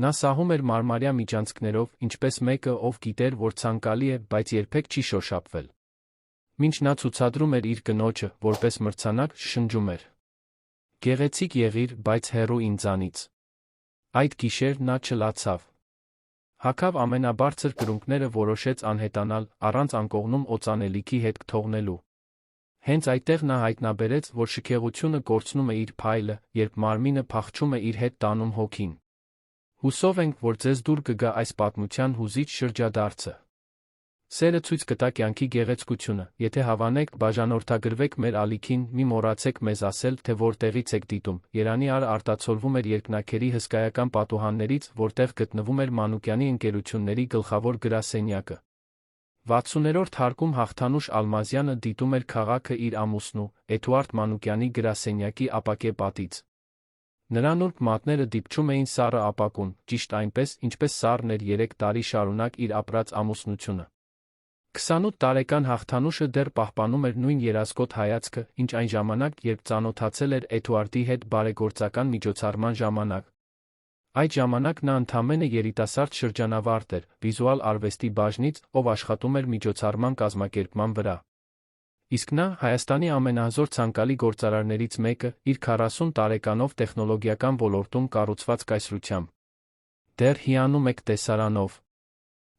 Նա սահում էր մարմարյա միջանցքներով, ինչպես մեկը, ով գիտեր, որ ցանկալի է, բայց երբեք չի շոշափվել։ Մինչ նա ցուցադրում էր իր կնոջը, որպես մրցանակ, շշնջում էր. «Գեղեցիկ եղիր, բայց հեռու ինձանից»։ Այդ գիշեր նա չլացավ։ Հագավ ամենաբարձր կրունկները, որոշեց անհետանալ, առանց անկողնում օծանելիքի հետք թողնելու։ Հենց այդտեղ նա հայտնաբերեց, որ շքեղությունը կորցնում է իր փայլը, երբ մարմինը փախչում է իր հետ տանում հոգին։ Հուսով ենք, որ ձեզ դուր կգա այս պատմության հուզիչ շրջադարձը։ Սերը ցույց կտա կյանքի գեղեցկությունը, եթե հավանեք, բաժանորդագրվեք մեր ալիքին, մի մոռացեք մեզ ասել, թե որտեղից եք դիտում։ Երանի Ա.Ր. արտացոլվում էր երկնաքերի հսկայական պատուհաններից, որտեղ գտնվում էր Մանուկյանի ընկերությունների գլխավոր գրասենյակը։ 60-րդ հարկում Հաղթանուշ Ալմազյանը դիտում էր քաղաքը իր ամուսնու, Էդուարդ Մանուկյանի գրասենյակի ապակե պատից։ Նրա նուրբ մատները դիպչում էին սառը ապակուն, ճիշտ այնպես, ինչպես սառն էր 3 տարի շարունակ իր ապրած ամուսնությունը։ 28 տարեկան Հաղթանուշը դեռ պահպանում էր նույն երազկոտ հայացքը, ինչ այն ժամանակ, երբ ծանոթացել էր Էդուարդի հետ բարեգործական միջոցառման ժամանակ։ Այդ ժամանակ նա ընդամենը երիտասարդ շրջանավարտ էր, վիզուալ արվեստի բաժնից, ով աշխատում էր միջոցառման կազմակերպման վրա։ Իսկ նա, Հայաստանի ամենահզոր ցանկալի գործարարներից մեկը, իր 40 տարեկանով տեխնոլոգիական ոլորտում կառուցված կայսրությամբ։ Դեռ հիանում եք տեսարանով։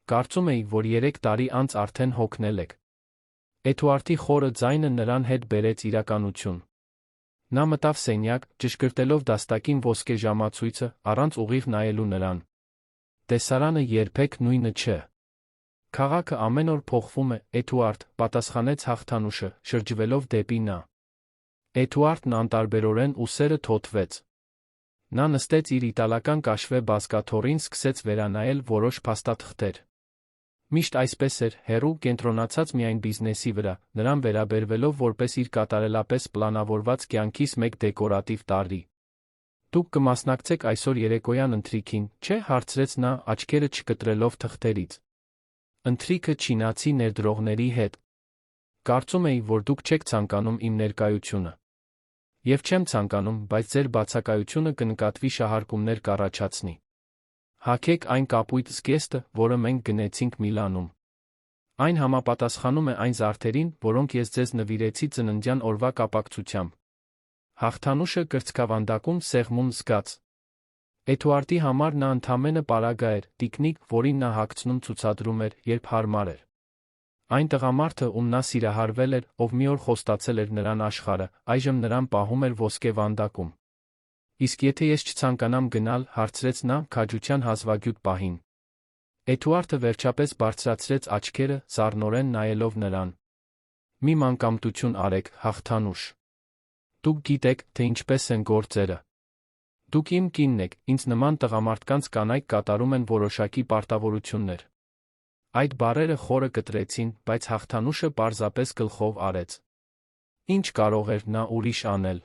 Կարծում էի, որ 3 տարի անց արդեն հոգնել եք։ Էդուարդի խորը ձայնը նրան հետ բերեց իրականություն։ Նա մտավ սենյակ, ճշգրտելով դաստակին ոսկե ժամացույցը, առանց ուղիղ նայելու նրան։ Տեսարանը երբեք նույնը չէ։ Քաղաքը ամեն օր փոխվում է, Էդուարդ, պատասխանեց Հաղթանուշը, շրջվելով դեպի նա։ Էդուարդն անտարբերորեն ուսերը թոթվեց։ Նա նստեց իր իտալական կաշվե բազկաթոռին, սկսեց վերանայել որոշ փաստաթղթեր։ Միշտ այսպես էր, հեռու, կենտրոնացած միայն բիզնեսի վրա, նրան վերաբերվելով որպես իր կատարելապես պլանավորված կյանքիս մեկ դեկորատիվ տարրի։ Դուք կմասնակցեք այսօր երեկոյան ընթրիքին, չէ՞, հարցրեց նա, աչքերը չկտրելով թղթերից։ Ընթրիքը չինացի ներդրողների հետ։ Կարծում էի, որ դուք չեք ցանկանում իմ ներկայությունը։ Եվ չեմ ցանկանում, բայց ձեր բացակայությունը կնկատվի շահարկումներ կառաջացնի։ Հագեք այն կապույտ զգեստը, որը մենք գնեցինք Միլանում։ Այն համապատասխանում է այն զարդերին, որոնք ես ձեզ նվիրեցի ծննդյան օրվա կապակցությամբ։ Հաղթանուշը կրծքավանդակում սեղմում զգաց։ Էդուարդի համար նա ընդամենը պարագա էր, տիկնիկ, որին նա հագցնում ցուցադրում էր, երբ հարմար էր։ Այն տղամարդը, ում նա սիրահարվել էր, ով մի օր խոստացել էր նրան աշխարհը, այժմ նրան պահում էր ոսկե վանդակում։ Իսկ եթե ես չցանկանամ գնալ, հարցրեց նա, քաջության հազվագյուտ պահին։ Էդուարդը վերջապես բարձրացրեց աչքերը, զառնորեն նայելով նրան։ Մի մանկամտություն արեք, Հաղթանուշ։ Դուք գիտեք, թե ինչպես են գործերը։ Դուք իմ կինն եք, ինձ նման տղամարդկանց կանայք կատարում են որոշակի պարտավորություններ։ Այդ բառերը խորը կտրեցին, բայց Հաղթանուշը պարզապես գլխով արեց։ Ինչ կարող էր նա ուրիշ անել։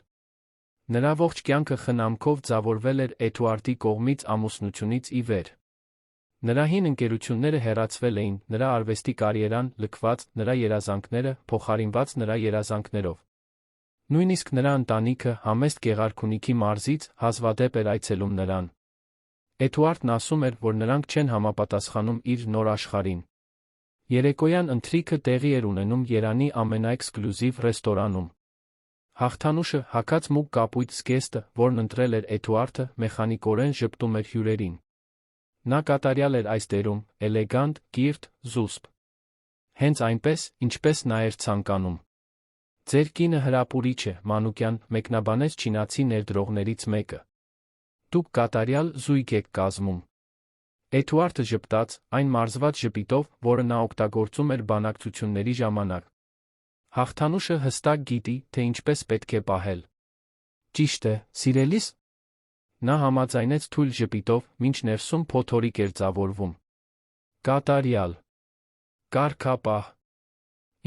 Նրա ողջ կյանքը խնամքով ձավորվել էր Էդուարդի կողմից ամուսնությունից ի վեր։ Նրա հին ընկերությունները հեռացվել էին, նրա արվեստի կարիերան լքված, նրա երազանքները փոխարինված նրա երազանքներով։ Նույնիսկ նրա ընտանիքը, համեստ Գեղարքունիքի մարզից, հազվադեպ էր այցելում նրան։ Էդուարդն ասում էր, որ նրանք չեն համապատասխանում իր նոր աշխարհին։ Երեկոյան ընթրիքը տեղի էր ունենում Երանի ամենաէքսկլյուզիվ ռեստորանում։ Հաղթանուշը, հագած մուգ կապույտ զգեստը, որն ընտրել էր Էդուարդը, մեխանիկորեն ժպտում էր հյուրերին։ Նա կատարյալ էր այս դերում, էլեգանտ, կիրթ, զուսպ։ Հենց այնպես, ինչպես նա էր ցանկանում։ Ձեր կինը հրապուրիչ է, Մանուկյան, մեկնաբանեց չինացի ներդրողներից մեկը։ Դուք կատարյալ զույգ եք կազմում։ Էդուարդը ժպտաց, այն մարզված ժպիտով, որը նա օգտագործում էր բանակցությունների ժամանակ։ Հաղթանուշը հստակ գիտի, թե ինչպես պետք է պահել։ Ճիշտ է, սիրելիս։ Նա համաձայնեց թույլ ժպիտով, մինչ ներսում փոթորիկ էր ձավորվում։ Կատարյալ։ Կարգապահ։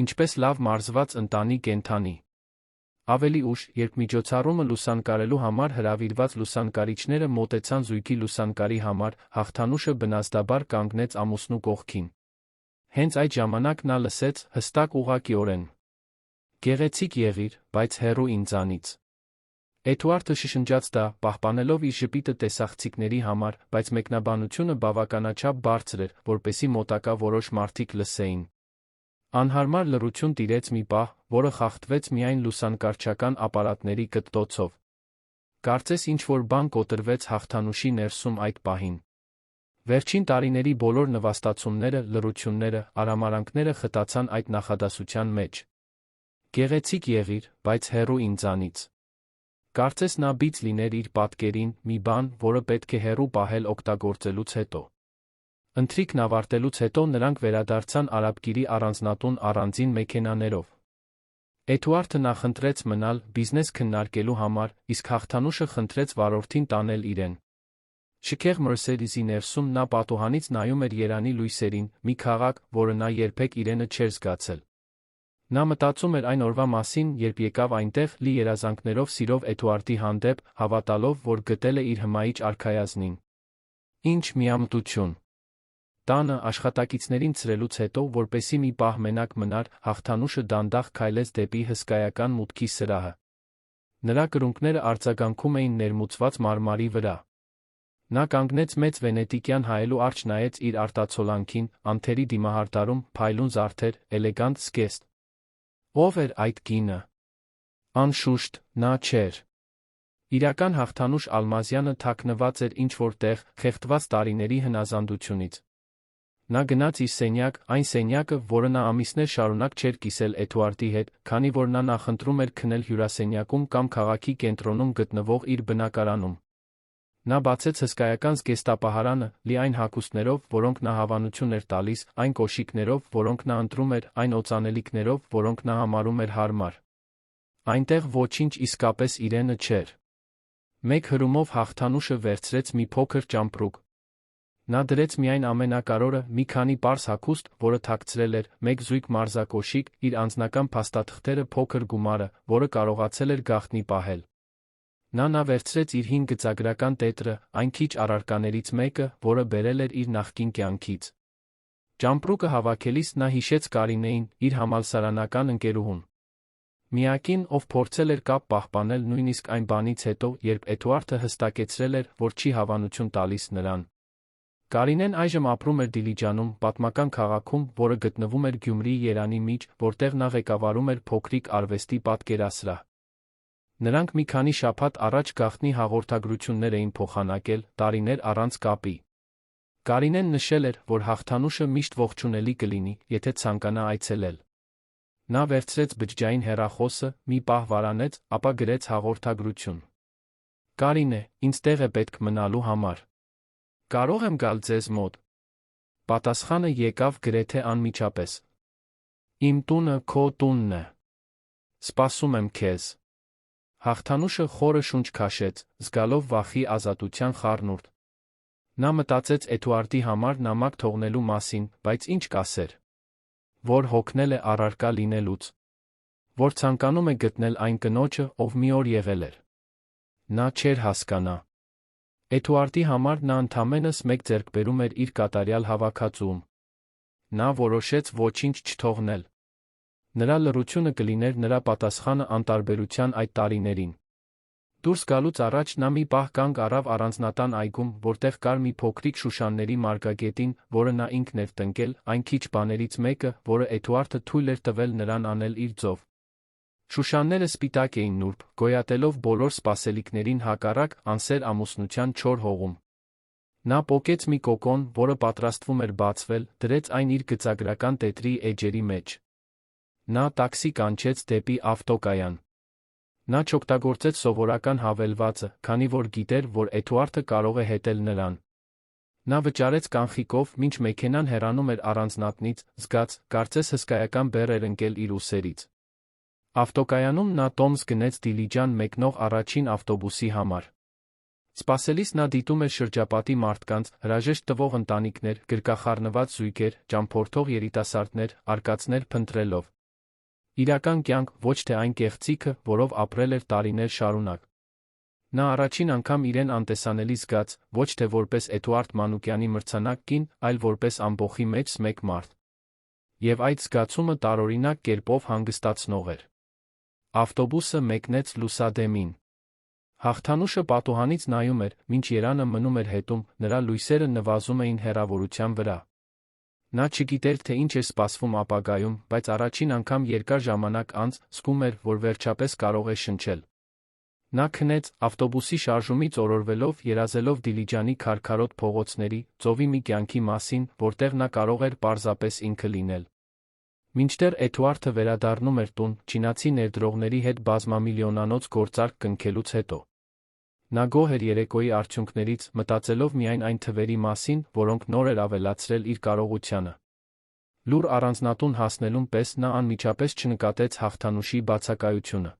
Ինչպես լավ մարզված ընտանի կենդանի։ Ավելի ուշ, երբ միջոցառումը լուսանկարելու համար հրավիրված լուսանկարիչները մոտեցան զույգի լուսանկարի համար, Հաղթանուշը բնազդաբար կանգնեց ամուսնու կողքին։ Հենց այդ ժամանակ նա լսեց, հստակ ուղղակիորեն. Գեղեցիկ եղիր, բայց հեռու ինձանից։ Էդուարդը շշնջաց դա, պահպանելով իր ժպիտը տեսախցիկների համար, բայց մեկնաբանությունը բավականաչափ բարձր էր, որպեսզի մոտակա որոշ մարդիկ լսեին։ Անհարմար լռություն տիրեց մի պահ, որը խախտվեց միայն լուսանկարչական ապարատների կտտոցով։ Կարծես ինչ-որ բան կոտրվեց հաղթանուշի ներսում այդ պահին։ Վերջին տարիների բոլոր նվաստացումները, լռությունները, արամարանքները խտացան այդ նախադասության մեջ։ Գեղեցիկ եղիր, բայց հեռու ինձանից։ Կարծես նա բիծ լիներ իր պատկերին, մի բան, որը պետք է հեռու պահել օգտագործելուց հետո։ Ընթրիքն ավարտելուց հետո նրանք վերադարձան Արաբկիրի առանձնատուն առանձին մեքենաներով։ Էդուարդը նախընտրեց մնալ, բիզնես քննարկելու համար, իսկ հաղթանուշը խնդրեց վարորդին տանել իրեն։ Շքեղ Մերսեդեսի ներսում նա պատուհանից նայում էր երանի լույսերին, մի քաղաք, որը նա երբեք իրենը չէր զգացել։ Նա մտածում էր այն օրվա մասին, երբ եկավ այնտեղ, լի երազանքներով սիրով Էդուարդի հանդեպ, հավատալով, որ գտել է իր հմայիչ արքայազնին։ Ինչ միամտություն։ Տանը աշխատակիցներին ցրելուց հետո, որպեսի մի պահ մենակ մնար, հաղթանուշը դանդաղ քայլեց դեպի հսկայական մուտքի սրահը։ Նրա կրունկները արձագանքում էին ներմուծված մարմարի վրա։ Նա կանգնեց մեծ վենետիկյան հայելու առջ, նայեց իր արտացոլանքին, անթերի դիմահարդարում, փայլուն զարդեր, էլեգանտ զգեստ։ Ո՞վ էր այդ կինը։ Անշուշտ, նա չէր։ Իրական հաղթանուշ Ալմազյանը թաքնված էր ինչ-որ տեղ, խեղդված տարիների հնազանդությունից։ Նա գնաց իր սենյակ, այն սենյակը, որը նա ամիսներ շարունակ չէր կիսել Էդուարդի հետ, քանի որ նա նախընտրում էր քնել հյուրասենյակում կամ քաղաքի կենտրոնում գտնվող իր բնակարանում։ Նա բացեց հսկայական զգեստապահարանը, լի այն հագուստներով, որոնք նա հավանություն էր տալիս, այն կոշիկներով, որոնք նա ընտրում էր, այն օծանելիքներով, որոնք նա համարում էր հարմար։ Այնտեղ ոչինչ իսկապես իրենը չէր։ Մեկ հրումով հաղթանուշը վերցրեց մի փոքր ճամպրուկ։ Նա դրեց միայն ամենակարևորը, մի քանի պարզ հագուստ, որը թաքցրել էր, մեկ զույգ մարզակոշիկ, իր անձնական փաստաթղթերը, փոքր գումարը, որը կարողացել էր գաղտնի պահել։ Նա վերցրեց իր հին գծագրական տետրը, այն քիչ առարկաներից մեկը, որը բերել էր իր նախկին կյանքից։ Ճամպրուկը հավաքելիս նա հիշեց Կարինեին, իր համալսարանական ընկերուհուն։ Միակին, ով փորձել էր կապ պահպանել նույնիսկ այն բանից հետո, երբ Էդուարդը հստակեցրել էր, որ չի հավանություն տալիս նրան։ Կարինեն այժմ ապրում էր Դիլիջանում, պատմական քաղաքում, որը գտնվում էր Գյումրիի Երանի միջ, որտեղ նա ղեկավարում էր փոքրիկ արվեստի պատկերասրահ։ Նրանք մի քանի շաբաթ առաջ գաղտնի հաղորդագրություններ էին փոխանակել, տարիներ առանց կապի։ Կարինեն նշել էր, որ հաղթանուշը միշտ ողջունելի կլինի, եթե ցանկանա այցելել։ Նա վերցրեց բջջային հեռախոսը, մի պահ վարանեց, ապա գրեց հաղորդագրություն։ Կարինե, ինձ տեղ է պետք մնալու համար։ Կարող եմ գալ ձեզ մոտ։ Պատասխանը եկավ գրեթե անմիջապես։ Իմ տունը քո տունն է։ Սպասում եմ քեզ։ Հաղթանուշը խորը շունչ քաշեց, զգալով վախի ազատության խառնուրդ։ Նա մտածեց Էդուարդի համար նամակ թողնելու մասին, բայց ինչ կասեր։ Որ հոգնել է առարկա լինելուց։ Որ ցանկանում է գտնել այն կնոջը, ով մի օր եղել էր։ Նա չէր հասկանա։ Էդուարդի համար նա ընդամենս մեկ ձեռքբերում էր իր կատարյալ հավաքածուում։ Նա որոշեց ոչինչ չթողնել։ Նրա լռությունը կլիներ նրա պատասխանը անտարբերության այդ տարիներին։ Դուրս գալուց առաջ նա մի պահ կանգ առավ առանձնատան այգում, որտեղ կար մի փոքրիկ շուշանների մարգագետին, որը նա ինքն էր տնկել, այն քիչ բաներից մեկը, որը Էդուարդը թույլ էր տվել նրան անել իր ձով։ Շուշանները սպիտակ էին նուրբ, գոյատելով բոլոր սպասելիքներին հակառակ, անսեր ամուսնության չոր հողում։ Նա պոկեց մի կոկոն, որը պատրաստվում էր բացվել, դրեց այն իր գծագրական տետրի էջերի մեջ։ Նա տաքսի կանչեց դեպի ավտոկայան։ Նա չօգտագործեց սովորական հավելվածը, քանի որ գիտեր, որ Էդուարդը կարող է հետել նրան։ Նա վճարեց կանխիկով, մինչ մեքենան հեռանում էր առանձնատնից, զգաց, կարծես հսկայական բեռ էր ընկել իր ուսերից։ Ավտոկայանում նա տոմս գնեց Դիլիջան մեկնող առաջին ավտոբուսի համար։ Սպասելիս նա դիտում էր շրջապատի մարդկանց, հրաժեշտ տվող ընտանիքներ, գրկախառնված զույգեր, ճամփորդող երիտասարդներ, արկածներ փնտրելով։ Իրական կյանք, ոչ թե այն կեղծիքը, որով ապրել էր տարիներ շարունակ։ Նա առաջին անգամ իրեն անտեսանելի զգաց, ոչ թե որպես Էդուարդ Մանուկյանի մրցանակ կին, այլ որպես ամբոխի մեջ մեկ մարդ։ Եվ այդ զգացումը տարօրինակ կերպով հանգստացնող էր։ Ավտոբուսը մեկնեց լուսադեմին։ Հաղթանուշը պատուհանից նայում էր, մինչ երանը մնում էր հետում, նրա լույսերը նվազում էին հեռավորության վրա։ Նա չգիտեր, թե ինչ է սպասվում ապագայում, բայց առաջին անգամ երկար ժամանակ անց զգում էր, որ վերջապես կարող է շնչել։ Նա քնեց, ավտոբուսի շարժումից օրորվելով, երազելով Դիլիջանի քարքարոտ փողոցների, ծովի մի կյանքի մասին, որտեղ նա կարող էր պարզապես ինքը լինել։ Մինչդեռ Էդուարդը վերադառնում էր տուն, չինացի ներդրողների հետ բազմամիլիոնանոց գործարք կնքելուց հետո։ Նա գոհ էր երեկոյի արդյունքներից, մտածելով միայն այն թվերի մասին, որոնք նոր էր ավելացրել իր կարողությանը։ Լուր առանձնատուն հասնելուն պես նա անմիջապես չնկատեց Հաղթանուշի բացակայությունը։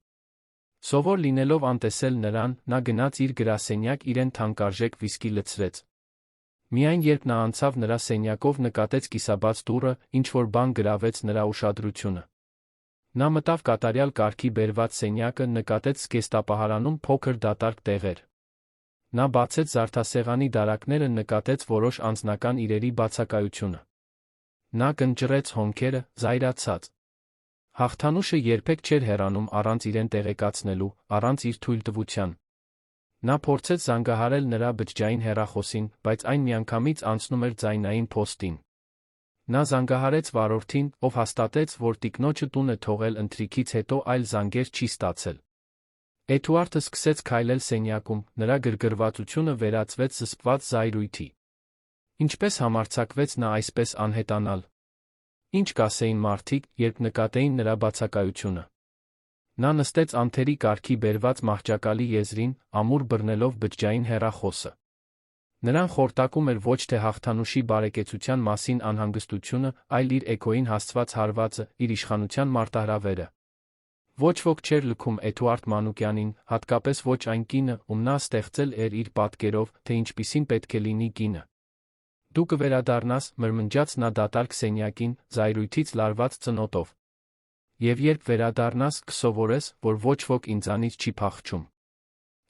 Սովոր լինելով անտեսել նրան, նա գնաց իր գրասենյակ իրեն թանկարժեք վիսկի լցրեց։ Միայն երբ նա անցավ նրա սենյակով, նկատեց կիսաբաց դուռը, ինչ-որ բան գրավեց նրա ուշադրությունը։ Նա մտավ կատարյալ կարգի բերված սենյակը, նկատեց զգեստապահարանում փոքր դատարկ տեղեր։ Նա բացեց զարդասեղանի դարակները, նկատեց որոշ անձնական իրերի բացակայությունը։ Նա կնճռեց հոնքերը, զայրացած։ Հաղթանուշը երբեք չէր հեռանում առանց իրեն տեղեկացնելու, առանց իր թույլտվության։ Նա փորձեց զանգահարել նրա բջջային հեռախոսին, բայց այն միանգամից անցնում էր ձայնային փոստին։ Նա զանգահարեց վարորդին, ով հաստատեց, որ տիկնոջը տուն է թողել ընթրիքից հետո, այլ զանգեր չի ստացել։ Էդուարդը սկսեց քայլել սենյակում, նրա գրգռվածությունը վերածվեց զսպված զայրույթի։ Ինչպես համարձակվեց նա այսպես անհետանալ։ Ինչ կասեին մարդիկ, երբ նկատեին նրա բացակայությունը։ Նա նստեց անթերի կարգի բերված մահճակալի եզրին, ամուր բռնելով բջջային հեռախոսը։ Նրան խորտակում էր ոչ թե Հաղթանուշի բարեկեցության մասին անհանգստությունը, այլ իր էգոյին հասցված հարվածը, իր իշխանության մարտահրավերը։ Ոչ ոք չէր լքում Էդուարդ Մանուկյանին, հատկապես ոչ այն կինը, ում նա ստեղծել էր իր պատկերով, թե ինչպիսին պետք է լինի կինը։ Դու կվերադառնաս, մրմնջաց նա դատարկ սենյակին, զայրույթից լարված ծնոտով։ Եվ երբ վերադառնաս, կսովորես, որ ոչ ոք ինձանից չի փախչում։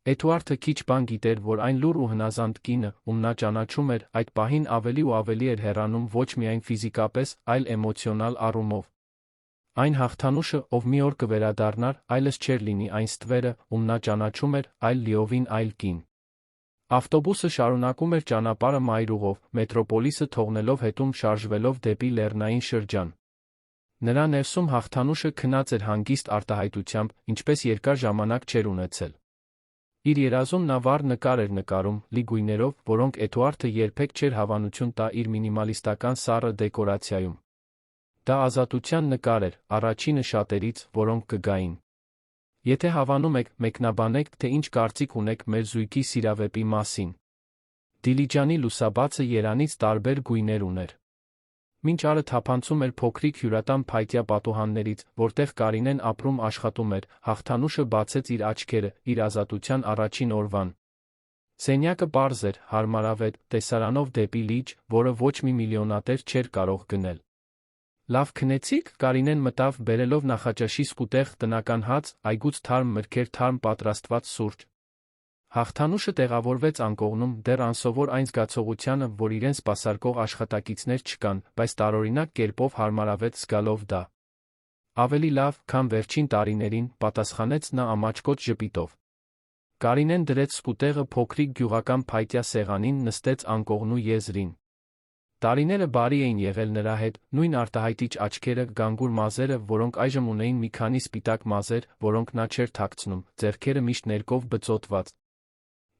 Էդուարդը քիչ բան գիտեր, որ այն լուռ ու հնազանդ կինը, ում նա ճանաչում էր, այդ պահին ավելի ու ավելի էր հեռանում ոչ միայն ֆիզիկապես, այլ էմոցիոնալ առումով։ Այն Հաղթանուշը, ով մի օր կվերադառնար, այլս չէր լինի այն ստվերը, ում նա ճանաչում էր, այլ լիովին այլ կին։ Ավտոբուսը շարունակում էր ճանապարհը մայրուղով, մետրոպոլիսը թողնելով հետում, շարժվելով դեպի Լեռնային շրջան։ Նրա ներսում Հաղթանուշը քնած էր հանգիստ արտահայտությամբ, ինչպես երկար ժամանակ չէր ունեցել։ Իր երազում նա վառ նկար էր նկարում, լի գույներով, որոնք Էդուարդը երբեք չէր հավանություն տա իր մինիմալիստական սառը դեկորացիայում։ Դա ազատության նկար էր, առաջինը շատերից, որոնք կգային։ Եթե հավանում եք, մեկնաբանեք, թե ինչ կարծիք ունեք մեր զույգի սիրավեպի մասին։ Դիլիջանի լուսաբացը երանից տարբեր գույներ ուներ։ Մինչ արը թափանցում էր փոքրիկ հյուրատան փայտյա պատուհաններից, որտեղ Կարինեն ապրում աշխատում էր, Հաղթանուշը բացեց իր աչքերը, իր ազատության առաջին օրվան։ Սենյակը պարզ էր, հարմարավետ, տեսարանով դեպի լիճ, որը ոչ մի միլիոնատեր չէր կարող գնել։ Լավ քնեցիք, Կարինեն մտավ, բերելով նախաճաշի սկուտեղ, տնական հաց, այգուց թարմ մրգեր, թարմ պատրաստված սուրճ։ Հաղթանուշը տեղավորվեց անկողնում, դեռ անսովոր այն զգացողությանը, որ իրեն սպասարկող աշխատակիցներ չկան, բայց տարօրինակ կերպով հարմարավետ զգալով դա։ Ավելի լավ, քան վերջին տարիներին, պատասխանեց նա ամաչկոտ ժպիտով։ Կարինեն դրեց սկուտեղը փոքրիկ գյուղական փայտյա սեղանին, նստեց անկողնու եզրին։ Տարիները բարի էին եղել նրա հետ, նույն արտահայտիչ աչքերը, գանգուր մազերը, որոնք այժմ ունեին մի քանի սպիտակ մազեր, որոնք նա չէր թաքցնում, ձեռքերը միշտ ներկով բծոտված։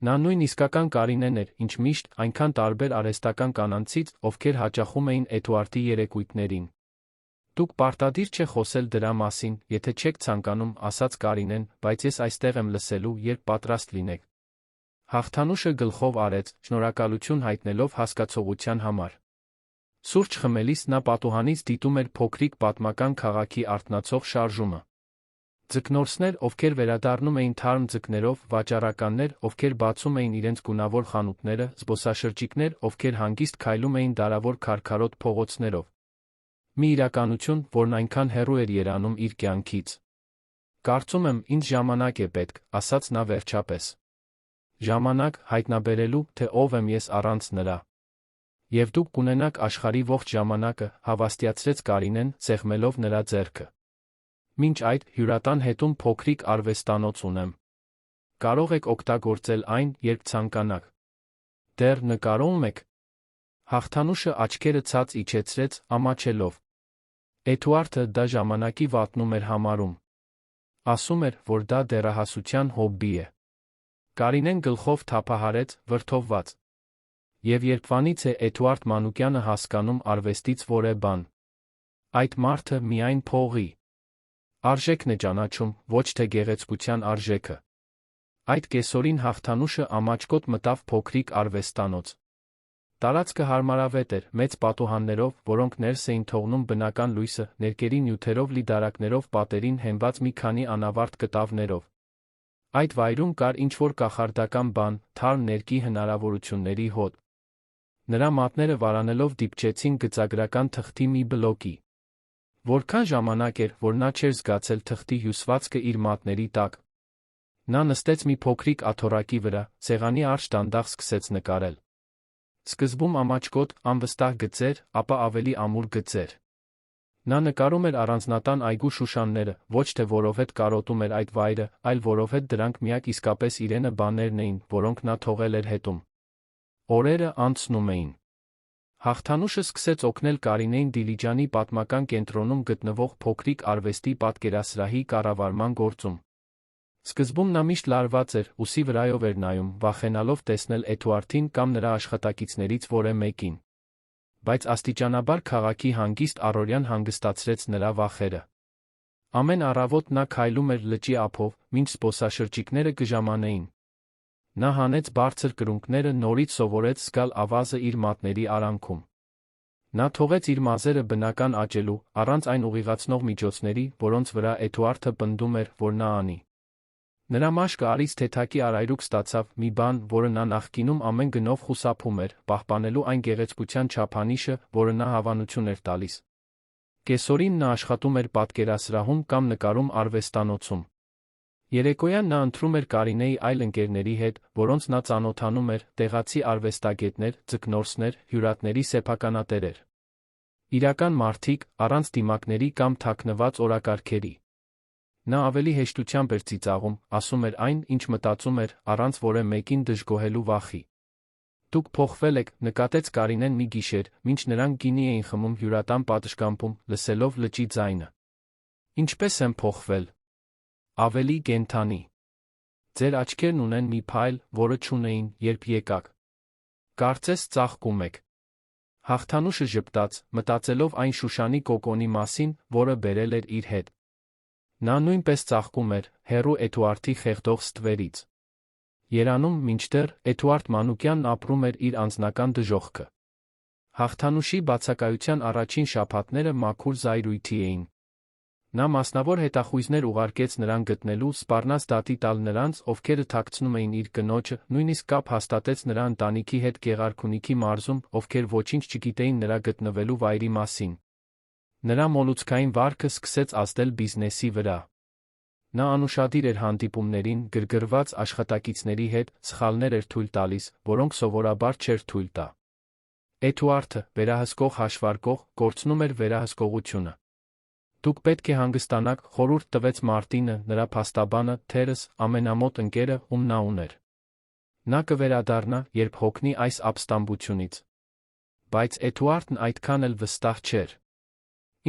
Նա նույն իսկական Կարինեն էր, ինչ միշտ, այնքան տարբեր արհեստական կանանցից, ովքեր հաճախում էին Էդուարդի երեկույթներին։ Դուք պարտադիր չէ խոսել դրա մասին, եթե չեք ցանկանում, ասաց Կարինեն, բայց ես այստեղ եմ լսելու, երբ պատրաստ լինեք։ Հաղթանուշը գլխով արեց, շնորհակալություն հայտնելով հասկացողության համար։ Սուրճ խմելիս նա պատուհանից դիտում էր փոքրիկ պատմական քաղաքի արթնացող շարժումը։ Ձկնորսներ, ովքեր վերադառնում էին թարմ ձկներով, վաճառականներ, ովքեր բացում էին իրենց գունավոր խանութները, զբոսաշրջիկներ, ովքեր հանգիստ քայլում էին դարավոր քարքարոտ փողոցներով։ Մի իրականություն, որն այնքան հեռու էր երանում իր կյանքից։ Կարծում եմ, ինձ ժամանակ է պետք, ասաց նա վերջապես։ Ժամանակ հայտնաբերելու, թե ով եմ ես առանց նրա։ Եվ դուք կունենաք աշխարհի ողջ ժամանակը, հավաստիացրեց Կարինեն, սեղմելով նրա ձեռքը։ Մինչ այդ, հյուրատան հետում փոքրիկ արվեստանոց ունեմ։ Կարող եք օգտագործել այն, երբ ցանկանաք։ Դեռ նկարում եք։ Հաղթանուշը աչքերը ցած իջեցրեց, ամաչելով։ Էդուարդը դա ժամանակի վատնում էր համարում։ Ասում էր, որ դա դեռահասության հոբբի է։ Կարինեն գլխով թափահարեց, վրդովված։ Եվ երբվանից է Էդուարդ Մանուկյանը հասկանում արվեստից որևէ բան։ Այդ մարդը միայն փողի արժեքն է ճանաչում, ոչ թե գեղեցկության արժեքը։ Այդ կեսօրին Հաղթանուշը ամաչկոտ մտավ փոքրիկ արվեստանոց։ Տարածքը հարմարավետ էր, մեծ պատուհաններով, որոնք ներս էին թողնում բնական լույսը, ներկերի նյութերով լի դարակներով պատերին հենված մի քանի անավարտ կտավներով։ Այդ վայրում կար ինչ-որ կախարդական բան, թարմ ներկի հնարավորությունների հոտ։ Նրա մատները վարանելով դիպչեցին գծագրական թղթի մի բլոկի։ Որքան ժամանակ էր, որ նա չէր զգացել թղթի հյուսվածքը իր մատների տակ։ Նա նստեց մի փոքրիկ աթոռակի վրա, սեղանի առջ դանդաղ սկսեց նկարել։ Սկզբում ամաչկոտ, անվստահ գծեր, ապա ավելի ամուր գծեր։ Նա նկարում էր առանձնատան այգու շուշանները, ոչ թե որովհետև կարոտում էր այդ վայրը, այլ որովհետև դրանք միակ իսկապես իրենը բաներն էին, որոնք նա թողել էր հետում։ Օրերը անցնում էին։ Հաղթանուշը սկսեց օգնել Կարինեին Դիլիջանի պատմական կենտրոնում գտնվող փոքրիկ արվեստի պատկերասրահի կառավարման գործում։ Սկզբում նա միշտ լարված էր, ուսի վրայով էր նայում, վախենալով տեսնել Էդուարդին կամ նրա աշխատակիցներից որևէ մեկին։ Բայց աստիճանաբար քաղաքի հանգիստ առօրյան հանգստացրեց նրա վախերը։ Ամեն առավոտ նա քայլում էր լճի ափով, մինչ զբոսաշրջիկները կժամանեին։ Նա հանեց բարձր կրունկները, նորից սովորեց զգալ ավազը իր մատների արանքում։ Նա թողեց իր մազերը բնական աճելու, առանց այն ուղիղացնող միջոցների, որոնց վրա Էդուարդը պնդում էր, որ նա անի։ Նրա մաշկը արից թեթակի արայրուք ստացավ, մի բան, որը նա նախկինում ամեն գնով խուսափում էր, պահպանելու այն գեղեցկության չափանիշը, որը նա հավանություն էր տալիս։ Կեսօրին նա աշխատում էր պատկերասրահում կամ նկարում արվեստանոցում։ Երեկոյան նա ընթրում էր Կարինեի այլ ընկերների հետ, որոնց նա ծանոթանում էր, տեղացի արվեստագետներ, ձկնորսներ, հյուրատների սեփականատերեր։ Իրական մարդիկ, առանց դիմակների կամ թաքնված օրակարգերի։ Նա ավելի հեշտությամբ էր ծիծաղում, ասում էր այն, ինչ մտածում էր, առանց որևէ մեկին դժգոհելու վախի։ Դուք փոխվել եք, նկատեց Կարինեն մի գիշեր, մինչ նրանք գինի էին խմում հյուրատան պատշգամբում, լսելով լճի ձայնը։ Ինչպես եմ փոխվել։ Ավելի կենդանի։ Ձեր աչքերն ունեն մի փայլ, որը չունեին, երբ եկաք։ Կարծես ծաղկում եք։ Հաղթանուշը ժպտաց, մտածելով այն Շուշանի կոկոնի մասին, որը բերել էր իր հետ։ Նա նույնպես ծաղկում էր, հեռու Էդուարդի խեղդող ստվերից։ Երանում, մինչդեռ Էդուարդ Մանուկյանն ապրում էր իր անձնական դժոխքը։ Հաղթանուշի բացակայության առաջին շաբաթները մաքուր զայրույթի էին։ Նա մասնավոր հետախույզներ ուղարկեց նրան գտնելու, սպառնաց դատի տալ նրանց, ովքեր թաքցնում էին իր կնոջը, նույնիսկ կապ հաստատեց նրա ընտանիքի հետ Գեղարքունիքի մարզում, ովքեր ոչինչ չգիտեին նրա գտնվելու վայրի մասին։ Նրա մոլուցքային վարքը սկսեց ազդել բիզնեսի վրա։ Նա անուշադիր էր հանդիպումներին, գրգռված աշխատակիցների հետ, սխալներ էր թույլ տալիս, որոնք սովորաբար չէր թույլ տա։ Էդուարդը, վերահսկող հաշվարկող, կորցնում էր վերահսկողությունը։ Դուք պետք է հանգստանաք, խորհուրդ տվեց Մարտինը, նրա փաստաբանը, թերս, ամենամոտ ընկերը, ում նա ուներ։ Նա կվերադառնա, երբ հոգնի այս ապստամբությունից։ Բայց Էդուարդն այդքան էլ վստահ չէր։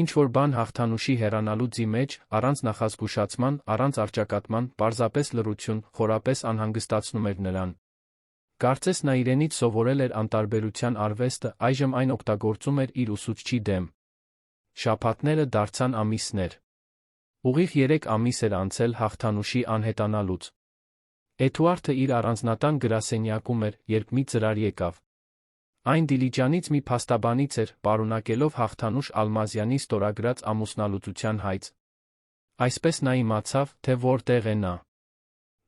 Ինչ-որ բան Հաղթանուշի հեռանալու ձի մեջ, առանց նախազգուշացման, առանց առճակատման, պարզապես լռություն, խորապես անհանգստացնում էր նրան։ Կարծես նա իրենից սովորել էր անտարբերության արվեստը, այժմ այն օգտագործում էր իր ուսուցչի դեմ։ Շաբաթները դարձան ամիսներ։ Ուղիղ 3 ամիս էր անցել Հաղթանուշի անհետանալուց։ Էդուարդը իր առանձնատան գրասենյակում էր, երբ մի ծրար եկավ։ Այն Դիլիջանից մի փաստաբանից էր, պարունակելով Հաղթանուշ Ալմազյանի ստորագրած ամուսնալուծության հայց։ Այսպես նա իմացավ, թե որտեղ է նա։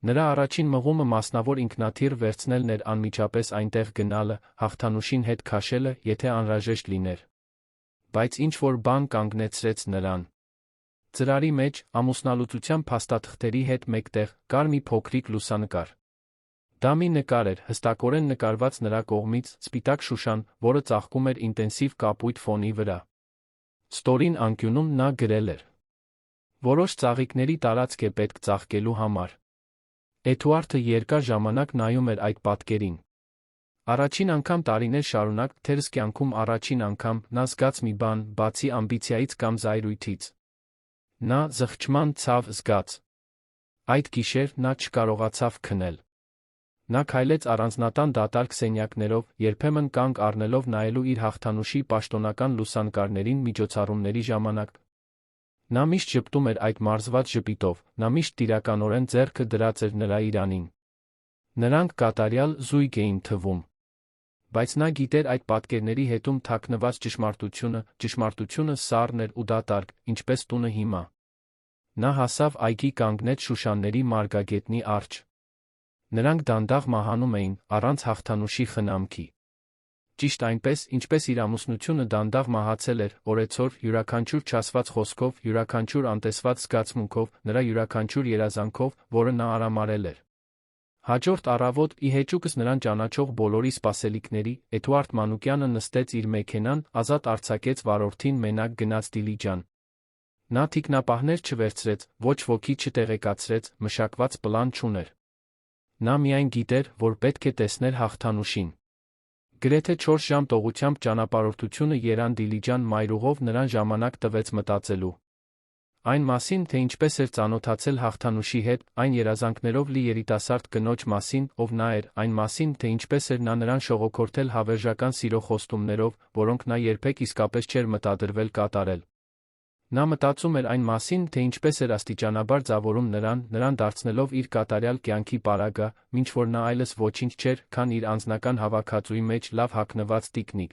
Նրա առաջին մղումը մասնավոր ինքնաթիռ վերցնելն էր, անմիջապես այնտեղ գնալը, Հաղթանուշին հետ քաշելը, եթե անհրաժեշտ լիներ։ Բայց ինչ-որ բան կանգնեցրեց նրան։ Ծրարի մեջ, ամուսնալուծության փաստաթղթերի հետ մեկտեղ, կար մի փոքրիկ լուսանկար։ Դա մի նկար էր, հստակորեն նկարված նրա կողմից, սպիտակ շուշան, որը ծաղկում էր ինտենսիվ կապույտ ֆոնի վրա։ Ստորին անկյունում նա գրել էր. որոշ ծաղիկների տարածք է պետք ծաղկելու համար։ Էդուարդը երկար ժամանակ նայում էր այդ պատկերին։ Առաջին անգամ տարիներ շարունակ թերս կյանքում առաջին անգամ նա զգաց մի բան, բացի ամբիցիայից կամ զայրույթից։ Նա զղջման ցավ զգաց։ Այդ գիշեր նա չկարողացավ քնել։ Նա քայլեց առանձնատան դատարկ սենյակներով, երբեմն կանգ առնելով նայելու իր հաղթանուշի պաշտոնական լուսանկարներին միջոցառումների ժամանակ։ Նա միշտ ժպտում էր այդ մարզված ժպիտով, նա միշտ տիրականորեն ձեռքը դրած էր նրա իրանին։ Նրանք կատարյալ զույգ էին թվում։ Բայց նա գիտեր այդ պատկերների հետում թաքնված ճշմարտությունը սառն էր ու դատարկ, ինչպես տունը հիմա։ Նա հասավ այգի, կանգնեց Շուշանների մարգագետնի առջ։ Նրանք դանդաղ մահանում էին, առանց հաղթանուշի խնամքի։ Ճիշտ այնպես, ինչպես իր ամուսնությունը դանդաղ մահացել էր, օրեցօր, յուրաքանչյուր չասված խոսքով, յուրաքանչյուր անտեսված զգացմունքով, նրա յուրաքանչյուր երազանքով, որը նա արամարել էր։ Հաջորդ առավոտ, ի հեճուկս նրան ճանաչող բոլորի սպասելիքների, Էդուարդ Մանուկյանը նստեց իր մեքենան, ազատ արձակեց վարորդին, մենակ գնաց Դիլիջան։ Նա թիկնապահներ չվերցրեց, ոչ ոքի չտեղեկացրեց, մշակված պլան չուներ։ Նա միայն գիտեր, որ պետք է տեսներ հաղթանուշին։ Գրեթե 4 ժամ տողությամբ ճանապարհորդությունը Երևան Դիլիջան մայրուղով նրան ժամանակ տվեց մտածելու։ Այն մասին, թե ինչպես էր ծանոթացել հաղթանուշի հետ, այն երազանքներով լի երիտասարդ կնոջ մասին, ով նա էր, այն մասին, թե ինչպես էր նա նրան շողոքորթել հավերժական սիրո խոստումներով, որոնք նա երբեք իսկապես չէր մտադրվել կատարել։ Նա մտածում էր այն մասին, թե ինչպես էր աստիճանաբար ձավորում նրան դարձնելով իր կատարյալ կյանքի պարագա, մինչ որ նա այլս ոչինչ չէր, քան իր անձնական հավաքածուի մեջ լավ հագնված տիկնիկ։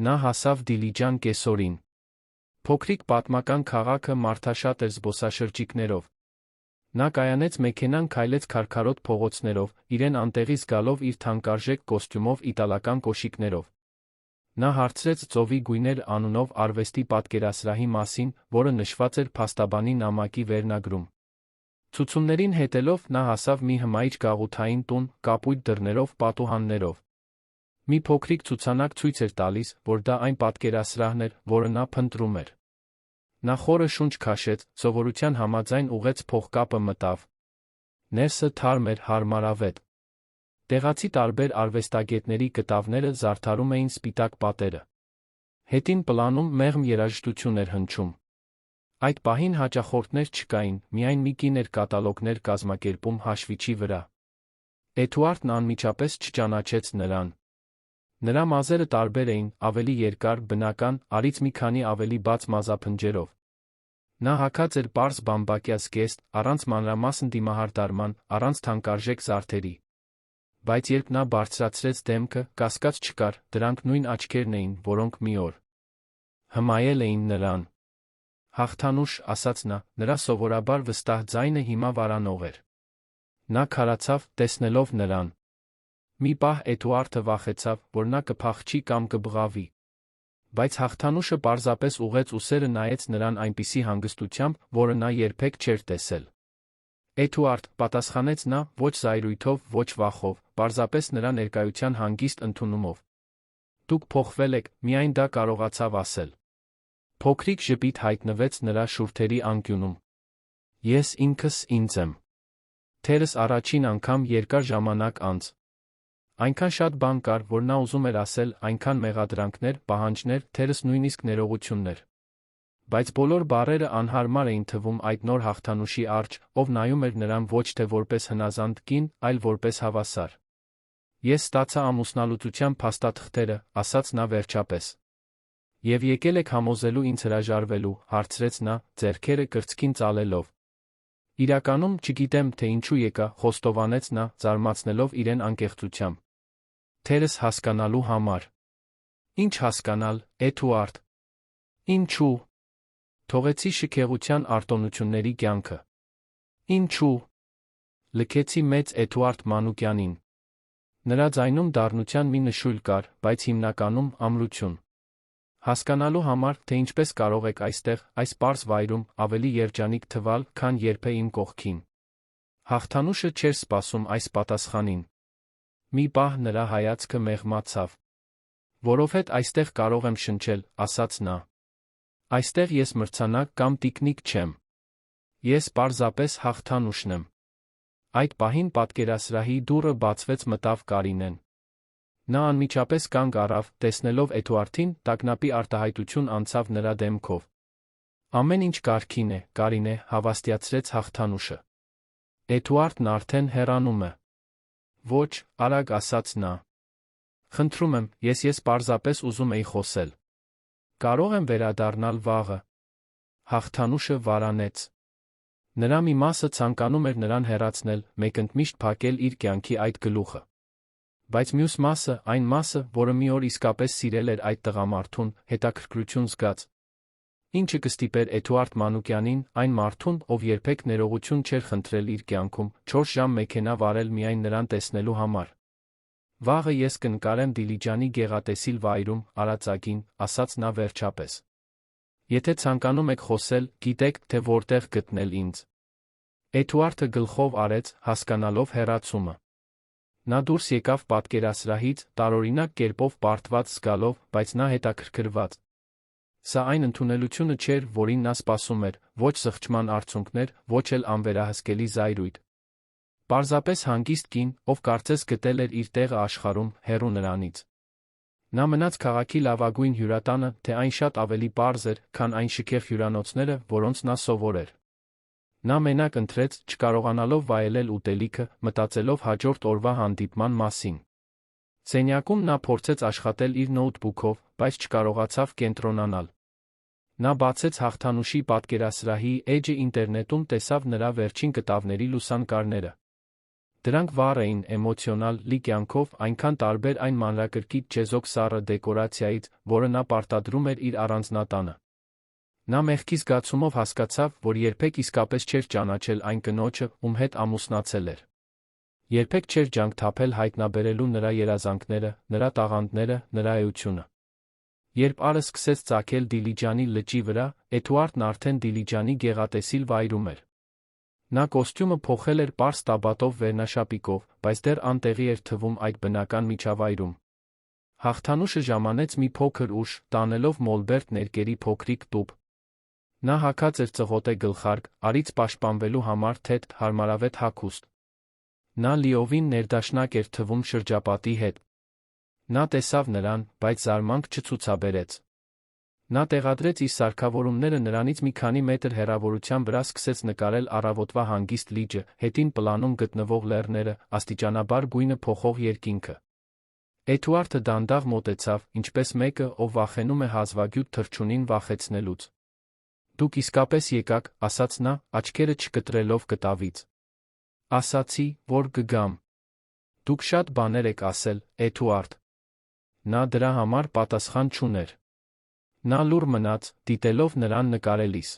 Նա հասավ Դիլիջան կեսօրին։ Փոքրիկ պատմական քաղաքը մարդաշատ էր զբոսաշրջիկներով։ Նա կայանեց մեքենան, քայլեց քարքարոտ փողոցներով, իրեն անտեղի զգալով իր թանկարժեք կոստյումով, իտալական կոշիկներով։ Նա հարցրեց ծովի գույներ անունով արվեստի պատկերասրահի մասին, որը նշված էր փաստաբանի նամակի վերնագրում։ Ցուցումներին հետելով նա հասավ մի հմայիչ գաղութային տուն, կապույտ դռներով, պատուհաններով։ Մի փոքրիկ ցուցանակ ցույց էր տալիս, որ դա այն պատկերասրահն էր, որը նա փնտրում էր։ Նա խորը շունչ քաշեց, սովորության համաձայն ուղեց փողկապը մտավ։ Ներսը թարմ էր, հարմարավետ։ Տեղացի տարբեր արվեստագետների կտավները զարդարում էին սպիտակ պատերը։ Հետին պլանում մեղմ երաժշտություն էր հնչում։ Այդ պահին հաճախորդներ չկային, միայն մի կին էր կատալոգներ կազմակերպում հաշվիչի վրա։ Էդուարդն անմիջապես չճանաչեց նրան։ Նրա մազերը տարբեր էին, ավելի երկար, բնական, արից մի քանի ավելի բաց մազափնջերով։ Նա հագած էր պարզ բամբակյա զգեստ, առանց մանրամասն դիմահարդարման, առանց թանկարժեք զարդերի։ Բայց երբ նա բարձրացրեց դեմքը, կասկած չկար, դրանք նույն աչքերն էին, որոնք մի օր հմայել էին նրան։ Հաղթանուշ, ասաց նա, նրա սովորաբար վստահ ձայնը հիմա վարանող էր։ Նա քարացավ, տեսնելով նրան։ Մի պահ Էդուարդը վախեցավ, որ նա կփախչի կամ կբղավի։ Բայց հաղթանուշը պարզապես ուղեց ուսերը, նայեց նրան այնպիսի հանգստությամբ, որը նա երբեք չէր տեսել։ Էդուարդ, պատասխանեց նա, ոչ զայրույթով, ոչ վախով, պարզապես նրա ներկայության հանգիստ ընդունումով։ Դուք փոխվել եք, միայն դա կարողացավ ասել։ Փոքրիկ ժպիտ հայտնվեց նրա շուրթերի անկյունում։ Ես ինքս ինձ եմ։ Թերս առաջին անգամ երկար ժամանակ անց։ Այնքան շատ բան կար, որ նա ուզում էր ասել, այնքան մեղադրանքներ, պահանջներ, թերս նույնիսկ ներողություններ։ Բայց բոլոր բառերը անհարմար էին թվում այդ նոր հաղթանուշի առջ, ով նայում էր նրան ոչ թե որպես հնազանդ կին, այլ որպես հավասար։ Ես ստացա ամուսնալուծության փաստաթղթերը, ասաց նա վերջապես։ Եվ եկել եք համոզելու ինձ հրաժարվելու, հարցրեց նա, ձեռքերը կրծքին ծալելով։ Իրականում, չգիտեմ, թե ինչու եկա, խոստովանեց նա, զարմացնելով իրեն անկեղծությամբ։ Թերս հասկանալու համար։ Ինչ հասկանալ, Էդուարդ։ Ինչու։ Թողեցի շքեղության արտոնությունների կյանքը։ Ինչու։ Լքեցի մեծ Էդուարդ Մանուկյանին։ Նրա ձայնում դառնության մի նշույլ կար, բայց հիմնականում ամրություն։ Հասկանալու համար, թե ինչպես կարող եք այստեղ, այս պարզ վայրում, ավելի երջանիկ թվալ, քան երբե իմ կողքին։ Հաղթանուշը չէր սպասում այս պատասխանին։ Մի պահ նրա հայացքը մեղմացավ։ Որովհետև այստեղ կարող եմ շնչել, ասաց նա։ Այստեղ ես մրցանակ կամ տիկնիկ չեմ։ Ես պարզապես հաղթանուշն եմ։ Այդ պահին պատկերասրահի դուռը բացվեց, մտավ Կարինեն։ Նա անմիջապես կանգ առավ, տեսնելով Էդուարդին, տագնապի արտահայտություն անցավ նրա դեմքով։ Ամեն ինչ կարգին է, Կարինե, հավաստիացրեց Հաղթանուշը։ Էդուարդն արդեն հեռանում է։ Ոչ, արագ ասաց նա։ Խնդրում եմ, ես պարզապես ուզում էի խոսել։ Կարող եմ վերադառնալ վաղը։ Հաղթանուշը վարանեց։ Նրա մի մասը ցանկանում էր նրան հեռացնել, մեկընդմիշտ փակել իր կյանքի այդ գլուխը։ Բայց մյուս մասը, այն մասը, որը մի օր իսկապես սիրել էր այդ տղամարդուն, հետաքրքրություն զգաց։ Ինչը կստիպեր Էդուարդ Մանուկյանին, այն մարդուն, ով երբեք ներողություն չէր խնդրել իր կյանքում, 4 ժամ մեքենա վարել միայն նրան տեսնելու համար։ Վաղը ես կնկարեմ Դիլիջանի գեղատեսիլ վայրում, Արածագին, ասաց նա վերջապես։ Եթե ցանկանում եք խոսել, գիտեք, թե որտեղ գտնել ինձ։ Էդուարդը գլխով արեց, հասկանալով հեռացումը։ Նա դուրս եկավ պատկերասրահից, տարօրինակ կերպով պարտված զգալով, բայց նա հետաքրքրված։ Սա այն ընդունելությունը չէր, որին նա սպասում էր, ոչ զղջման արդյունքներ, ոչ էլ անվերահսկելի զայրույթ։ Պարզապես հանգիստ կին, ով կարծես գտել էր իր տեղը աշխարհում, հեռու նրանից։ Նա մնաց քաղաքի լավագույն հյուրատանը, թե այն շատ ավելի պարզ էր, քան այն շքեղ հյուրանոցները, որոնց նա սովոր էր։ Նա մենակ ընթրեց, չկարողանալով վայելել ուտելիքը, մտածելով հաջորդ օրվա հանդիպման մասին։ Սենյակում նա փորձեց աշխատել իր նոութբուքով, բայց չկարողացավ կենտրոնանալ։ Նա բացեց Հաղթանուշի պատկերասրահի էջը, ինտերնետում տեսավ նրա վերջին կտավների լուսանկարները։ Դրանք վառ էին, էմոցիոնալ, լի կյանքով, այնքան տարբեր այն մանրակրկիտ չեզոք սառը դեկորացիայից, որը նա պարտադրում էր իր առանձնատանը։ Նա մեղքի զգացումով հասկացավ, որ երբեք իսկապես չէր ճանաչել այն կնոջը, ում հետ ամուսնացել էր։ Երբեք չէր ջանք թափել հայտնաբերելու նրա երազանքները, նրա տաղանդները, նրա էությունը։ Երբ ալը սկսեց ծագել Դիլիջանի լճի վրա, Էդուարդն արդեն Դիլիջանի գեղատեսիլ վայրում էր։ Նա կոստյումը փոխել էր պարզ տաբատով վերնաշապիկով, բայց դեռ անտեղի էր թվում այդ բնական միջավայրում։ Հաղթանուշը ժամանեց մի փոքր ուշ, տանելով մոլբերտ ներկերի փոքրիկ տուփ։ Նա հագած էր ծղոտե գլխարկ, արից պաշտպանվելու համար թեթ, հարմարավետ հագուստ։ Նա լիովին ներդաշնակ էր թվում շրջապատի հետ։ Նա տեսավ նրան, բայց զարմանք չցուցաբերեց։ Նա տեղադրեց իր սարքավորումները նրանից մի քանի մետր հեռավորության վրա, սկսեց նկարել առավոտվա հանգիստ լիճը, հետին պլանում գտնվող լեռները, աստիճանաբար գույնը փոխող երկինքը։ Էդուարդը դանդաղ մոտեցավ, ինչպես մեկը, ով վախենում է հազվագյուտ թռչունին վախեցնելուց։ Դուք իսկապես եկաք, ասաց նա, աչքերը չկտրելով կտավից։ Ասացի, որ կգամ։ Դուք շատ բաներ եք ասել, Էդուարդ։ Նա դրա համար պատասխան չուներ։ Նա լուռ մնաց, դիտելով նրան նկարելիս։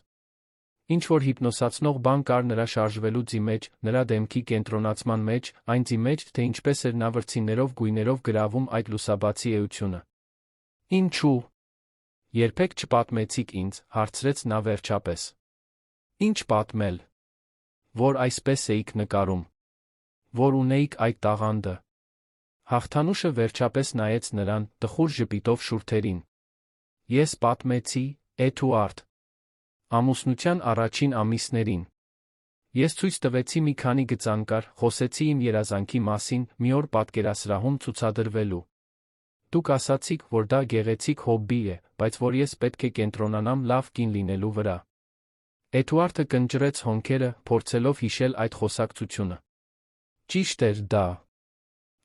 Ինչ-որ հիպնոսացնող բան կար նրա շարժվելու ձի մեջ, նրա դեմքի կենտրոնացման մեջ, այն ձի մեջ, թե ինչպես էր նա վրձիններով գույներով գրավում այդ լուսաբացի էությունը։ Ինչու՞։ Երբեք չպատմեցիք ինձ, հարցրեց նա վերջապես։ Ինչ պատմել։ Որ այսպես էիք նկարում։ Որ ունեիք այդ տաղանդը։ Հաղթանուշը վերջապես նայեց նրան, տխուր ժպիտով շուրթերին։ Ես պատմեցի, Էդուարդ։ Ամուսնության առաջին ամիսներին։ Ես ցույց տվեցի մի քանի գծանկար, խոսեցի իմ երազանքի մասին, մի օր պատկերասրահում ցուցադրվելու։ Դուք ասացիք, որ դա գեղեցիկ հոբբի է, բայց որ ես պետք է կենտրոնանամ լավ կին լինելու վրա։ Էդուարդը կնճռեց հոնքերը, փորձելով հիշել այդ խոսակցությունը։ Ճիշտ էր դա։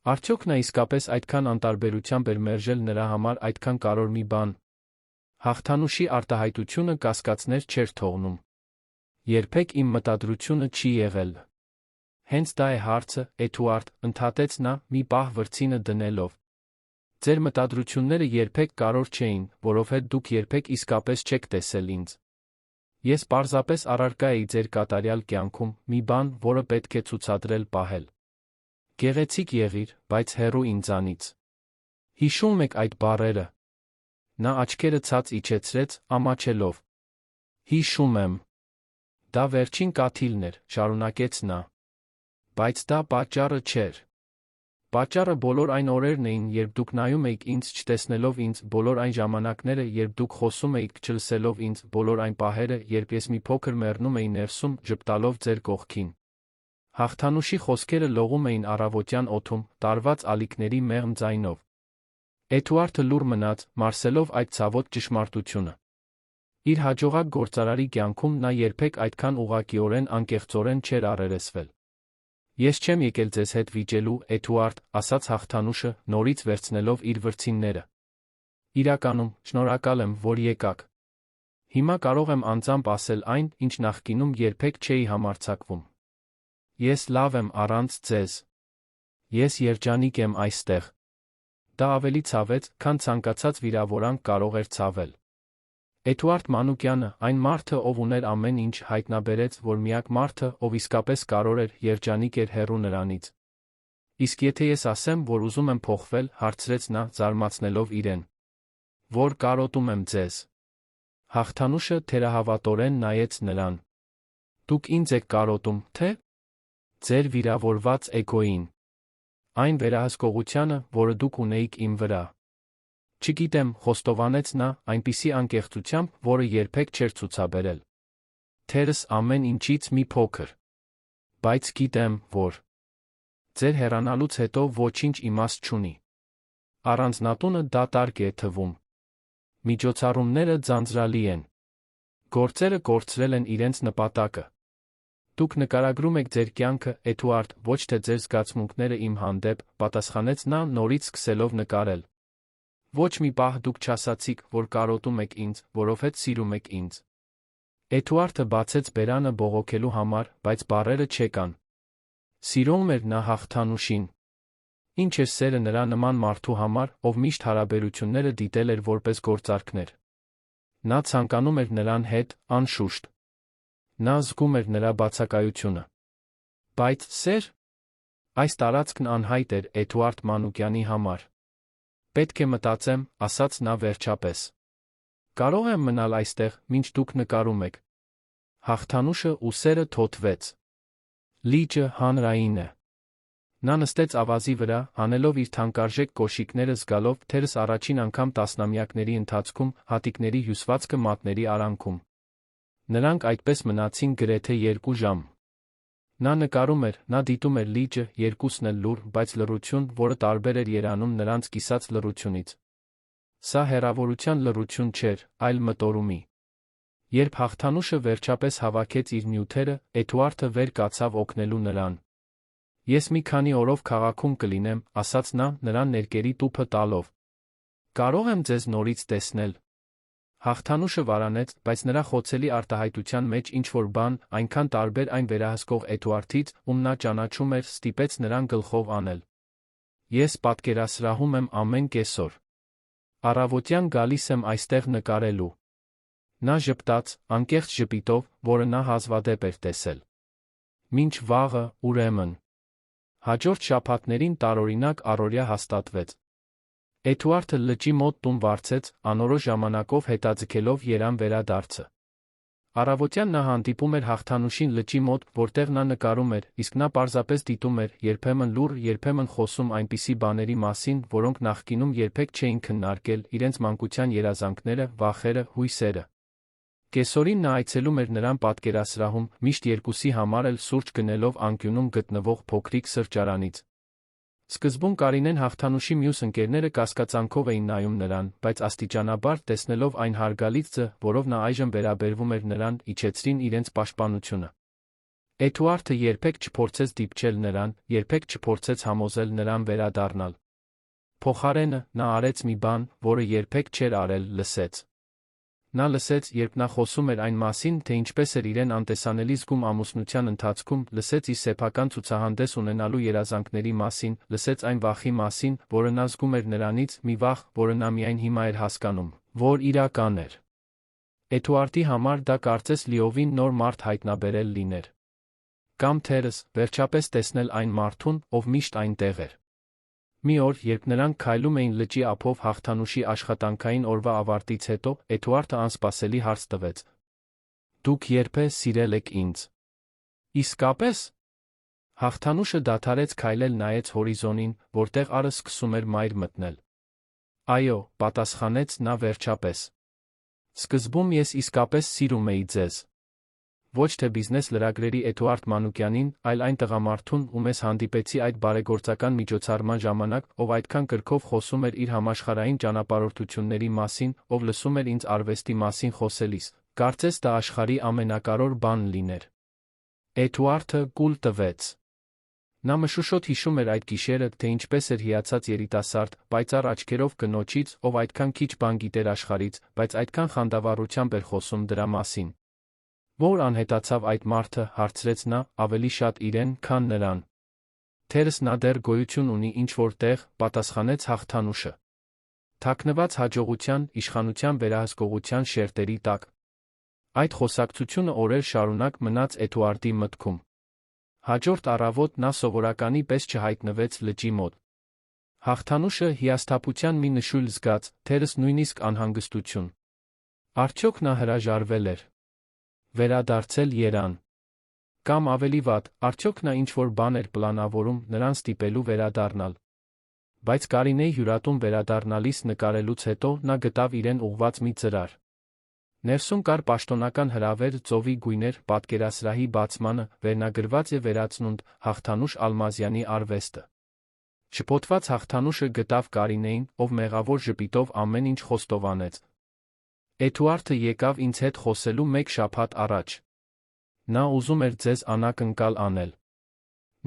Արդյոք նա իսկապես այդքան անտարբերությամբ էր մերժել նրա համար այդքան կարևոր մի բան։ Հաղթանուշի արտահայտությունը կասկածներ չէր թողնում։ Երբեք իմ մտադրությունը չի եղել։ Հենց դա է հարցը, Էդուարդ, ընդհատեց նա, մի պահ վրձինը դնելով։ Ձեր մտադրությունները երբեք կարևոր չէին, որովհետև դուք երբեք իսկապես չեք տեսել ինձ։ Ես պարզապես առարկա էի ձեր կատարյալ կյանքում, մի բան, որը պետք է ցուցադրել պահել։ Գեղեցիկ եղիր, բայց հեռու ինձանից։ Հիշում եք այդ բառերը։ Նա աչքերը ցած իջեցրեց, ամաչելով։ Հիշում եմ։ Դա վերջին կաթիլն էր, շարունակեց նա։ Բայց դա պատճառը չէր։ Պատճառը բոլոր այն օրերն էին, երբ դուք նայում էիք ինձ, չտեսնելով ինձ, բոլոր այն ժամանակները, երբ դուք խոսում էիք, չլսելով ինձ, բոլոր այն պահերը, երբ ես մի փոքր մեռնում էի ներսում, ժպտալով ձեր կողքին։ Հաղթանուշի խոսքերը լողում էին առավոտյան օդում, տարված ալիքների մեղմ ձայնով։ Էդուարդը լուռ մնաց, մարսելով այդ ցավոտ ճշմարտությունը։ Իր հաջողակ գործարարի կյանքում նա երբեք այդքան ուղղակիորեն անկեղծորեն չէր առերեսվել։ «Ես չեմ եկել ձեզ հետ վիճելու, Էդուարդ», ասաց Հաղթանուշը, նորից վերցնելով իր վրձինները։ «Իրականում, շնորհակալ եմ, որ եկաք։ Հիմա կարող եմ անձամբ ասել այն, ինչ նախկինում երբեք չէի համարձակվում։ Ես լավ եմ առանց ձեզ։ Ես երջանիկ եմ այստեղ»։ Դա ավելի ցավեց, քան ցանկացած վիրավորանք կարող էր ցավել։ Էդուարդ Մանուկյանը, այն մարդը, ով ուներ ամեն ինչ, հայտնաբերեց, որ միակ մարդը, ով իսկապես կարող էր, երջանիկ էր հեռու նրանից։ «Իսկ եթե ես ասեմ, որ ուզում եմ փոխվել», հարցրեց նա, զարմացնելով իրեն։ «Որ կարոտում եմ ձեզ»։ Հաղթանուշը թերահավատորեն նայեց նրան։ «Դուք ինձ եք կարոտում, թե՞։ Ձեր վիրավորված էգոին։ Այն վերահսկողությանը, որը դուք ունեիք իմ վրա»։ «Չգիտեմ», խոստովանեց նա, այնպիսի անկեղծությամբ, որը երբեք չէր ցուցաբերել։ «Թերս ամեն ինչից մի փոքր։ Բայց գիտեմ, որ ձեր հեռանալուց հետո ոչինչ իմաստ չունի։ Առանձնատունը դատարկ է թվում։ Միջոցառումները ձանձրալի են։ Գործերը կորցրել են իրենց նպատակը։ Դուք նկարագրում եք ձեր կյանքը, Էդուարդ, ոչ թե ձեր զգացմունքները իմ հանդեպ», պատասխանեց նա, նորից սկսելով նկարել։ «Ոչ մի պահ դուք չասացիք, որ կարոտում եք ինձ, որովհետև սիրում եք ինձ»։ Էդուարդը բացեց բերանը բողոքելու համար, բայց բառերը չեկան։ Սիրում էր նա Հաղթանուշին։ Ինչ էր սերը նրա նման մարդու համար, ով միշտ հարաբերությունները դիտել էր որպես գործարքներ։ Նա ցանկանում էր նրան հետ, անշուշտ։ Նա զգում էր նրա բացակայությունը։ Բայց սեր։ Այս տարածքն անհայտ էր Էդուարդ Մանուկյանի համար։ «Պետք է մտածեմ», ասաց նա վերջապես։ «Կարող եմ մնալ այստեղ, մինչ դուք նկարում եք»։ Հաղթանուշը ուսերը թոթվեց։ Լիճը հանրային է։ Նա նստեց ավազի վրա, հանելով իր թանկարժեք կոշիկները, զգալով, թերս առաջին անգամ տասնամյակների ընթացքում, հատիկների հյուսվածքը մատների արանքում։ Նրանք այդպես մնացին գրեթե 2 ժամ։ Նա նկարում էր, նա դիտում էր լիճը, երկուսն էլ լուռ, բայց լռություն, որը տարբեր էր երանում նրանց կիսած լռությունից։ Սա հեռավորության լռություն չէր, այլ մտորումի։ Երբ Հաղթանուշը վերջապես հավաքեց իր նյութերը, Էդուարդը վեր կացավ օգնելու նրան։ «Ես մի քանի օրով քաղաքում կլինեմ», ասաց նա, նրան ներկերի տուփը տալով։ «Կարող եմ ձեզ նորից տեսնել»։ Հաղթանուշը վարանեց, բայց նրա խոցելի արտահայտության մեջ ինչ-որ բան, այնքան տարբեր այն վերահսկող Էդուարդից, ում նա ճանաչում էր, ստիպեց նրան գլխով անել։ «Ես պատկերասրահում եմ ամեն կեսօր։ Առավոտյան գալիս եմ այստեղ նկարելու»։ Նա ժպտաց, անկեղծ ժպիտով, որը նա հազվադեպ էր տեսել։ «Մինչ վաղը, ուրեմն»։ Հաջորդ շաբաթներին տարօրինակ առօրյա հաստատվեց։ Էդուարդը լճի մոտ տուն վարձեց, անորոշ ժամանակով հետաձգելով երան վերադարձը։ Առավոտյան նա հանդիպում էր Հաղթանուշին լճի մոտ, որտեղ նա նկարում էր, իսկ նա պարզապես դիտում էր, երբեմն լուռ, երբեմն խոսում այնպիսի բաների մասին, որոնք նախկինում երբեք չէին քննարկել, իրենց մանկության երազանքները, վախերը, հույսերը։ Կեսօրին նա այցելում էր նրան պատկերասրահում, միշտ երկուսի համար էլ սուրճ գնելով անկյունում գտնվող փոքրիկ սրճարանից։ Սկզբում Կարինեն, Հաղթանուշի մյուս ընկերները կասկածանքով էին նայում նրան, բայց աստիճանաբար, տեսնելով այն հարգալից ձ, որով նա այժմ վերաբերվում էր նրան, իջեցրին իրենց պաշտպանությունը։ Էդուարդը երբեք չփորձեց դիպչել նրան, երբեք չփորձեց համոզել նրան վերադառնալ։ Փոխարենը, նա արեց մի բան, որը երբեք չէր արել, լսեց։ Նա լսեց, երբ նա խոսում էր այն մասին, թե ինչպես էր իրեն անտեսանելի զգում ամուսնության ընթացքում, լսեց իր սեփական ցուցահանդես ունենալու երազանքների մասին, լսեց այն վախի մասին, որը նա զգում էր նրանից, մի վախ, որը նա միայն հիմա էր հասկանում, որ իրական էր։ Էդուարդի համար դա կարծես լիովին նոր մարդ հայտնաբերել լիներ։ Կամ թերս, վերջապես տեսնել այն մարդուն, ով միշտ այնտեղ էր։ Մի օր, երբ նրանք քայլում էին լճի ափով Հաղթանուշի աշխատանքային օրվա ավարտից հետո, Էդուարդը անսպասելի հարց տվեց. «Դուք երբե սիրել եք ինձ»։ Իսկապես։ Հաղթանուշը դադարեց քայլել, նայեց հորիզոնին, որտեղ առը սկսում էր մայր մտնել։ «Այո», պատասխանեց նա վերջապես։ «Սկզբում ես իսկապես սիրում էի ձեզ։ Ոչ թե բիզնես լրագրերի Էդուարդ Մանուկյանին, այլ այն տղամարդուն, ում ես հանդիպեցի այդ բարեգործական միջոցառման ժամանակ, ով այդքան կրքով խոսում էր իր համաշխարհային ճանապարհորդությունների մասին, ով լսում էր ինձ արվեստի մասին խոսելիս, կարծես դա աշխարհի ամենակարևոր բանն լիներ։ Էդուարդը կուլ տվեց։ Նա մշուշոտ հիշում էր այդ գիշերը, թե ինչպես էր հիացած երիտասարդ, պայծառ աչքերով կնոջից, ով այդքան քիչ բան գիտեր աշխարհից, բայց այդքան խանդավառությամբ էր խոսում դրա մասին։ Որ անհետացավ այդ մարդը, հարցրեց նա, ավելի շատ իրեն, քան նրան։ Թերս նա դեռ գոյություն ունի ինչ-որ տեղ, պատասխանեց Հաղթանուշը։ Թաքնված հաջողության, իշխանության վերահսկողության շերտերի տակ։ Այդ խոսակցությունը օրեր շարունակ մնաց Էդուարդի մտքում։ Հաջորդ առավոտ նա սովորականի պես չհայտնվեց լճի մոտ։ Հաղթանուշը հիասթափության մի նշույլ զգաց, թերս նույնիսկ անհանգստություն։ Արդյոք նա հրաժարվել էր վերադարձել Երան։ Կամ ավելի վատ, արդյոք նա ինչ-որ բան էր պլանավորում նրան ստիպելու վերադառնալ։ Բայց Կարինեի հյուրատուն վերադառնալիս նկարելուց հետո նա գտավ իրեն ուղղված մի ծրար։ Ներսում կար պաշտոնական հրավեր, ծովի գույներ, պատկերասրահի բացմանը, վերնագրված է վերացնունդ Հաղթանուշ Ալմազյանի արվեստը։ Շփոթված Հաղթանուշը գտավ Կարինեին, ով մեղավոր ժպիտով ամեն ինչ խոստովանեց։ Էդուարդը եկավ ինձ հետ խոսելու մեկ շաբաթ առաջ։ Նա ուզում էր ձեզ անակնկալ անել։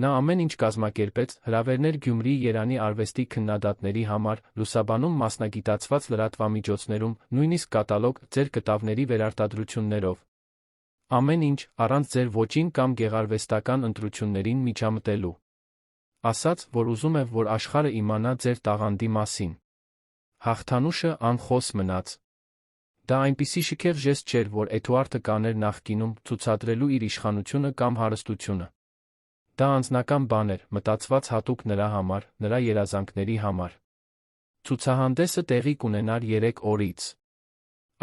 Նա ամեն ինչ կազմակերպեց, հրավերներ Գյումրիի Երանի արվեստի քննադատների համար, լուսաբանում մասնագիտացված լրատվամիջոցներում, նույնիսկ կատալոգ, ձեր կտավների վերարտադրություններով։ Ամեն ինչ, առանց ձեր ոճին կամ գեղարվեստական ընտրություններին միջամտելու։ Ասաց, որ ուզում է, որ աշխարհը իմանա ձեր տաղանդի մասին։ Հաղթանուշը անխոս մնաց։ Դա այնպիսի շքեղ ժեստ չէր, որ Էդուարդը կաներ նախկինում, ցուցադրելու իր իշխանությունը կամ հարստությունը։ Դա անձնական բան էր, մտածված հատուկ նրա համար, նրա երազանքների համար։ Ցուցահանդեսը տեղի կունենար 3 օրից։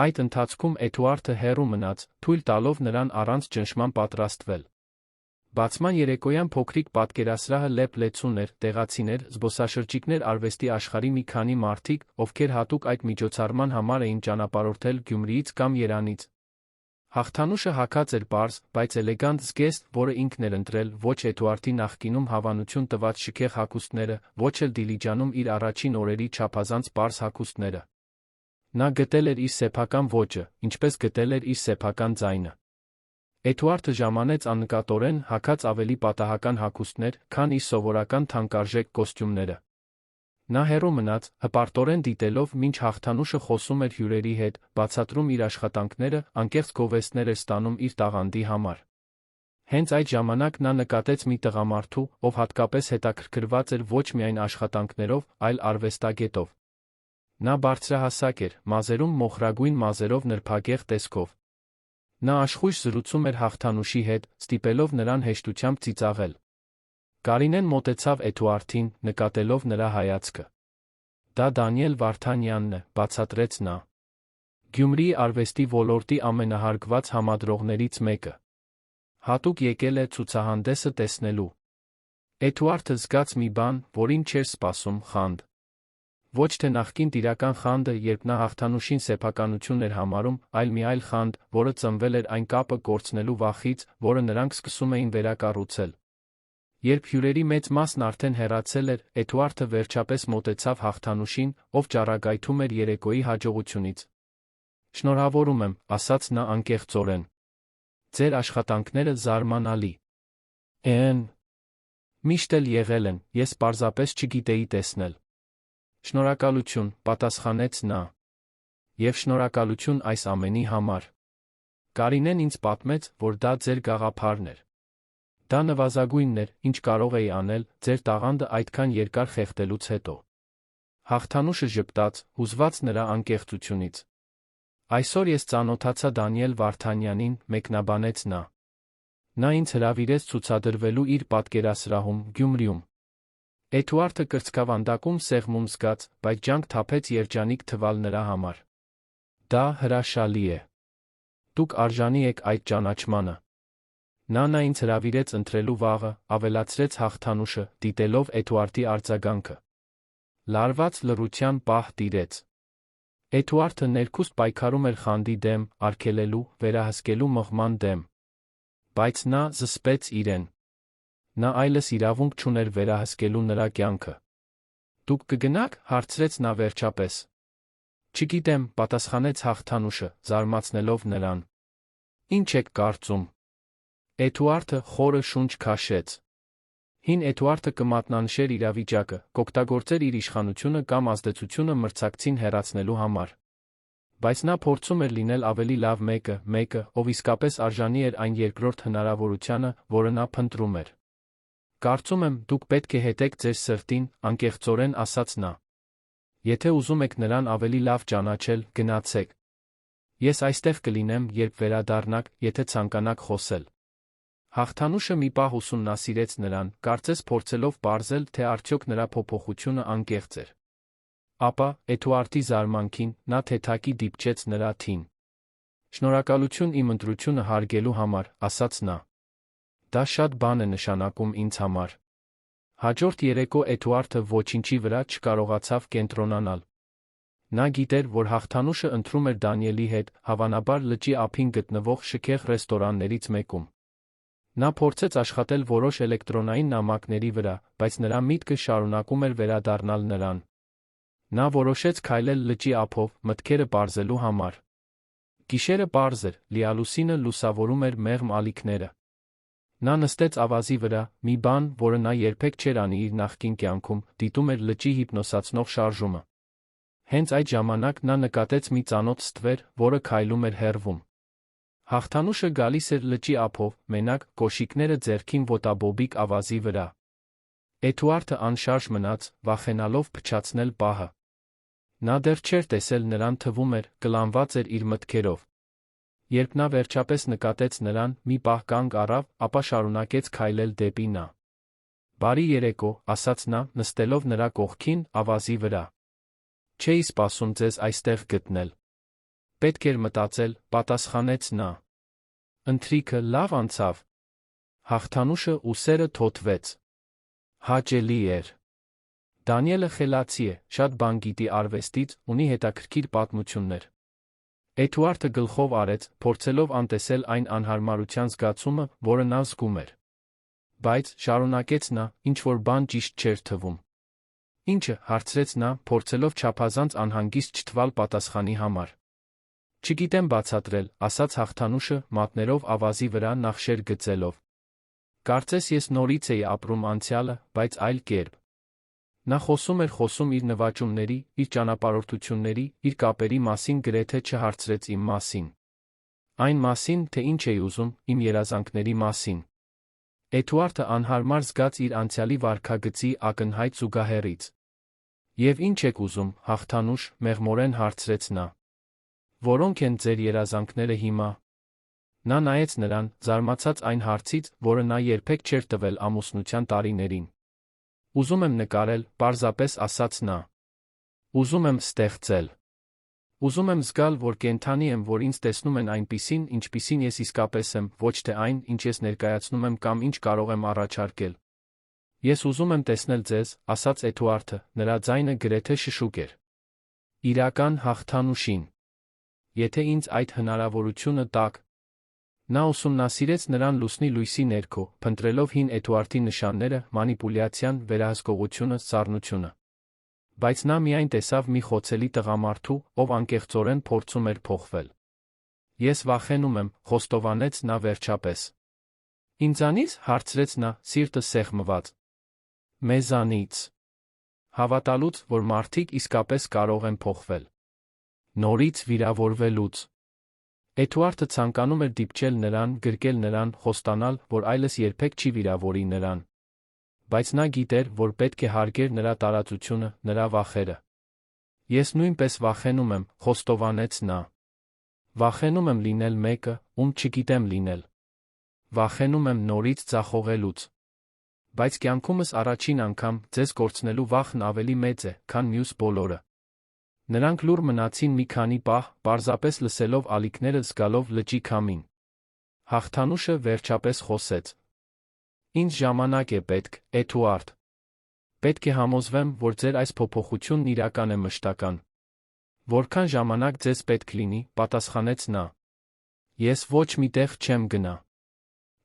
Այդ ընթացքում Էդուարդը հեռու մնաց, թույլ տալով նրան առանց ճնշման պատրաստվել։ Բացման երեկոյան փոքրիկ պատկերասրահը լեփ-լեցուն էր, տեղացիներ, զբոսաշրջիկներ արվեստի աշխարհի մի քանի մարդիկ, ովքեր հատուկ այդ միջոցառման համար էին ճանապարհորդել Գյումրիից կամ Երանից։ Հաղթանուշը հագած էր պարզ, բայց էլեգանտ զգեստ, որը ինքն էր ընտրել, ոչ Էդուարդի նախկինում հավանություն տված շքեղ հագուստները, ոչ էլ Դիլիջանում իր առաջին օրերի չափազանց պարզ հագուստները։ Նա գտել էր իր սեփական ոճը, ինչպես գտել էր իր սեփական ձայնը։ Էդուարդը ժամանեց աննկատորեն, հագած ավելի պատահական հագուստներ, քան իր սովորական թանկարժեք կոստյումները։ Նա հեռու մնաց, հպարտորեն դիտելով, մինչ Հաղթանուշը խոսում էր հյուրերի հետ, բացատրում իր աշխատանքները, անկեղծ գովեստներ էր ստանում իր տաղանդի համար։ Հենց այդ ժամանակ նա նկատեց մի տղամարդու, ով հատկապես հետաքրքրված էր ոչ միայն աշխատանքներով, այլ արվեստագետով։ Նա բարձրահասակ էր, մազերում մոխրագույն մազերով նրբագեղ տեսքով։ Նա աշխույժ զրուցում էր Հաղթանուշի հետ, ստիպելով նրան հեշտությամբ ծիծաղել։ Կարինեն մոտեցավ Էդուարդին, նկատելով նրա հայացքը։ Դա Դանիել Վարդանյանն է, բացատրեց նա։ Գյումրիի արվեստի ոլորտի ամենահարգված համադրողներից մեկը։ Հատուկ եկել է ցուցահանդեսը տեսնելու։ Էդուարդը զգաց մի բան, որին չէր սպասում՝ խանդ։ Ոչ թե նախկին տիրական խանդը, երբ նա Հաղթանուշին սեփականություն էր համարում, այլ մի այլ խանդ, որը ծնվել էր այն կապը կորցնելու վախից, որը նրանք սկսում էին վերակառուցել։ Երբ հյուրերի մեծ մասն արդեն հեռացել էր, Էդուարդը վերջապես մոտեցավ Հաղթանուշին, ով ճառագայթում էր երեկոյի հաջողությունից։ Շնորհավորում եմ, ասաց նա անկեղծորեն։ Ձեր աշխատանքները զարմանալի են։ Միշտ էլ եղել են, ես պարզապես չգիտեի տեսնել։ Շնորհակալություն, պատասխանեց նա։ Եվ շնորհակալություն այս ամենի համար։ Կարինեն ինձ պատմեց, որ դա ձեր գաղափարն էր։ Դա նվազագույնն էր, ինչ կարող էի անել, ձեր տաղանդը այդքան երկար խեղդելուց հետո։ Հաղթանուշը ժպտաց, հուզված նրա անկեղծությունից։ Այսօր ես ծանոթացա Դանիել Վարդանյանին, մեկնաբանեց նա։ Նա ինձ հրավիրեց ցուցադրվելու իր պատկերասրահում, Գյումրիում։ Էդուարդը կրծքավանդակում սեղմում զգաց, բայց ջանք թափեց երջանիկ թվալ նրա համար։ Դա հրաշալի է։ Դուք արժանի եք այդ ճանաչմանը։ Նա ինձ հրավիրեց ընտրելու վաղը, ավելացրեց Հաղթանուշը, դիտելով Էդուարդի արձագանքը։ Լարված լռության պահ տիրեց։ Էդուարդը ներքուստ պայքարում էր խանդի դեմ, արգելելու, վերահսկելու մղման դեմ։ Բայց նա զսպեց իրեն։ Նա այլս իրավունք չուներ վերահսկելու նրա կյանքը։ Դուք կգնաք, հարցրեց նա վերջապես։ Չգիտեմ, պատասխանեց Հաղթանուշը, զարմացնելով նրան։ Ինչ եք կարծում։ Էդուարդը խորը շունչ քաշեց։ Հին Էդուարդը կմատնանշեր իրավիճակը, կօգտագործեր իր իշխանությունը կամ ազդեցությունը մրցակցին հեռացնելու համար։ Բայց նա փորձում էր լինել ավելի լավ մեկը, ով իսկապես արժանի էր այն երկրորդ հնարավորությանը, որը նա փնտրում էր։ Կարծում եմ, դուք պետք է հետեք ձեր սրտին, անկեղծորեն ասաց նա։ Եթե ուզում եք նրան ավելի լավ ճանաչել, գնացեք։ Ես այստեղ կլինեմ, երբ վերադառնաք, եթե ցանկանաք խոսել։ Հաղթանուշը մի պահ ուսումնասիրեց նրան, կարծես փորձելով պարզել, թե արդյոք նրա փոփոխությունը անկեղծ էր։ Ապա, Էդուարդի զարմանքին, նա թեթակի դիպչեց նրա թին։ Շնորհակալություն իմ ընտրությունը հարգելու համար, ասաց նա։ Դա շատ բան է նշանակում ինձ համար։ Հաջորդ երեկո Էդուարդը ոչինչի վրա չկարողացավ կենտրոնանալ։ Նա գիտեր, որ Հաղթանուշը ընտրում էր Դանիելի հետ, հավանաբար լճի ափին գտնվող շքեղ ռեստորաններից մեկում։ Նա փորձեց աշխատել որոշ էլեկտրոնային նամակների վրա, բայց նրա միտքը շարունակում էր վերադառնալ նրան։ Նա որոշեց քայլել լճի ափով, մտքերը պարզելու համար։ Գիշերը պարզ էր, լիալուսինը լուսավորում էր մեղմ ալիքները։ Նա նստեց ավազի վրա, մի բան, որը նա երբեք չէր անի իր նախկին կյանքում, դիտում էր լճի հիպնոսացնող շարժումը։ Հենց այդ ժամանակ նա նկատեց մի ծանոթ ստվեր, որը քայլում էր հեռվում։ Հաղթանուշը գալիս էր լճի ափով, մենակ, կոշիկները ձեռքին ոտաբոբիկ ավազի վրա։ Էդուարդը անշարժ մնաց, վախենալով փչացնել պահը։ Նա դեռ չէր տեսել նրան, թվում էր, կլանված էր իր մտքերով։ Երբ նա վերջապես նկատեց նրան, մի պահ կանգ առավ, ապա շարունակեց քայլել դեպի նա։ Բարի երեկո, ասաց նա, նստելով նրա կողքին, ավազի վրա։ Չէի սպասում ձեզ այստեղ գտնել։ Պետք էր մտածել, պատասխանեց նա։ Ընթրիքը լավ անցավ։ Հաղթանուշը ուսերը թոթվեց։ Հաճելի էր։ Դանիելը խելացի է, շատ բան գիտի արվեստից, ունի հետաքրքիր պատմություններ։ Էդուարդը գլխով արեց, փորձելով անտեսել այն անհարմարության զգացումը, որը նա զգում էր։ Բայց, շարունակեց նա, ինչ-որ բան ճիշտ չէր թվում։ Ինչը, հարցրեց նա, փորձելով չափազանց անհանգիստ չթվալ պատասխանի համար։ Չգիտեմ բացատրել, ասաց Հաղթանուշը, մատներով ավազի վրա նախշեր գծելով։ Կարծես ես նորից էի ապրում անցյալը, բայց այլ կերպ։ Նա խոսում իր նվաճումների, իր ճանապարհորդությունների, իր կապերի մասին գրեթե չհարցրեց իմ մասին։ Այն մասին, թե ինչ էի ուզում, իմ երազանքների մասին։ Էդուարդը անհարմար զգաց իր անցյալի վարքագծի ակնհայտ զուգահեռից։ Եվ ինչ եք ուզում, Հաղթանուշ, մեղմորեն հարցրեց նա։ Որոնք են ձեր երազանքները հիմա։ Նա նայեց նրան, զարմացած այն հարցից, որը նա երբեք չէր տվել ամուսնության տարիներին։ Ուզում եմ նկարել, պարզապես ասաց նա։ Ուզում եմ ստեղծել։ Ուզում եմ զգալ, որ կենդանի եմ, որ ինձ տեսնում են այնպիսին, ինչպիսին ես իսկապես եմ, ոչ թե այն, ինչ ես ներկայացնում եմ կամ ինչ կարող եմ առաջարկել։ Ես ուզում եմ տեսնել ձեզ, ասաց Էդուարդը, նրա ձայնը գրեթե շշուկ էր։ Իրական Հաղթանուշին։ Եթե ինձ այդ հնարավորությունը տաք։ Նա ուսումնասիրեց նրան լուսնի լույսի ներքո, փնտրելով հին Էդուարդի նշանները, մանիպուլյացիան, վերահսկողությունը, սառնությունը։ Բայց նա միայն տեսավ մի խոցելի տղամարդու, ով անկեղծորեն փորձում էր փոխվել։ Ես վախենում եմ, խոստովանեց նա վերջապես։ Ինձանից, հարցրեց նա, սիրտը սեղմված։ Մեզանից։ Հավատալուց, որ մարդիկ իսկապես կարող են փոխվել։ Նորից վիրավորվելուց։ Էդուարդը ցանկանում էր դիպչել նրան, գրկել նրան, խոստանալ, որ այլս երբեք չի վիրավորի նրան։ Բայց նա գիտեր, որ պետք է հարգեր նրա տարածությունը, նրա վախերը։ Ես նույնպես վախենում եմ, խոստովանեց նա։ Վախենում եմ լինել մեկը, ում չգիտեմ լինել։ Վախենում եմ նորից ձախողելուց։ Բայց կյանքումս առաջին անգամ ձեզ կորցնելու վախն ավելի մեծ է, քան մյուս բոլորը։ Նրանք լուռ մնացին մի քանի պահ, պարզապես լսելով ալիքները զգալով լճի քամին։ Հաղթանուշը վերջապես խոսեց։ Ինձ ժամանակ է պետք, Էդուարդ։ Պետք է համոզվեմ, որ ձեր այս փոփոխությունն իրական է մշտական։ Որքան ժամանակ ձեզ պետք լինի, պատասխանեց նա։ Ես ոչ մի տեղ չեմ գնա։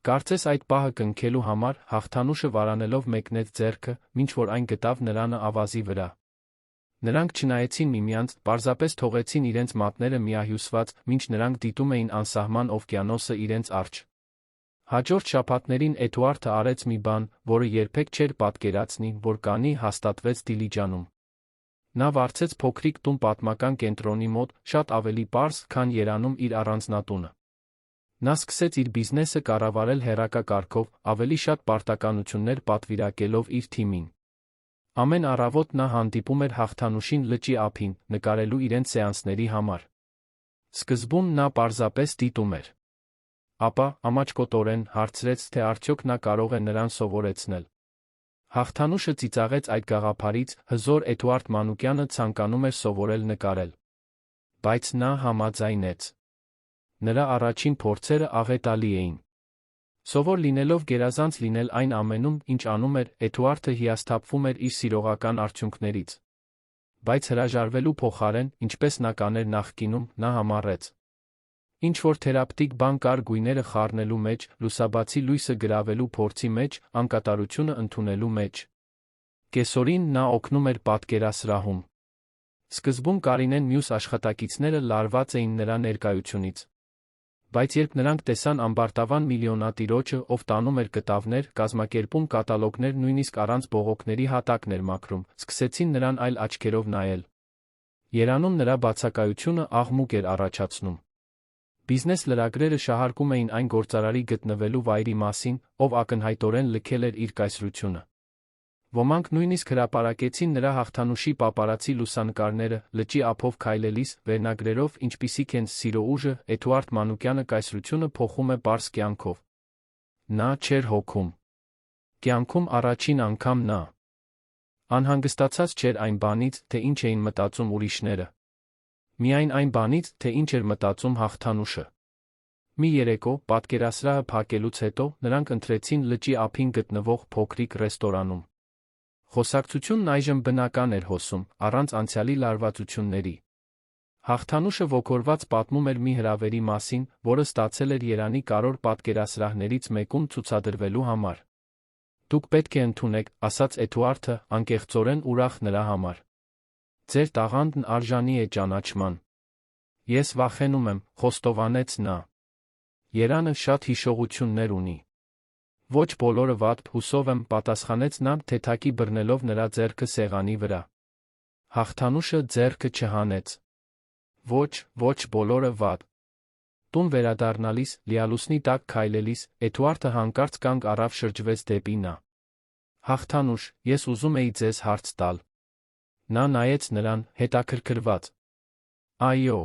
Կարծես այդ պահը կնքելու համար հաղթանուշը վարանելով մեկնեց ձեռքը, մինչ որ այն գտավ նրան ավազի վրա։ Նրանք չնայեցին միմյանց, պարզապես թողեցին իրենց մատները միահյուսված, մինչ նրանք դիտում էին անսահման օվկիանոսը իրենց առջ։ Հաջորդ շաբաթներին Էդուարդը արեց մի բան, որը երբեք չէր պատկերացնի, որ կանի, հաստատվեց Դիլիջանում։ Նա վարձեց փոքրիկ տուն պատմական կենտրոնի մոտ, շատ ավելի պարզ, քան Երանում իր առանձնատունը։ Նա սկսեց իր բիզնեսը կառավարել հեռակա-կարգով, ավելի շատ պարտականություններ պատվիրակելով իր թիմին։ Ամեն առավոտ նա հանդիպում էր հաղթանուշին լճի ափին, նկարելու իրենց սեանսների համար։ Սկզբում նա պարզապես դիտում էր։ Ապա, ամաչկոտորեն, հարցրեց, թե արդյոք նա կարող է նրան սովորեցնել։ Հաղթանուշը ծիծաղեց այդ գաղափարից, հզոր Էդուարդ Մանուկյանը ցանկանում էր սովորել նկարել։ Բայց նա համաձայնեց։ Նրա առաջին փորձերը աղետալի էին։ Սովոր լինելով գերազանց լինել այն ամենում, ինչ անում էր, Էդուարդը հիասթափվում էր իր սիրողական արդյունքներից։ Բայց հրաժարվելու փոխարեն, ինչպես նա կաներ նախկինում, նա համառեց։ Ինչ-որ թերապևտիկ բան կար գույները խառնելու մեջ, լուսաբացի լույսը գրավելու փորձի մեջ, անկատարությունը ընդունելու մեջ։ Կեսօրին նա օգնում էր պատկերասրահում։ Սկզբում Կարինեն մյուս աշխատակիցները լարված էին նրա ներկայությունից։ Բայց երբ նրանք տեսան ամբարտավան միլիոնատիրոջը, ով տանում էր կտավներ, կազմակերպում կատալոգներ, նույնիսկ առանց բողոքների հատակներ մաքրում, սկսեցին նրան այլ աչքերով նայել։ Երանում նրա բացակայությունը աղմուկ էր առաջացնում։ Բիզնես լրագրերը շահարկում էին այն գործարարի գտնվելու վայրի մասին, ով ակնհայտորեն լքել էր իր կայսրությունը։ Ոմանք նույնիսկ հրապարակեցին նրա հաղթանուշի պապարացի լուսանկարները, լճի ափով քայլելիս, վերնագրերով, ինչպիսիք են «Սիրո ուժը», Էդուարդ Մանուկյանը կայսրությունը փոխում է պարզ կյանքով։ Նա չէր հոգում։ Կյանքում առաջին անգամ նա անհանգստացած չէր այն բանից, թե ինչ էին մտածում ուրիշները։ Միայն այն բանից, թե ինչ էր մտածում հաղթանուշը։ Մի երեկո, պատկերասրահը փակելուց հետո, նրանք ընթրեցին լճի ափին գտնվող փոքրիկ ռեստորանում։ Խոսակցությունն այժմ բնական էր հոսում, առանց անցյալի լարվածությունների։ Հաղթանուշը ոգորված պատմում էր մի հրավերի մասին, որը ստացել էր Երանի կարևոր պատկերասրահներից մեկում ցուցադրվելու համար։ Դուք պետք է ընդունեք, ասաց Էդուարդը, անկեղծորեն ուրախ նրա համար։ Ձեր տաղանդն արժանի է ճանաչման։ Ես վախենում եմ, խոստովանեց նա։ Երանը շատ հիշողություններ ունի։ Ոչ բոլորը վատ, հուսով եմ, պատասխանեց նա, թեթակի բռնելով նրա ձեռքը սեղանի վրա։ Հաղթանուշը ձեռքը չհանեց։ Ոչ բոլորը վատ։ Տուն վերադառնալիս, լիալուսնի տակ քայլելիս, Էդուարդը հանկարծ կանգ առավ, շրջվեց դեպի նա։ Հաղթանուշ, ես ուզում էի ձեզ հարց տալ։ Նա նայեց նրան, հետաքրքրված։ Այո։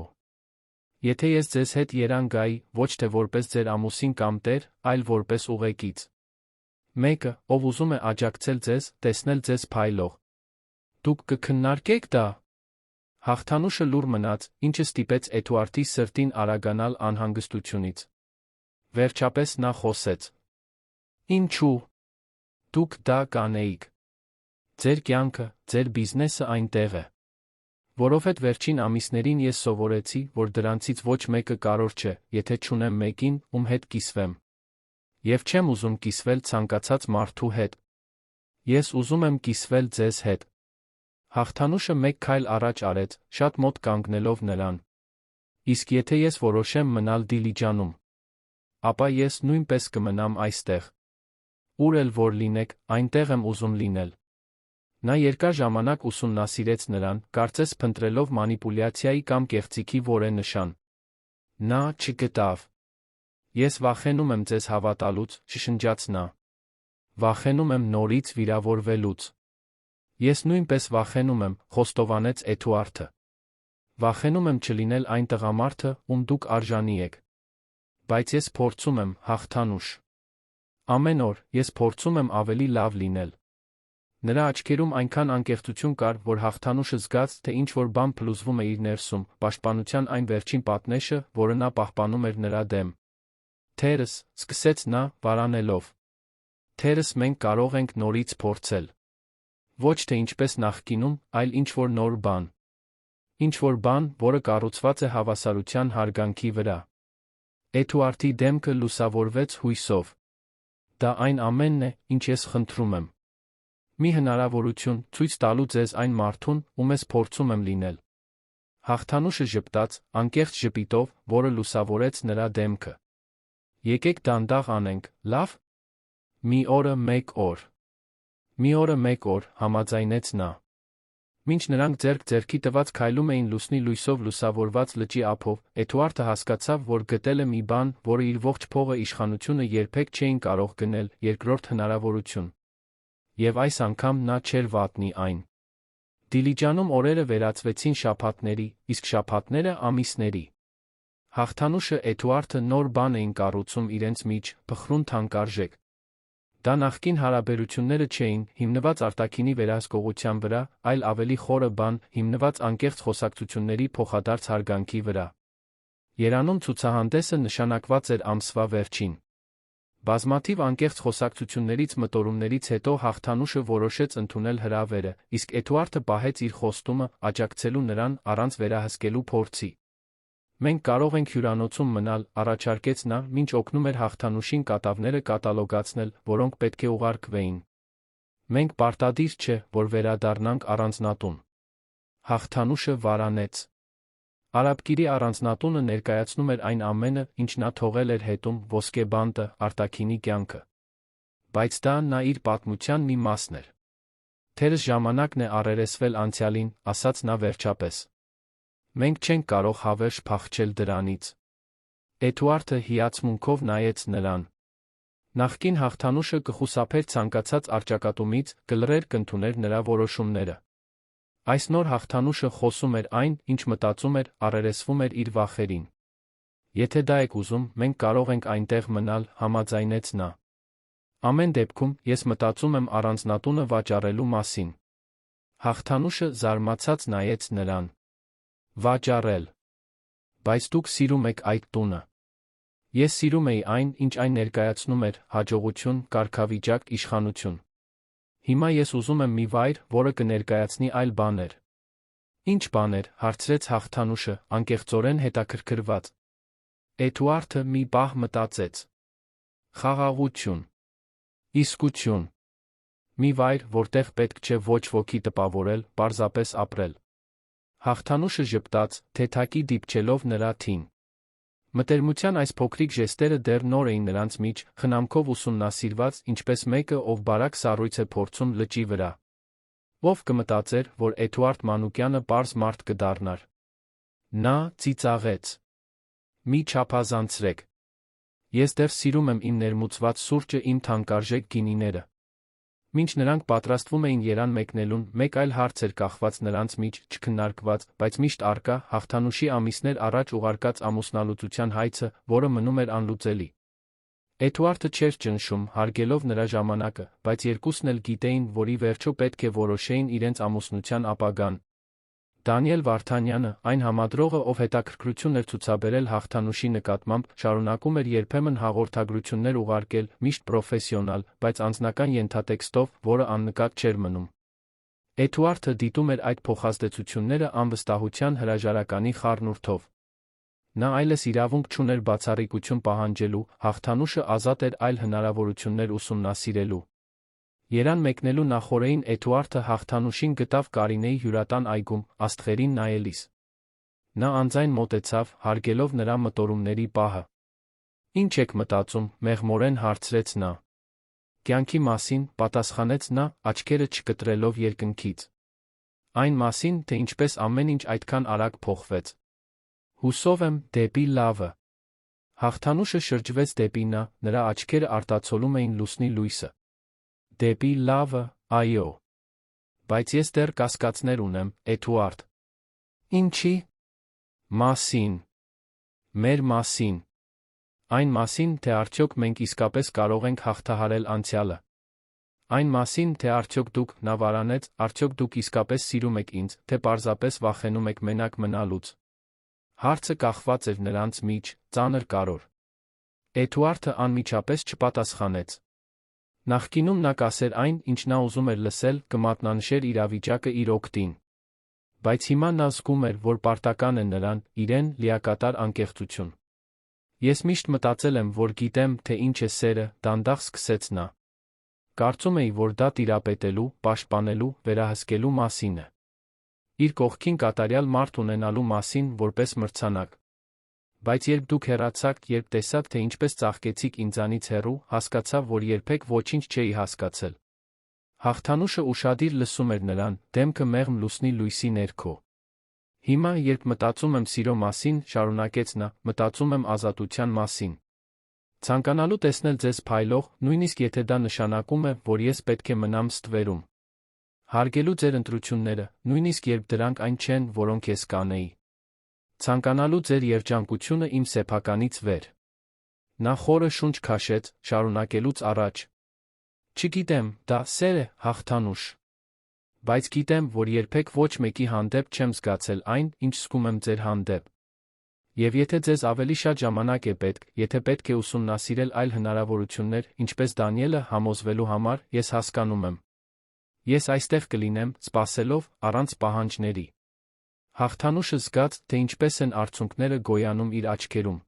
Եթե ես ձեզ հետ Երան գայի, ոչ թե որպես ձեր ամուսին կամ տեր, այլ որպես ուղեկից։ Մեկը, ով ուզում է աջակցել ձեզ, տեսնել ձեզ փայլող։ Դուք կքննարկեք դա։ Հաղթանուշը լուռ մնաց, ինչը ստիպեց Էդուարդի սրտին արագանալ անհանգստությունից։ Վերջապես նա խոսեց։ Ինչու։ Դուք դա կանեիք։ Ձեր կյանքը, ձեր բիզնեսը այնտեղ է։ Որովհետև վերջին ամիսներին ես սովորեցի, որ դրանցից ոչ մեկը կարող չէ, եթե չունեմ մեկին, ում հետ կիսվեմ։ Եվ չեմ ուզում կիսվել ցանկացած մարդու հետ։ Ես ուզում եմ կիսվել ձեզ հետ։ Հաղթանուշը մեկ քայլ առաջ արեց, շատ մոտ կանգնելով նրան։ Իսկ եթե ես որոշեմ մնալ Դիլիջանում, ապա ես նույնպես կմնամ այստեղ։ Ուր էլ որ լինեք, այնտեղ եմ ուզում լինել։ Նա երկար ժամանակ ուսումնասիրեց նրան, կարծես փնտրելով մանիպուլյացիայի կամ կեղծիքի որե նշան։ Նա չգտավ։ Ես վախենում եմ ձեզ հավատալուց, շշնջաց նա։ Վախենում եմ նորից վիրավորվելուց։ Ես նույնպես վախենում եմ, խոստովանեց Էդուարդը։ Վախենում եմ չլինել այն տղամարդը, ում դուք արժանի եք։ Բայց ես փորձում եմ, հաղթանուշ։ Ամեն օր, ես փորձում եմ ավելի լավ լինել։ Նրա աչքերում այնքան անկեղծություն կար, որ հաղթանուշը զգաց, թե ինչ-որ բան փլուզվում է իր ներսում, պաշտպանության այն վերջին պատնեշը, որը նա պահպանում էր նրա դեմ։ Թերս, սկսեց նա, վարանելով։ Թերս մենք կարող ենք նորից փորձել։ Ոչ թե ինչպես նախկինում, այլ ինչ-որ նոր բան։ Ինչ-որ բան, որը կառուցված է հավասարության հարգանքի վրա։ Էդուարդի դեմքը լուսավորվեց հույսով։ Դա այն ամենն է, ինչ ես խնդրում եմ։ Մի հնարավորություն ցույց տալու ձեզ այն մարդուն, ում ես փորձում եմ լինել։ Հաղթանուշը ժպտաց, անկեղծ ժպիտով, որը լուսավորեց նրա դեմքը։ Եկեք դանդաղ անենք, լավ։ Մի օրը մեկ օր։ Մի օրը մեկ օր, համաձայնեց նա։ Մինչ նրանք ձեռք ձեռքի տված քայլում էին լուսնի լույսով լուսավորված լճի ափով, Էդուարդը հասկացավ, որ գտել է մի բան, որը իր ողջ փողը իշխանությունը երբեք չէին կարող գնել, երկրորդ հնարավորություն։ Եվ այս անգամ նա չէր վատնի այն։ Դիլիջանում օրերը վերածվեցին շաբաթների, իսկ շաբաթները ամիսների։ Հաղթանուշը Էդուարդը նոր բան էին կառուցում իրենց միջ, փխրուն թանկարժեք։ Դա նախկին հարաբերությունները չէին, հիմնված արտաքինի վերահսկողության վրա, այլ ավելի խորը բան, հիմնված անկեղծ խոսակցությունների փոխադարձ հարգանքի վրա։ Երանում ցուցահանդեսը նշանակված էր ամսվա վերջին։ Բազմաթիվ անկեղծ խոսակցություններից մտորումներից հետո Հաղթանուշը որոշեց ընդունել հրավերը, իսկ Էդուարդը պահեց իր խոստումը, աջակցելու նրան առանց վերահսկելու փորձի։ Մենք կարող ենք հյուրանոցում մնալ, առաջարկեց նա, մինչ օգնում էր Հաղթանուշին կատավները կատալոգացնել, որոնք պետք է ուղարկվեին։ Մենք պարտադիր չէ, որ վերադառնանք առանձնատուն։ Հաղթանուշը վարանեց։ Արաբկիրի առանձնատունը ներկայացնում էր այն ամենը, ինչ նա թողել էր հետում, ոսկե բանտը, արտաքինի կյանքը։ Բայց դա նա իր պատմության մի մասն էր։ Թերս ժամանակն է առերեսվել անցյալին, ասաց նա վերջապես։ Մենք չենք կարող հավերժ փախչել դրանից։ Էդուարդը հիացմունքով նայեց նրան։ Նախկին Հաղթանուշը կխուսափեր ցանկացած առճակատումից, կլռեր կընդուներ նրա որոշումները։ Այս նոր Հաղթանուշը խոսում էր այն, ինչ մտածում էր, առերեսվում էր իր վախերին։ Եթե դա եք ուզում, մենք կարող ենք այնտեղ մնալ, համաձայնեց նա։ Ամեն դեպքում, ես մտածում եմ առանձնատունը վաճառելու մասին։ Հաղթանուշը զարմացած նայեց նրան։ Վաճառել։ Բայց դուք սիրում եք այդ տունը։ Ես սիրում էի այն, ինչ այն ներկայացնում էր, հաջողություն, կարգավիճակ, իշխանություն։ Հիմա ես ուզում եմ մի վայր, որը կներկայացնի այլ բաներ։ Ինչ բաներ, հարցրեց Հաղթանուշը, անկեղծորեն հետաքրքրված։ Էդուարդը մի պահ մտածեց։ Խաղաղություն։ Իսկություն։ Մի վայր, որտեղ պետք չէ ոչ ոքի տպավորել, պարզապես ապրել։ Հաղթանուշը ժպտաց, թեթակի դիպչելով նրա թին։ Մտերմության այս փոքրիկ ժեստերը դեռ նոր էին նրանց միջ, խնամքով ուսումնասիրված, ինչպես մեկը, ով բարակ սառույց է փորձում լճի վրա։ Ով կմտածեր, որ Էդուարդ Մանուկյանը պարզ մարդ կդառնար։ Նա ծիծաղեց։ Մի չափազանցրեք։ Ես դեռ սիրում եմ իմ ներմուծված սուրճը, իմ թանկարժեք գինիները։ Մինչ նրանք պատրաստվում էին երան մեկնելուն, մեկ այլ հարց էր կախված նրանց միջ, չքննարկված, բայց միշտ առկա, Հաղթանուշի ամիսներ առաջ ուղարկած ամուսնալուծության հայցը, որը մնում էր անլուծելի։ Էդուարդը չէր ճնշում, հարգելով նրա ժամանակը, բայց երկուսն էլ գիտեին, որ ի վերջո պետք է որոշեին իրենց ամուսնության ապագան։ Դանիել Վարդանյանը, այն համադրողը, ով հետաքրքրություն էր ցուցաբերել Հաղթանուշի նկատմամբ, շարունակում էր երբեմն հաղորդագրություններ ուղարկել, միշտ պրոֆեսիոնալ, բայց անձնական ենթատեքստով, որը աննկատ չէր մնում։ Էդուարդը դիտում էր այդ փոխազդեցությունները անվստահության հրաժարականի խառնուրդով։ Նա այլևս իրավունք չուներ բացառիկություն պահանջելու, Հաղթանուշը ազատ էր այլ հնարավորություններ ուսումնասիրելու։ Երան մեկնելու նախօրեին Էդուարդը Հաղթանուշին գտավ Կարինեի հյուրատան այգում, աստղերին նայելիս։ Նա անձայն մոտեցավ, հարգելով նրա մտորումների պահը։ Ինչ եք մտածում, մեղմորեն հարցրեց նա։ Կյանքի մասին, պատասխանեց նա, աչքերը չկտրելով երկնքից։ Այն մասին, թե ինչպես ամեն ինչ այդքան արագ փոխվեց։ Հուսով եմ, դեպի լավը։ Հաղթանուշը շրջվեց դեպի նա, նրա աչքերը արտացոլում էին լուսնի լույսը։ Դեպի լավը, այո։ Բայց ես դեռ կասկածներ ունեմ, Էդուարդ։ Ինչի՞։ Մասին։ Մեր մասին։ Այն մասին, թե արդյոք մենք իսկապես կարող ենք հաղթահարել անցյալը։ Այն մասին, թե արդյոք դուք, նա վարանեց, արդյոք դուք իսկապես սիրում եք ինձ, թե պարզապես վախենում եք մենակ մնալուց։ Հարցը կախված էր նրանց միջ, ծանր կարոր։ Էդուարդը անմիջապես չպատասխանեց։ Նախկինում նա կասեր այն, ինչ նա ուզում էր լսել, կմատնանշեր իրավիճակը իր օգտին։ Բայց հիմա նա զգում էր, որ պարտական է նրան, իրեն, լիակատար անկեղծություն։ Ես միշտ մտածել եմ, որ գիտեմ, թե ինչ է սերը, դանդաղ սկսեց նա։ Կարծում էի, որ դա տիրապետելու, պաշտպանելու, վերահսկելու մասին է։ Իր կողքին կատարյալ մարդ ունենալու մասին, որպես մրցանակ։ Բայց երբ դուք հեռացաք, երբ տեսաք, թե ինչպես ծաղկեցիք ինձանից հեռու, հասկացա, որ երբեք ոչինչ չէի հասկացել։ Հաղթանուշը ուշադիր լսում էր նրան, դեմքը մեղմ լուսնի լույսի ներքո։ Հիմա, երբ մտածում եմ սիրո մասին, շարունակեց նա, մտածում եմ ազատության մասին։ Ցանկանալու տեսնել ձեզ փայլող, նույնիսկ եթե դա նշանակում է, որ ես պետք է մնամ ստվերում։ Հարգելու ձեր ընտրությունները, նույնիսկ երբ դրանք այն չեն, որոնք ես կանեի։ Ցանկանալու ձեր երջանկությունը իմ սեփականից վեր։ Նա խորը շունչ քաշեց, շարունակելուց առաջ։ Չգիտեմ, դա սեր է, հաղթանուշ։ Բայց գիտեմ, որ երբեք ոչ մեկի հանդեպ չեմ զգացել այն, ինչ զգում եմ ձեր հանդեպ։ Եվ եթե ձեզ ավելի շատ ժամանակ է պետք, եթե պետք է ուսումնասիրել այլ հնարավորություններ, ինչպես Դանիելը, համոզվելու համար, ես հասկանում եմ։ Ես այստեղ կլինեմ, սպասելով, առանց պահանջների։ Հաղթանուշը զգաց, թե ինչպես են արցունքները գոյանում իր աչքերում։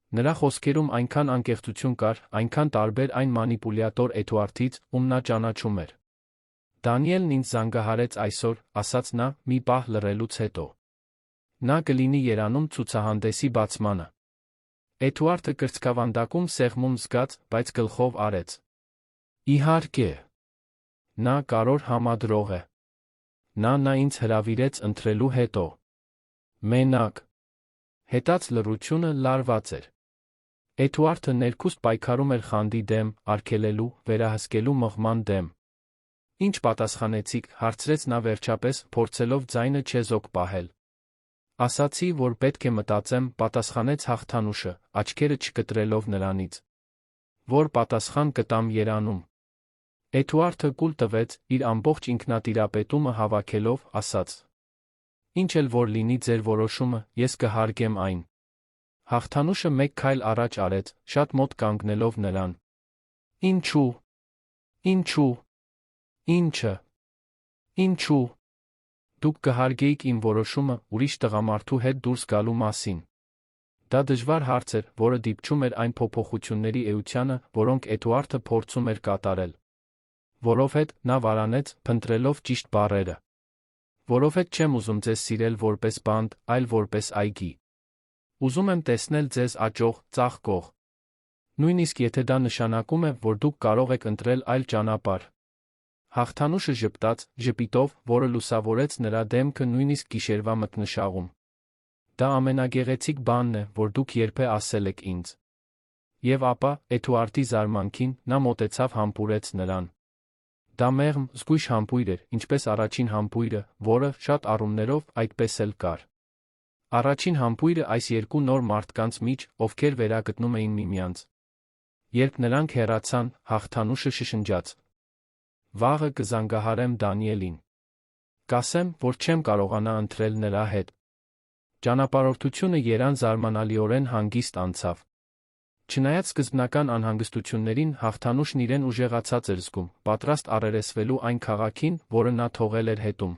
Նրա խոսքերում այնքան անկեղծություն կար, այնքան տարբեր այն մանիպուլյատոր Էդուարդից, ում նա ճանաչում էր։ Դանիելն ինձ զանգահարեց այսօր, ասաց նա, մի պահ լռելուց հետո։ Նա կլինի Երանում ցուցահանդեսի բացմանը։ Էդուարդը կրծքավանդակում սեղմում զգաց, բայց գլխով արեց։ Իհարկե։ Նա կարոր համադրող է։ Նա ինձ հրավիրեց ընտրելու հետո։ Մենակ։ Հետաց լռությունը լարված էր։ Էդուարդը ներքուստ պայքարում էր խանդի դեմ, արգելելու, վերահսկելու մղման դեմ։ Ինչ պատասխանեցիք, հարցրեց նա վերջապես, փորձելով ձայնը չեզոք պահել։ Ասացի, որ պետք է մտածեմ, պատասխանեց հաղթանուշը, աչքերը չկտրելով նրանից։ Որ պատասխան կտամ Երանում։ Էդուարդը կուլ տվեց, իր ամբողջ ինքնատիրապետումը հավաքելով, ասաց. Ինչ էլ որ լինի ձեր որոշումը, ես կհարգեմ այն։ Հաղթանուշը մեկ քայլ առաջ արեց, շատ մոտ կանգնելով նրան։ Ինչու։ Ինչը։ Ինչու։ Դուք կհարգեիք իմ որոշումը ուրիշ տղամարդու հետ դուրս գալու մասին։ Դա դժվար հարց էր, որը դիպչում էր այն փոփոխությունների էությանը, որոնք Էդուարդը փորձում էր կատարել։ Որովհետ նա վարանեց, փնտրելով ճիշտ բառերը։ Որովհետ չեմ ուզում ձեզ սիրել որպես բանդ, այլ որպես այգի։ Ուզում եմ տեսնել ձեզ աճող, ծաղկող։ Նույնիսկ եթե դա նշանակում է, որ դուք կարող եք ընտրել այլ ճանապարհ։ Հաղթանուշը ժպտաց, ժպիտով, որը լուսավորեց նրա դեմքը նույնիսկ գիշերվա մթնշաղում։ Դա ամենագեղեցիկ բանն է, որ դուք երբե ասել եք ինձ։ Եվ ապա, Էդուարդի զարմանքին, նա մոտեցավ համբուրեց նրան։ Դա մեղմ, զգույշ համբույր էր, ինչպես առաջին համբույրը, որը, շատ առումներով, այդպես էլ կար։ Առաջին համբույրը այս երկու նոր մարդկանց միջ, ովքեր վերագտնում էին միմյանց։ Երբ նրանք հեռացան, հաղթանուշը շշնջաց. Վաղը կզանգահարեմ Դանիելին։ Կասեմ, որ չեմ կարողանա ընտրել նրա հետ։ Ճանապարհորդությունը Երան զարմանալիորեն հանգիստ անցավ։ Չնայած սկզբնական անհանգստություններին, հաղթանուշն իրեն ուժեղացած էր զգում, պատրաստ առերեսվելու այն քաղաքին, որը նա թողել էր հետում։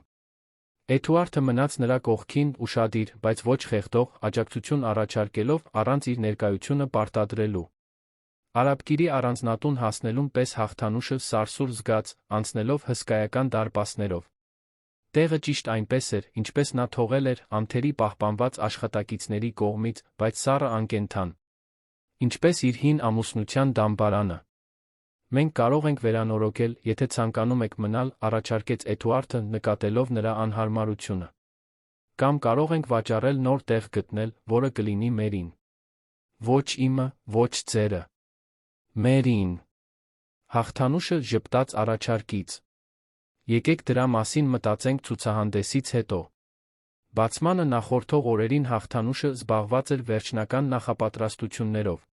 Էդուարդը մնաց նրա կողքին, ուշադիր, բայց ոչ խեղդող, աջակցություն առաջարկելով, առանց իր ներկայությունը պարտադրելու։ Արաբկիրի առանձնատուն հասնելուն պես հաղթանուշը սարսուռ զգաց, անցնելով հսկայական դարպասներով։ Տեղը ճիշտ այնպես էր, ինչպես նա թողել էր, անթերի պահպանված աշխատակիցների կողմից, բայց սառը անկենդան։ Ինչպես իր հին ամուսնության դամբարանը։ Մենք կարող ենք վերանորոգել, եթե ցանկանում եք մնալ, առաջարկեց Էդուարդը, նկատելով նրա անհարմարությունը։ Կամ կարող ենք վաճառել նոր տեղ գտնել, որը կլինի մերին։ Ոչ իմը, ոչ ձերը։ Մերին։ Հաղթանուշը ժպտաց առաջարկից։ Եկեք դրա մասին մտածենք ցուցահանդեսից հետո։ Բացմանը նախորդող օրերին հաղթանուշը զբաղված էր վերջնական նախապատրաստություններով։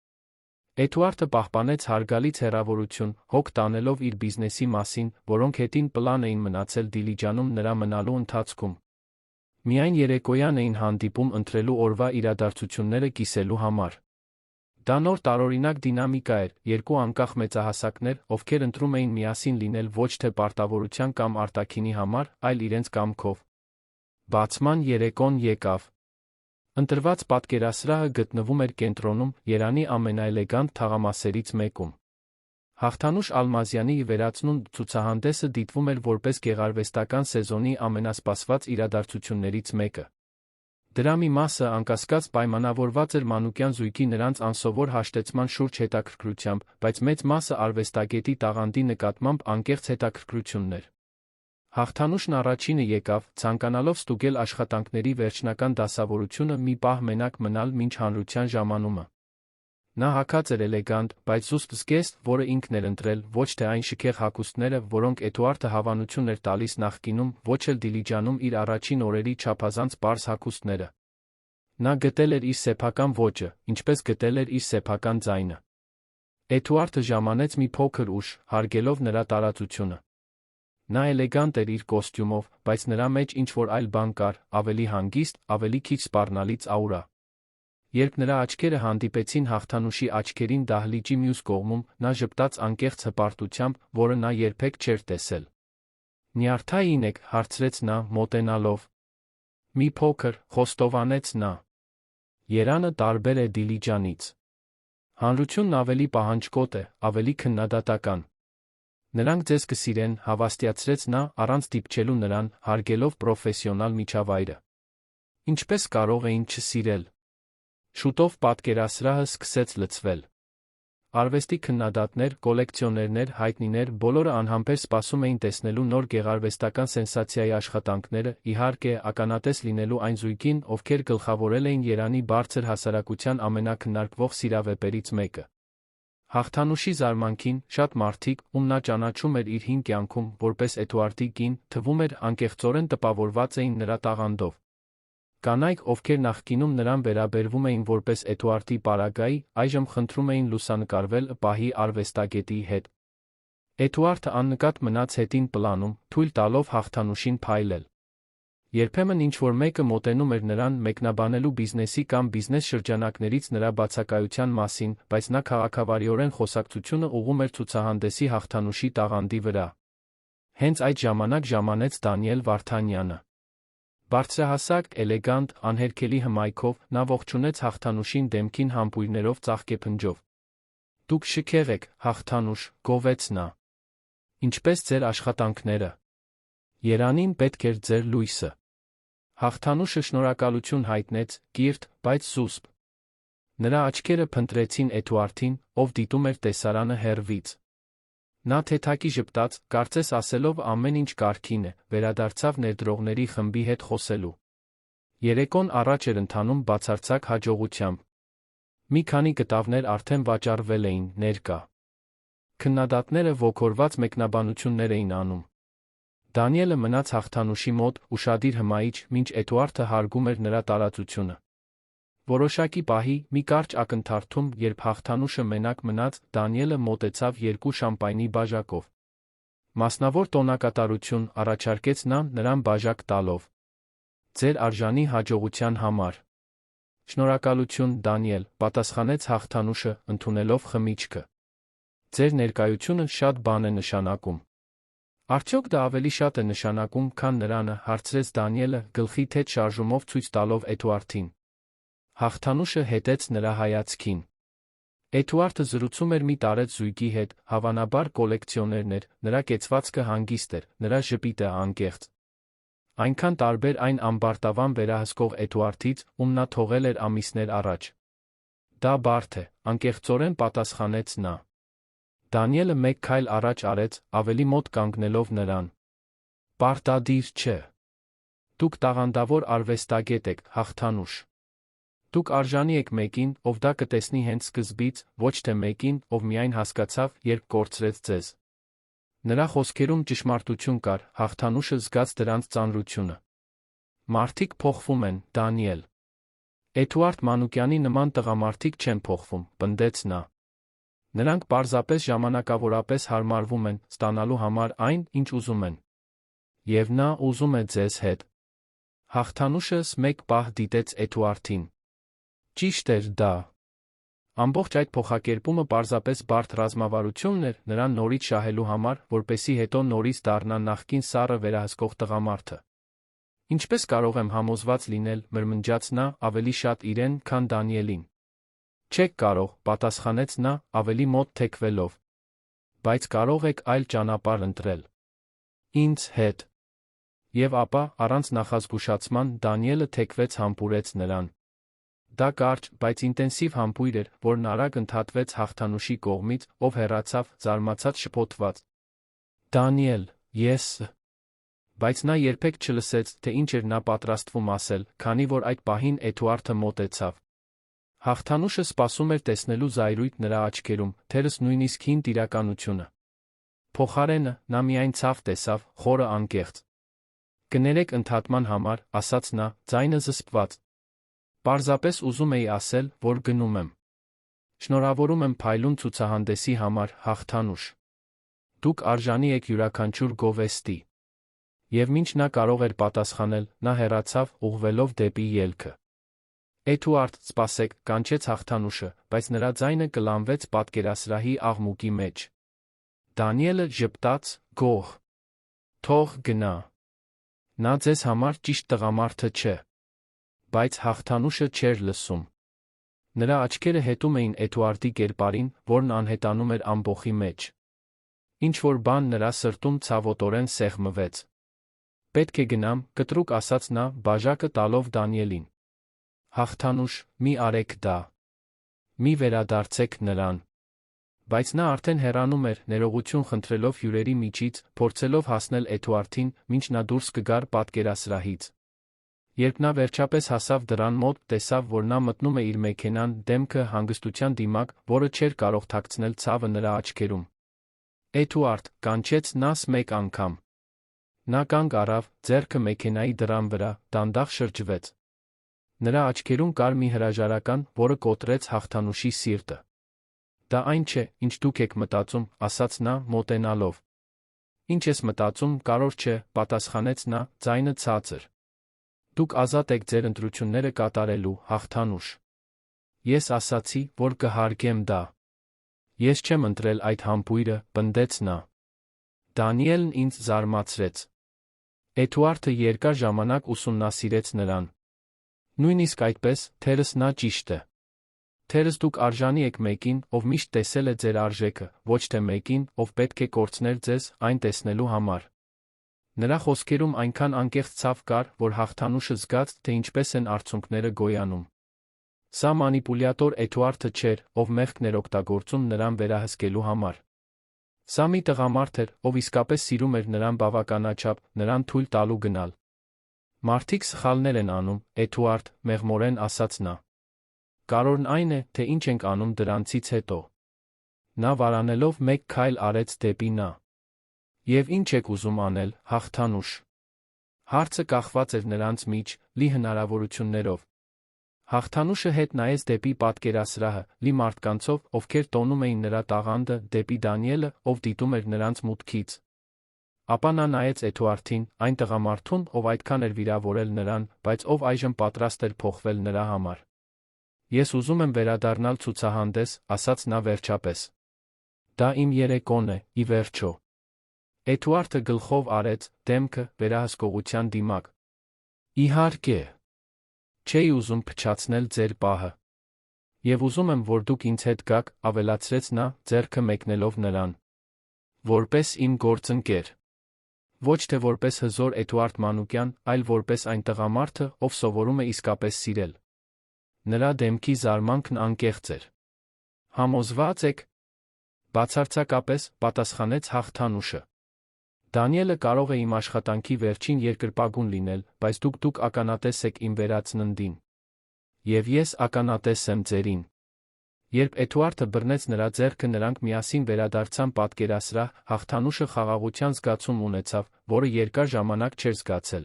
Էդուարդը պահպանեց հարգալից հեռավորություն, հոգ տանելով իր բիզնեսի մասին, որոնք հետին պլան էին մնացել Դիլիջանում նրա մնալու ընթացքում։ Միայն երեկոյան էին հանդիպում ընտրելու օրվա իրադարձությունները կիսելու համար։ Դա նոր տարօրինակ դինամիկա էր, երկու անկախ մեծահասակներ, ովքեր ընտրում էին միասին լինել ոչ թե պարտավորության կամ արտաքինի համար, այլ իրենց կամքով։ Բացման երեկոն եկավ։ Ընտրված պատկերասրահը գտնվում էր կենտրոնում Երանի ամենաէլեգանտ թաղամասերից մեկում։ Հաղթանուշ Ալմազյանի վերացնուն ցուցահանդեսը դիտվում էր որպես գեղարվեստական սեզոնի ամենասպասված իրադարձություններից մեկը։ Դրա մի մասը անկասկած պայմանավորված էր մանուկյան զույգի նրանց անսովոր հաշտեցման շուրջ հետաքրքրությամբ, բայց մեծ մասը արվեստագետի տաղանդի նկատմամբ անկեղծ հետաքրքրությունն էր։ Հաղթանուշն առաջինը եկավ, ցանկանալով ստուգել աշխատանքների վերջնական դասավորությունը մի պահ մենակ մնալ մինչ հանրության ժամանումը։ Նա հագած էր էլեգանտ, բայց զուսպ զգեստ, որը ինքն էր ընտրել, ոչ թե այն շքեղ հագուստները, որոնք Էդուարդը հավանություն էր տալիս նախկինում, ոչ էլ Դիլիջանում իր առաջին օրերի չափազանց պարզ հագուստները։ Նա գտել էր իր սեփական ոճը, ինչպես գտել էր իր սեփական ձայնը։ Էդուարդը ժամանեց մի փոքր ուշ, հարգելով նրա տարածությունը։ Նա էլեգանտ էր իր կոստյումով, բայց նրա մեջ ինչ-որ այլ բան կար, ավելի հանգիստ, ավելի քիչ սպառնալից աուրա։ Երբ նրա աչքերը հանդիպեցին Հաղթանուշի աչքերին դահլիճի մյուս կողմում, նա ժպտաց անկեղծ հպարտությամբ, որը նա երբեք չէր տեսել։ «Նյարդային եք», հարցրեց նա, մոտենալով։ «Մի փոքր», խոստովանեց նա։ «Երանը տարբեր է Դիլիջանից։ Հանրությունն ավելի պահանջկոտ է, ավելի քննադատական։ Նրանք ձեզ կսիրեն», հավաստիացրեց նա, առանց դիպչելու նրան, հարգելով պրոֆեսիոնալ միջավայրը։ «Ինչպես կարող էին չսիրել»։ Շուտով պատկերասրահը սկսեց լցվել։ Արվեստի քննադատներ, կոլեկցիոներներ, հայտնիներ, բոլորը անհամբեր սպասում էին տեսնելու նոր գեղարվեստական սենսացիայի աշխատանքները, իհարկե, ականատես լինելու այն զույգին, ովքեր գլխավորել էին Երանի բարձր հասարակության ամենաքննարկվող սիրավեպերից մեկը։ Հաղթանուշի զարմանքին, շատ մարդիկ, ում նա ճանաչում էր իր հին կյանքում, որպես Էդուարդի կին, թվում էր անկեղծորեն տպավորված էին նրա տաղանդով։ Կանայք, ովքեր նախկինում նրան վերաբերվում էին որպես Էդուարդի պարագայի, այժմ խնդրում էին լուսանկարվել պահի արվեստագետի հետ։ Էդուարդը աննկատ մնաց հետին պլանում, թույլ տալով Հաղթանուշին փայլել։ Երբեմն ինչ-որ մեկը մոտենում էր նրան մեկնաբանելու բիզնեսի կամ բիզնես շրջանակներից նրա բացակայության մասին, բայց նա քաղաքավարիորեն խոսակցությունը ուղղում էր ցուցահանդեսի Հաղթանուշի տաղանդի վրա։ Հենց այդ ժամանակ ժամանեց Դանիել Վարդանյանը։ Բարձրահասակ, էլեգանտ, անհերքելի հմայքով, նա ողջունեց Հաղթանուշին դեմքին համբույրներով ծաղկեփնջով։ «Դուք շքեղ եք, Հաղթանուշ», գովեց նա։ «Ինչպես ձեր աշխատանքները։ Երանին պետք էր ձեր լույսը»։ Հաղթանուշը շնորհակալություն հայտնեց, կիրթ, բայց զուսպ։ Նրա աչքերը փնտրեցին Էդուարդին, ով դիտում էր տեսարանը հեռվից։ Նա թեթակի ժպտաց, կարծես ասելով ամեն ինչ կարգին է, վերադարձավ ներդրողների խմբի հետ խոսելու։ Երեկոն առաջ էր ընթանում բացարձակ հաջողությամբ։ Մի քանի կտավներ արդեն վաճառվել էին, ներկա քննադատները ոգորված մեկնաբանություններ էին անում։ Դանիելը մնաց Հաղթանուշի մոտ, ուշադիր հմայիչ, մինչ Էդուարդը հարգում էր նրա տարածությունը։ Որոշակի պահի, մի կարճ ակնթարթում, երբ Հաղթանուշը մենակ մնաց, Դանիելը մոտեցավ երկու շամպայնի բաժակով։ «Մասնավոր տոնակատարություն», առաջարկեց նա, նրան բաժակ տալով։ «Ձեր արժանի հաջողության համար»։ «Շնորհակալություն, Դանիել», պատասխանեց Հաղթանուշը, ընդունելով խմիչքը։ «Ձեր ներկայությունը շատ բան է նշանակում»։ «Արդյոք դա ավելի շատ է նշանակում, քան նրանը», հարցրեց Դանիելը, գլխի թեթ շարժումով ցույց տալով Էդուարդին։ Հաղթանուշը հետեց նրա հայացքին։ Էդուարդը զրուցում էր մի տարեց զույգի հետ, հավանաբար կոլեկցիոներն էր, նրա կեցվածքը հանգիստ էր, նրա ժպիտը անկեղծ։ Այնքան տարբեր այն ամբարտավան վերահսկող Էդուարդից, ում նա թողել էր ամիսներ առաջ։ «Դա բարդ է», անկեղծորեն պատասխանեց նա։ Դանիելը մեկ քայլ առաջ արեց, ավելի մոտ կանգնելով նրան։ «Պարտադիր չէ։ Դուք տաղանդավոր արվեստագետ եք, Հաղթանուշ։ Դուք արժանի եք մեկին, ով դա կտեսնի հենց սկզբից, ոչ թե մեկին, ով միայն հասկացավ, երբ կորցրեց ձեզ»։ Նրա խոսքերում ճշմարտություն կար, Հաղթանուշը զգաց դրանց ծանրությունը։ «Մարդիկ փոխվում են, Դանիել։ Էդուարդ Մանուկյանի նման տղամարդիկ չեն փոխվում», պնդեց նա։ «Նրանք պարզապես ժամանակավորապես հարմարվում են, ստանալու համար այն, ինչ ուզում են։ Եվ նա ուզում է ձեզ հետ»։ Հաղթանուշս մեկ պահ դիտեց Էդուարդին։ Ճիշտ էր դա։ Ամբողջ այդ փոխակերպումը պարզապես բարդ ռազմավարությունն էր նրան նորից շահելու համար, որպեսզի հետո նորից դառնա նախկին սառը վերահսկող տղամարդը։ Ինչպես կարող եմ համոզված լինել, մրմնջաց նա, ավելի շատ իրեն, քան Դանիելին։ Չեք կարող, պատասխանեց նա, ավելի մոտ թեքվելով։ Բայց կարող եք այլ ճանապարհ ընտրել։ Ինձ հետ։ Եվ ապա, առանց նախազգուշացման, Դանիելը թեքվեց համբուրեց նրան։ Դա կարճ, բայց ինտենսիվ համբույր էր, որն արագ ընդհատվեց հաղթանուշի կողմից, ով հեռացավ, զարմացած շփոթված։ Դանիել, ես… Բայց նա երբեք չլսեց, թե ինչ էր նա պատրաստվում ասել, քանի որ այդ պահին Էդուարդը մոտեցավ։ Հաղթանուշը սպասում էր տեսնելու զայրույթ նրա աչքերում, թերս նույնիսկ հին տիրականությունը։ Փոխարենը, նա միայն ցավ տեսավ, խորը անկեղծ։ Կներեք ընդհատման համար, ասաց նա, ձայնը զսպված։ Պարզապես ուզում էի ասել, որ գնում եմ։ Շնորհավորում եմ փայլուն ցուցահանդեսի համար, հաղթանուշ։ Դուք արժանի եք յուրաքանչյուր գովեստի։ Եվ մինչ նա կարող էր պատասխանել, նա հեռացավ, ուղղվելով դեպի ելքը։ Էդուարդ, սպասեք, կանչեց հաղթանուշը, բայց նրա ձայնը կլանվեց պատկերասրահի աղմուկի մեջ։ Դանիելը ժպտաց, գոհ։ Թող գնա։ Նա ձեզ համար ճիշտ տղամարդը չէ։ Բայց հաղթանուշը չէր լսում։ Նրա աչքերը հետում էին Էդուարդի կերպարին, որն անհետանում էր ամբոխի մեջ։ Ինչ-որ բան նրա սրտում ցավոտորեն սեղմվեց։ Պետք է գնամ, կտրուկ ասաց նա, բաժակը տալով Դանիելին։ Հաղթանուշ, մի արեք դա։ Մի վերադարձեք նրան։ Բայց նա արդեն հեռանում էր, ներողություն խնդրելով հյուրերի միջից, փորձելով հասնել Էդուարդին, մինչ նա դուրս կգար պատկերասրահից։ Երբ նա վերջապես հասավ դռան մոտ, տեսավ, որ նա մտնում է իր մեքենան, դեմքը հանգստության դիմակ, որը չէր կարող թաքցնել ցավը նրա աչքերում։ Էդուարդ, կանչեց նա մեկ անգամ։ Նա կանգ առավ, ձեռքը մեքենայի դռան վրա, դանդաղ շրջվեց։ Նրա աչքերում կար մի հրաժարական, որը կոտրեց հաղթանուշի սիրտը։ Դա այն չէ, ինչ դուք եք մտածում, ասաց նա, մոտենալով։ Ինչ ես մտածում, կարևոր չէ, պատասխանեց նա, ձայնը ցածր։ Դուք ազատ եք ձեր ընտրությունները կատարելու, հաղթանուշ։ Ես ասացի, որ կհարգեմ դա։ Ես չեմ ընտրել այդ համբույրը, պնդեց նա։ Դանիելն ինձ զարմացրեց։ Էդուարդը երկար ժամանակ ուսումնասիրեց նրան։ Նույնիսկ այդպես, թերս նա ճիշտ է։ Թերս դուք արժանի եք մեկին, ով միշտ տեսել է ձեր արժեքը, ոչ թե մեկին, ով պետք է կորցներ ձեզ, այն տեսնելու համար։ Նրա խոսքերում այնքան անկեղծ ցավ կար, որ հաղթանուշը զգաց, թե ինչպես են արցունքները գոյանում։ Սա մանիպուլյատոր Էդուարդը չէր, ով մեղքն էր օգտագործում նրան վերահսկելու համար։ Սա մի տղամարդ էր, ով իսկապես սիրում էր նրան բավականաչափ, նրան թույլ տալու գնալ։ Մարդիկ սխալներ են անում, Էդուարդ, մեղմորեն ասաց նա։ Կարևորն այն է, թե ինչ ենք անում դրանցից հետո։ Նա վարանելով մեկ քայլ արեց դեպի նա։ Եվ ինչ եք ուզում անել, հաղթանուշ։ Հարցը կախված էր նրանց միջ, լի հնարավորություններով։ Հաղթանուշը հետ նայեց դեպի պատկերասրահը, լի մարդկանցով, ովքեր տոնում էին նրա տաղանդը, դեպի Դանիելը, ով դիտում էր նրանց մուտքից։ Ապա նա նայեց Էդուարդին, այն տղամարդուն, ով այդքան էր վիրավորել նրան, բայց ով այժմ պատրաստ էր փոխվել նրա համար։ Ես ուզում եմ վերադառնալ ցուցահանդես, ասաց նա վերջապես։ Դա իմ երեկոն է, ի վերջո։ Էդուարդը գլխով արեց, դեմքը վերահսկողության դիմակ։ Իհարկե։ Չէի ուզում փչացնել ձեր պահը։ Եվ ուզում եմ, որ դուք ինձ հետ գաք, ավելացրեց նա, ձեռքը մեկնելով նրան։ Որպես իմ գործընկեր։ Ոչ թե որպես հզոր Էդուարդ Մանուկյան, այլ որպես այն տղամարդը, ով սովորում է իսկապես սիրել։ Նրա դեմքի զարմանքն անկեղծ էր։ Համոզվա՞ծ եք։ Բացարձակապես, պատասխանեց հաղթանուշը։ Դանիելը կարող է իմ աշխատանքի վերջին երկրպագուն լինել, բայց դուք ականատես եք իմ վերածննդին։ Եվ ես ականատես եմ ձերին։ Երբ Էդուարդը բռնեց նրա ձեռքը, նրանք միասին վերադարձան պատկերասրահ, հաղթանուշը խաղաղության զգացում ունեցավ, որը երկար ժամանակ չէր զգացել։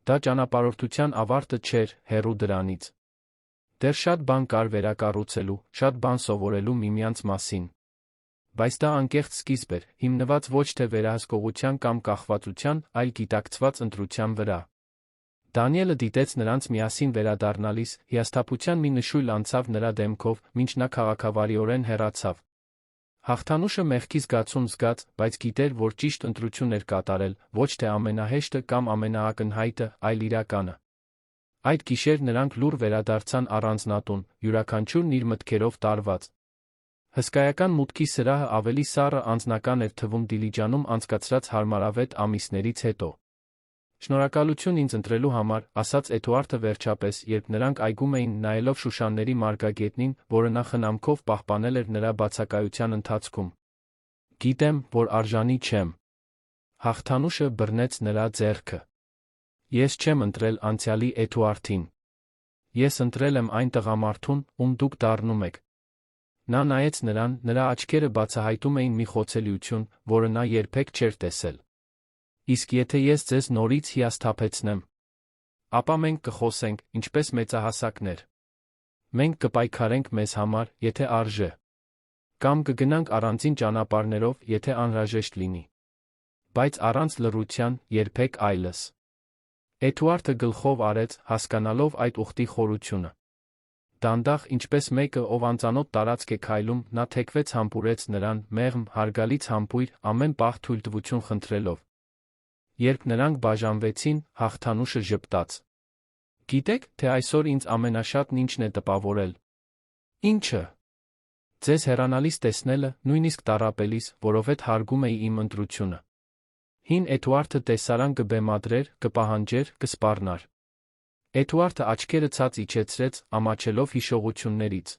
Դա ճանապարհորդության ավարտը չէր, հեռու դրանից։ Դեռ շատ բան կար վերակառուցելու, շատ բան սովորելու միմյանց մասին։ Բայց դա անկեղծ սկիզբ էր, հիմնված ոչ թե վերահսկողության կամ կախվածության, այլ գիտակցված ընտրության վրա։ Դանիելը դիտեց նրանց միասին վերադառնալիս, հիասթափության մի նշույլ անցավ նրա դեմքով, մինչ նա քաղաքավարիորեն հեռացավ։ Հաղթանուշը մեղքի զգացում զգաց, բայց գիտեր, որ ճիշտ ընտրություն էր կատարել, ոչ թե ամենահեշտը կամ ամենաակնհայտը, այլ իրականը։ Այդ գիշեր նրանք լուռ վերադարձան առանձնատուն, յուրաքանչյուրն իր մտքերով տարված։ Հսկայական մուտքի սրահը ավելի սառը անձնական էր թվում Դիլիջանում անցկացրած հարմարավետ ամիսներից հետո։ Շնորհակալություն ինձ ընտրելու համար, ասաց Էդուարդը վերջապես, երբ նրանք այգում էին, նայելով Շուշանների մարգագետնին, որը նա խնամքով պահպանել էր նրա բացակայության ընթացքում։ Գիտեմ, որ արժանի չեմ։ Հաղթանուշը բռնեց նրա ձեռքը։ Ես չեմ ընտրել անցյալի Էդուարդին։ Ես ընտրել եմ այն տղամարդուն, ում դուք դառնում եք։ Նա նայեց նրան, նրա աչքերը բացահայտում էին մի խոցելիություն, որը նա երբեք չէր տեսել։ Իսկ եթե ես ձեզ նորից հիասթափեցնեմ, ապա մենք կխոսենք, ինչպես մեծահասակներ։ Մենք կպայքարենք մեզ համար, եթե արժե։ Կամ կգնանք առանձին ճանապարհներով, եթե անհրաժեշտ լինի։ Բայց առանց լռության երբեք այլս։ Էդուարդը գլխով արեց, հասկանալով այդ ուխտի խորությունը։ Դանդաղ, ինչպես մեկը, ով անծանոթ տարածք է քայլում, նա թեքվեց համբուրեց նրան, մեղմ, հարգալից համբույր, ամեն պահ թույլտվություն խնդրելով։ Երբ նրանք բաժանվեցին, Հաղթանուշը ժպտաց։ Գիտեք, թե այսօր ինձ ամենաշատն ինչն է տպավորել։ Ինչը։ Ձեզ հեռանալիս տեսնելը, նույնիսկ տառապելիս, որովհետև հարգում էի իմ ընտրությունը։ Հին Էդուարդը տեսարան կբեմադրեր, կպահանջեր, կսպառնար։ Էդուարդը աչքերը ցած իջեցրեց, ամաչելով հիշողություններից։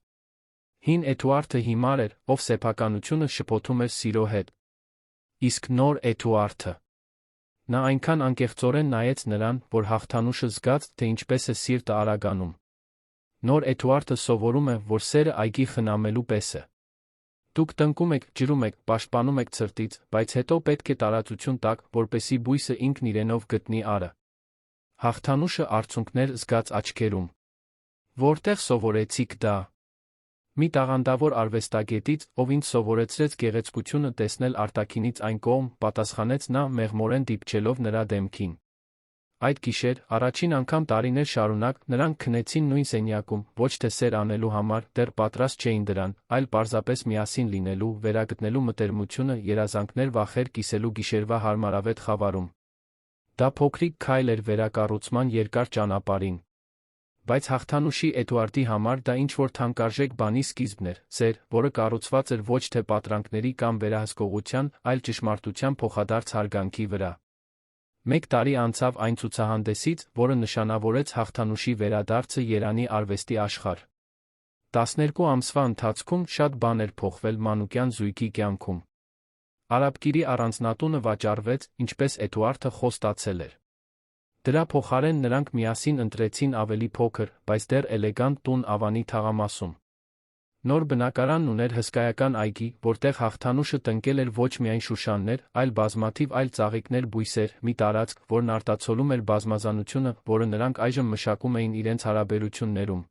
Հին Էդուարդը հիմար էր, ով սեփականությունը շփոթում էր սիրո հետ։ Իսկ նոր Էդուարդը։ Նա այնքան անկեղծորեն նայեց նրան, որ Հաղթանուշը զգաց, թե ինչպես է սիրտը արագանում։ Նոր Էդուարդը սովորում է, որ սերը այգի խնամելու պես է։ Դուք տնկում եք, ջրում եք, պաշտպանում եք ցրտից, բայց հետո պետք է տարածություն տաք, որպեսզի բույսը ինքն իրենով գտնի արը։ Հաղթանուշը արցունքներ զգաց աչքերում։ Որտեղ սովորեցիք դա։ Մի տաղանդավոր արվեստագետից, ով ինձ սովորեցրեց գեղեցկությունը տեսնել արտաքինից այն կողմ, պատասխանեց նա, մեղմորեն դիպչելով նրա դեմքին։ Այդ գիշեր, առաջին անգամ տարիներ շարունակ, նրանք քնեցին նույն սենյակում, ոչ թե սեր անելու համար, դեռ պատրաստ չէին դրան, այլ պարզապես միասին լինելու, վերագտնելու մտերմությունը, երազանքներ վախեր կիսելու գիշերվա հարմարավետ խավարում։ Դա փոքրիկ քայլ էր վերակառուցման երկար ճանապարհին։ Բայց Հաղթանուշի Էդուարդի համար դա ինչ-որ թանկարժեք բանի սկիզբն էր, սեր, որը կառուցված էր ոչ թե պատրանքների կամ վերահսկողության, այլ ճշմարտության փոխադարձ հարգանքի վրա։ Մեկ տարի անցավ այն ցուցահանդեսից, որը նշանավորեց Հաղթանուշի վերադարձը Երանի արվեստի աշխարհ։ 12 ամսվա ընթացքում շատ բան էր փոխվել մանուկյան զույգի կյանքում։ Արաբկիրի առանձնատունը վաճառվեց, ինչպես Էդուարդը խոստացել էր։ Դրա փոխարեն նրանք միասին ընտրեցին ավելի փոքր, բայց դեռ էլեգանտ տուն Ավանի թաղամասում։ Նոր բնակարանն ուներ հսկայական այգի, որտեղ Հաղթանուշը տնկել էր ոչ միայն Շուշաններ, այլ բազմաթիվ այլ ծաղիկներ, բույսեր, մի տարածք, որն արտացոլում էր բազմազանությունը, որը նրանք այժմ մշակում էին իրենց հարաբերություններում։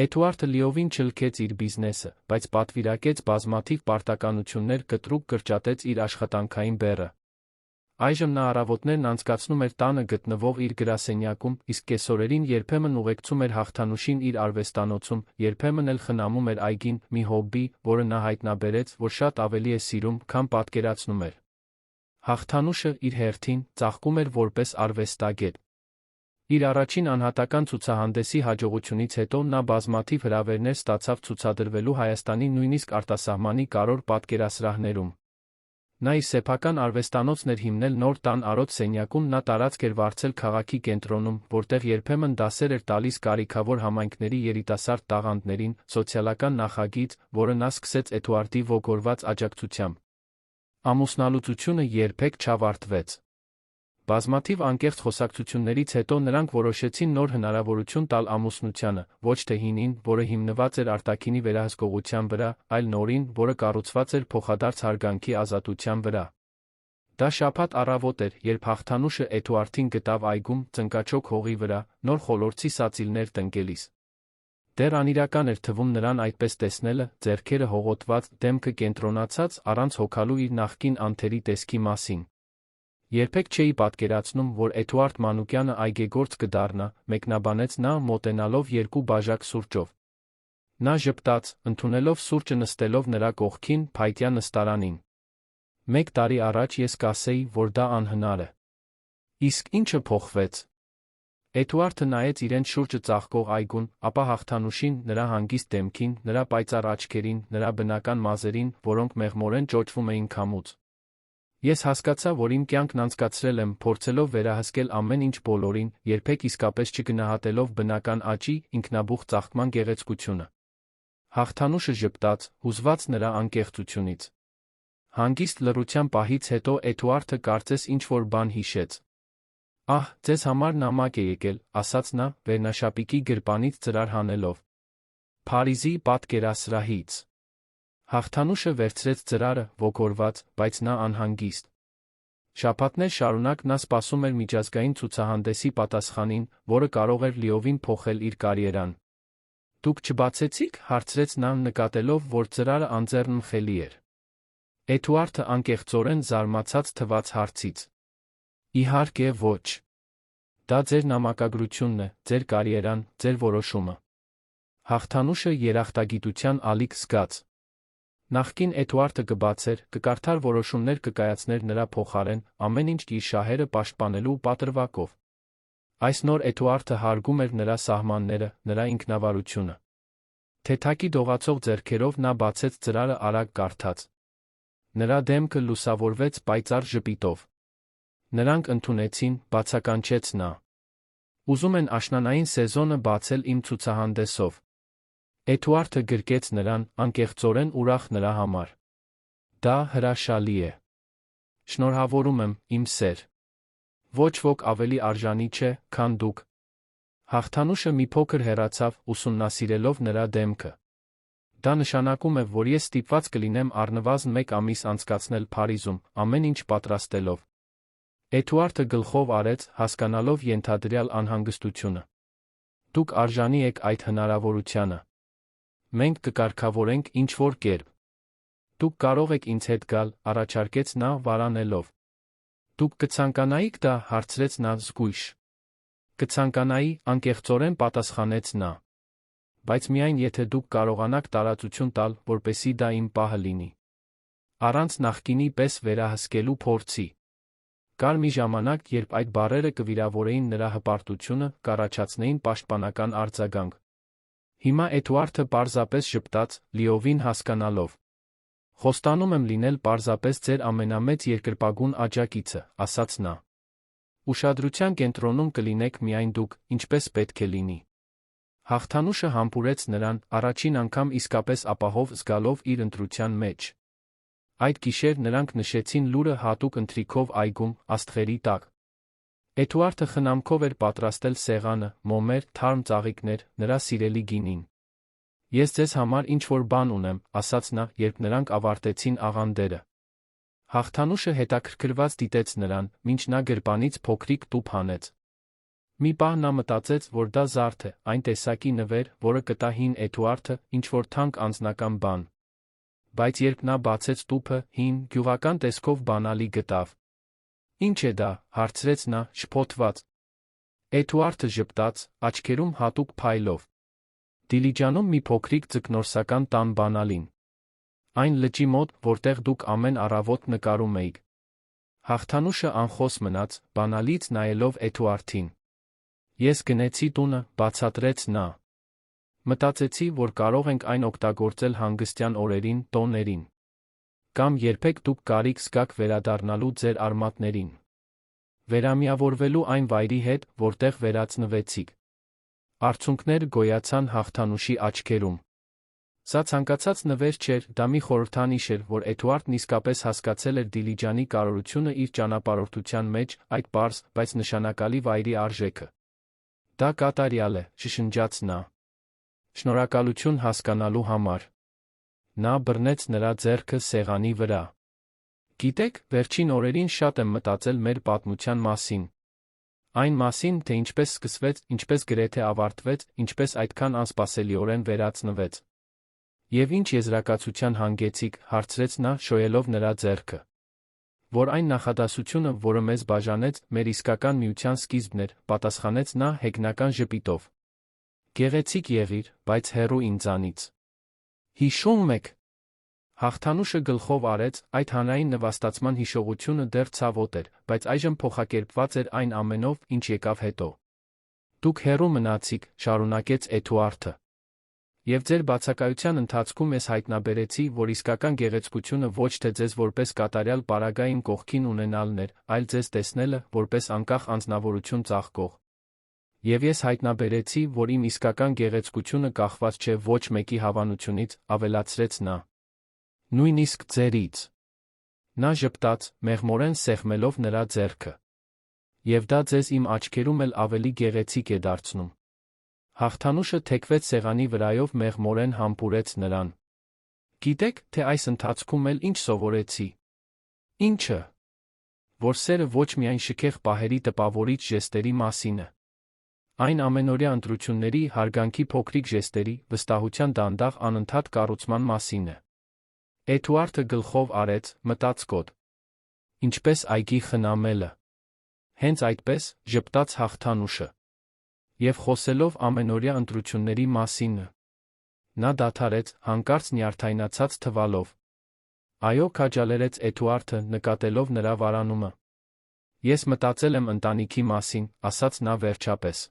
Էդուարդը լիովին չլքեց իր բիզնեսը, բայց պատվիրակեց բազմաթիվ պարտականություններ, կտրուկ կրճատեց իր աշխատանքային բեռը։ Այժմ նա առավոտներն անցկացնում էր տանը գտնվող իր գրասենյակում, իսկ կեսօրերին երբեմն ուղեկցում էր Հաղթանուշին իր արվեստանոցում, երբեմն էլ խնամում էր այգին, մի հոբբի, որը նա հայտնաբերեց, որ շատ ավելի է սիրում, քան պատկերացնում էր։ Հաղթանուշը, իր հերթին, ծաղկում էր որպես արվեստագետ։ Իր առաջին անհատական ցուցահանդեսի հաջողությունից հետո նա բազմաթիվ հրավերներ ստացավ ցուցադրվելու Հայաստանի նույնիսկ արտասահմանի կարևոր պատկերասրահներում։ Նա իր սեփական արվեստանոցն էր հիմնել նոր տան արոտ սենյակում, նա տարածք էր վարձել քաղաքի կենտրոնում, որտեղ երբեմն դասեր էր տալիս կարիքավոր համայնքների երիտասարդ տաղանդներին, սոցիալական նախագիծ, որը նա սկսեց Էդուարդի ոգորված աջակցությամբ։ Ամուսնալուծությունը երբեք չավարտվեց։ Բազմաթիվ անկեղծ խոսակցություններից հետո նրանք որոշեցին նոր հնարավորություն տալ ամուսնությանը, ոչ թե հինին, որը հիմնված էր արտաքինի վերահսկողության վրա, այլ նորին, որը կառուցված էր փոխադարձ հարգանքի ազատության վրա։ Դա շաբաթ առավոտ էր, երբ Հաղթանուշը Էդուարդին գտավ այգում, ծնկաչոք հողի վրա, նոր խոլորձի սացիլներ տնկելիս։ Դեռ անիրական էր թվում նրան այդպես տեսնելը, ձեռքերը հողոտված, դեմքը կենտրոնացած, առանց հոգալու իր նախկին անթերի տեսքի մասին։ Երբեք չէի պատկերացնում, որ Էդուարդ Մանուկյանը այգեգործ կդառնա, մեկնաբանեց նա, մոտենալով երկու բաժակ սուրճով։ Նա ժպտաց, ընդունելով սուրճը նստելով նրա կողքին փայտյա նստարանին։ 1 տարի առաջ ես կասեի, որ դա անհնար է։ Իսկ ինչը փոխվեց։ Էդուարդը նայեց իրեն շուրջը ծաղկող այգուն, ապա Հաղթանուշին, նրա հանգիստ դեմքին, նրա պայծառ աչքերին, նրա բնական մազերին, որոնք մեղմորեն ճոճվում էին քամուց։ Ես հասկացա, որ իմ կյանքն անցկացրել եմ, փորձելով վերահսկել ամեն ինչ բոլորին, երբեք իսկապես չգնահատելով բնական աճի, ինքնաբուխ ծաղկման գեղեցկությունը։ Հաղթանուշը ժպտաց, հուզված նրա անկեղծությունից։ Հանգիստ լռության պահից հետո Էդուարդը կարծես ինչ-որ բան հիշեց։ «Ահ, ձեզ համար նամակ է եկել», ասաց նա, վերնաշապիկի գրպանից ծրար հանելով։ «Փարիզի պատկերասրահից»։ Հաղթանուշը վերցրեց ծրարը, ոգորված, բայց նա անհանգիստ։ Շաբաթներ շարունակ նա սպասում էր միջազգային ցուցահանդեսի պատասխանին, որը կարող էր լիովին փոխել իր կարիերան։ «Դուք չբացեցիք», հարցրեց նա, նկատելով, որ ծրարը անձեռնմխելի էր։ Էդուարդը անկեղծորեն զարմացած թվաց հարցից։ «Իհարկե ոչ։ Դա ձեր նամակագրությունն է, ձեր կարիերան, ձեր որոշումը»։ Հաղթանուշը երախտագիտության ալիք զգաց։ Նախկին Էդուարդը կբացեր, կկարդար որոշումներ կկայացներ նրա փոխարեն, ամեն ինչ իր շահերը պաշտպանելու պատրվակով։ Այս նոր Էդուարդը հարգում էր նրա սահմանները, նրա ինքնավարությունը։ Թեթակի դողացող ձեռքերով նա բացեց ծրարը, արագ կարդաց։ Նրա դեմքը լուսավորվեց պայծառ ժպիտով։ Նրանք ընդունեցին, բացականչեց նա։ Ուզում են աշնանային սեզոնը բացել իմ ցուցահանդեսով։ Էդուարդը գրկեց նրան, անկեղծորեն ուրախ նրա համար։ Դա հրաշալի է։ Շնորհավորում եմ, իմ սեր։ Ոչ ոք ավելի արժանի չէ, քան դուք։ Հաղթանուշը մի փոքր հեռացավ, ուսումնասիրելով նրա դեմքը։ Դա նշանակում է, որ ես ստիպված կլինեմ առնվազն 1 ամիս անցկացնել Փարիզում, ամեն ինչ պատրաստելով։ Էդուարդը գլխով արեց, հասկանալով ենթադրյալ անհանգստությունը։ Դուք արժանի եք այդ հնարավորությանը։ Մենք կկարգավորենք ինչ-որ կերպ։ Դուք կարող եք ինձ հետ գալ, առաջարկեց նա, վարանելով։ Դուք կցանկանայիք դա, հարցրեց նա զգույշ։ Կցանկանայի, անկեղծորեն պատասխանեց նա։ Բայց միայն եթե դուք կարողանաք տարածություն տալ, որպեսզի դա իմ պահը լինի։ Առանց նախկինի պես վերահսկելու փորձի։ Կար մի ժամանակ, երբ այդ բառերը կվիրավորեին նրա հպարտությունը, կառաջացնեին պաշտպանական արձագանք։ Հիմա Էդուարդը պարզապես ժպտաց, լիովին հասկանալով։ Խոստանում եմ լինել պարզապես ձեր ամենամեծ երկրպագուն աջակիցը, ասաց նա։ Ուշադրության կենտրոնում կլինեք միայն դուք, ինչպես պետք է լինի։ Հաղթանուշը համբուրեց նրան, առաջին անգամ իսկապես ապահով զգալով իր ընտրության մեջ։ Այդ գիշեր նրանք նշեցին լուրը հատուկ ընթրիքով այգում, աստղերի տակ։ Էդուարդը խնամքով էր պատրաստել սեղանը, մոմեր, թարմ ծաղիկներ, նրա սիրելի գինին։ Ես ձեզ համար ինչ-որ բան ունեմ, ասաց նա, երբ նրանք ավարտեցին աղանդերը։ Հաղթանուշը հետաքրքրված դիտեց նրան, մինչ նա գրպանից փոքրիկ տուփ հանեց։ Մի պահ նա մտածեց, որ դա զարդ է, այն տեսակի նվեր, որը կտա հին Էդուարդը, ինչ-որ թանկ անձնական բան։ Բայց երբ նա բացեց տուփը, հին, գյուղական տեսքով բանալի գտավ։ Ինչ է դա, հարցրեց նա, շփոթված։ Էդուարդը ժպտաց, աչքերում հատուկ փայլով։ Դիլիջանում մի փոքրիկ ձկնորսական տան բանալին։ Այն լճի մոտ, որտեղ դուք ամեն առավոտ նկարում էիք։ Հաղթանուշը անխոս մնաց, բանալից նայելով Էդուարդին։ Ես գնեցի տունը, բացատրեց նա։ Մտածեցի, որ կարող ենք այն օգտագործել հանգստյան օրերին, տոներին։ Կամ երբեք դուք կարիք զգաք վերադառնալու ձեր արմատներին։ Վերամիավորվելու այն վայրի հետ, որտեղ վերածնվեցիք։ Արցունքներ գոյացան Հաղթանուշի աչքերում։ Սա ցանկացած նվեր չէր, դա մի խորհրդանիշ էր, որ Էդուարդն իսկապես հասկացել էր Դիլիջանի կարողությունը իր ճանապարհորդության մեջ, այդ պարզ, բայց նշանակալի վայրի արժեքը։ Դա կատարյալ է, շշնջաց նա։ Շնորհակալություն հասկանալու համար։ Նա բռնեց նրա ձեռքը սեղանի վրա։ Գիտեք, վերջին օրերին շատ եմ մտածել մեր պատմության մասին։ Այն մասին, թե ինչպես սկսվեց, ինչպես գրեթե ավարտվեց, ինչպես այդքան անսպասելիորեն վերածնվեց։ Եվ ինչ եզրակացության հանգեցիք, հարցրեց նա, շոյելով նրա ձեռքը։ Որ այն նախադասությունը, որը մեզ բաժանեց, մեր իսկական միության սկիզբն էր, պատասխանեց նա հեգնական ժպիտով։ Գեղեցիկ եղիր, բայց հեռու ինձանից։ Հիշում եք։ Հաղթանուշը գլխով արեց, այդ հանրային նվաստացման հիշողությունը դեռ ցավոտ էր, բայց այժմ փոխակերպված էր այն ամենով, ինչ եկավ հետո։ Դուք հեռու մնացիք, շարունակեց Էդուարդը։ Եվ ձեր բացակայության ընթացքում ես հայտնաբերեցի, որ իսկական գեղեցկությունը ոչ թե ձեզ որպես կատարյալ պարագա իմ կողքին ունենալն էր, այլ ձեզ տեսնելը, որպես անկախ անձնավորություն ծաղկող։ Եվ ես հայտնաբերեցի, որ իմ իսկական գեղեցկությունը կախված չէ ոչ մեկի հավանությունից, ավելացրեց նա։ Նույնիսկ ձերից։ Նա ժպտաց, մեղմորեն սեղմելով նրա ձեռքը։ Եվ դա ձեզ իմ աչքերում էլ ավելի գեղեցիկ է դարձնում։ Հաղթանուշը թեքվեց սեղանի վրայով մեղմորեն համբուրեց նրան։ Գիտեք, թե այս ընթացքում էլ ինչ սովորեցի։ Ինչը։ Որ սերը ոչ միայն շքեղ պահերի տպավորիչ ժեստերի մասին է։ Այն ամենօրյա ընտրությունների, հարգանքի փոքրիկ ժեստերի, վստահության դանդաղ անընդհատ կառուցման մասին է։ Էդուարդը գլխով արեց, մտածկոտ։ Ինչպես այգի խնամելը։ Հենց այդպես, ժպտաց Հաղթանուշը։ Եվ խոսելով ամենօրյա ընտրությունների մասին։ Նա դադարեց, հանկարծ նյարդայնացած թվալով։ Այո, քաջալերեց Էդուարդը, նկատելով նրա վարանումը։ Ես մտածել եմ ընտանիքի մասին, ասաց նա վերջապես։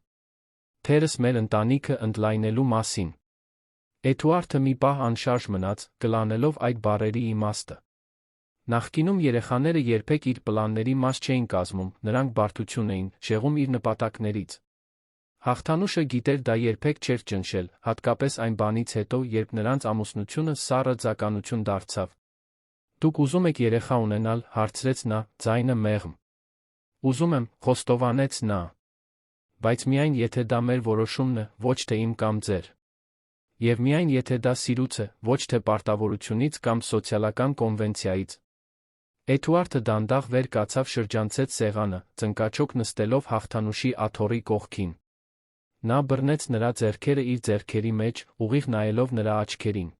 Թերս մեր ընտանիքը ընդլայնելու մասին։ Էդուարդը մի պահ անշարժ մնաց, կլանելով այդ բառերի իմաստը։ Նախկինում երեխաները երբեք իր պլանների մաս չէին կազմում, նրանք բարդություն էին, շեղում իր նպատակներից։ Հաղթանուշը գիտեր դա երբեք չէր ճնշել, հատկապես այն բանից հետո, երբ նրանց ամուսնությունը սառը ձականություն դարձավ։ Դուք ուզում եք երեխա ունենալ, հարցրեց նա, ձայնը մեղմ։ Ուզում եմ, խոստովանեց նա։ Բայց միայն եթե դա մեր որոշումն է, ոչ թե իմ կամ ձեր։ Եվ միայն եթե դա սիրուց է, ոչ թե պարտավորությունից կամ սոցիալական կոնվենցիայից։ Էդուարդը դանդաղ վեր կացավ, շրջանցեց սեղանը, ծնկաչոք նստելով Հաղթանուշի աթոռի կողքին։ Նա բռնեց նրա ձեռքերը իր ձեռքերի մեջ, ուղիղ նայելով նրա աչքերին։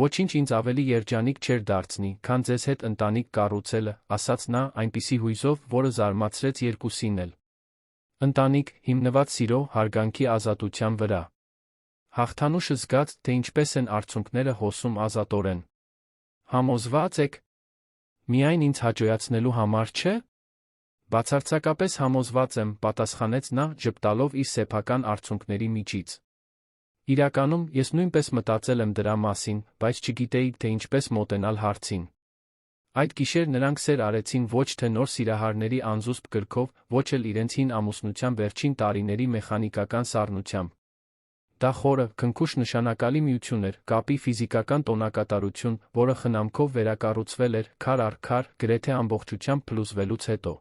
Ոչինչ ինձ ավելի երջանիկ չէր դարձնի, քան ձեզ հետ ընտանիք կառուցելը, ասաց նա այնպիսի հույզով, որը զարմացրեց երկուսին էլ։ Ընտանիք, հիմնված սիրո, հարգանքի, ազատության վրա։ Հաղթանուշը զգաց, թե ինչպես են արցունքները հոսում ազատորեն։ Համոզված եք։ Միայն ինձ հաճոյացնելու համար չէ։ Բացարձակապես համոզված եմ, պատասխանեց նա, ժպտալով իր սեփական արցունքների միջից։ Իրականում, ես նույնպես մտածել եմ դրա մասին, բայց չգիտեի, թե ինչպես մոտենալ հարցին։ Այդ գիշեր նրանք սեր արեցին ոչ թե նոր սիրահարների անզուսպ կրքով, ոչ էլ իրենց հին ամուսնության վերջին տարիների մեխանիկական սառնությամբ։ Դա խորը, քնքուշ նշանակալի միություն էր, կապի ֆիզիկական տոնակատարություն, որը խնամքով վերակառուցվել էր, քար առ քար, գրեթե ամբողջությամբ փլուզվելուց հետո։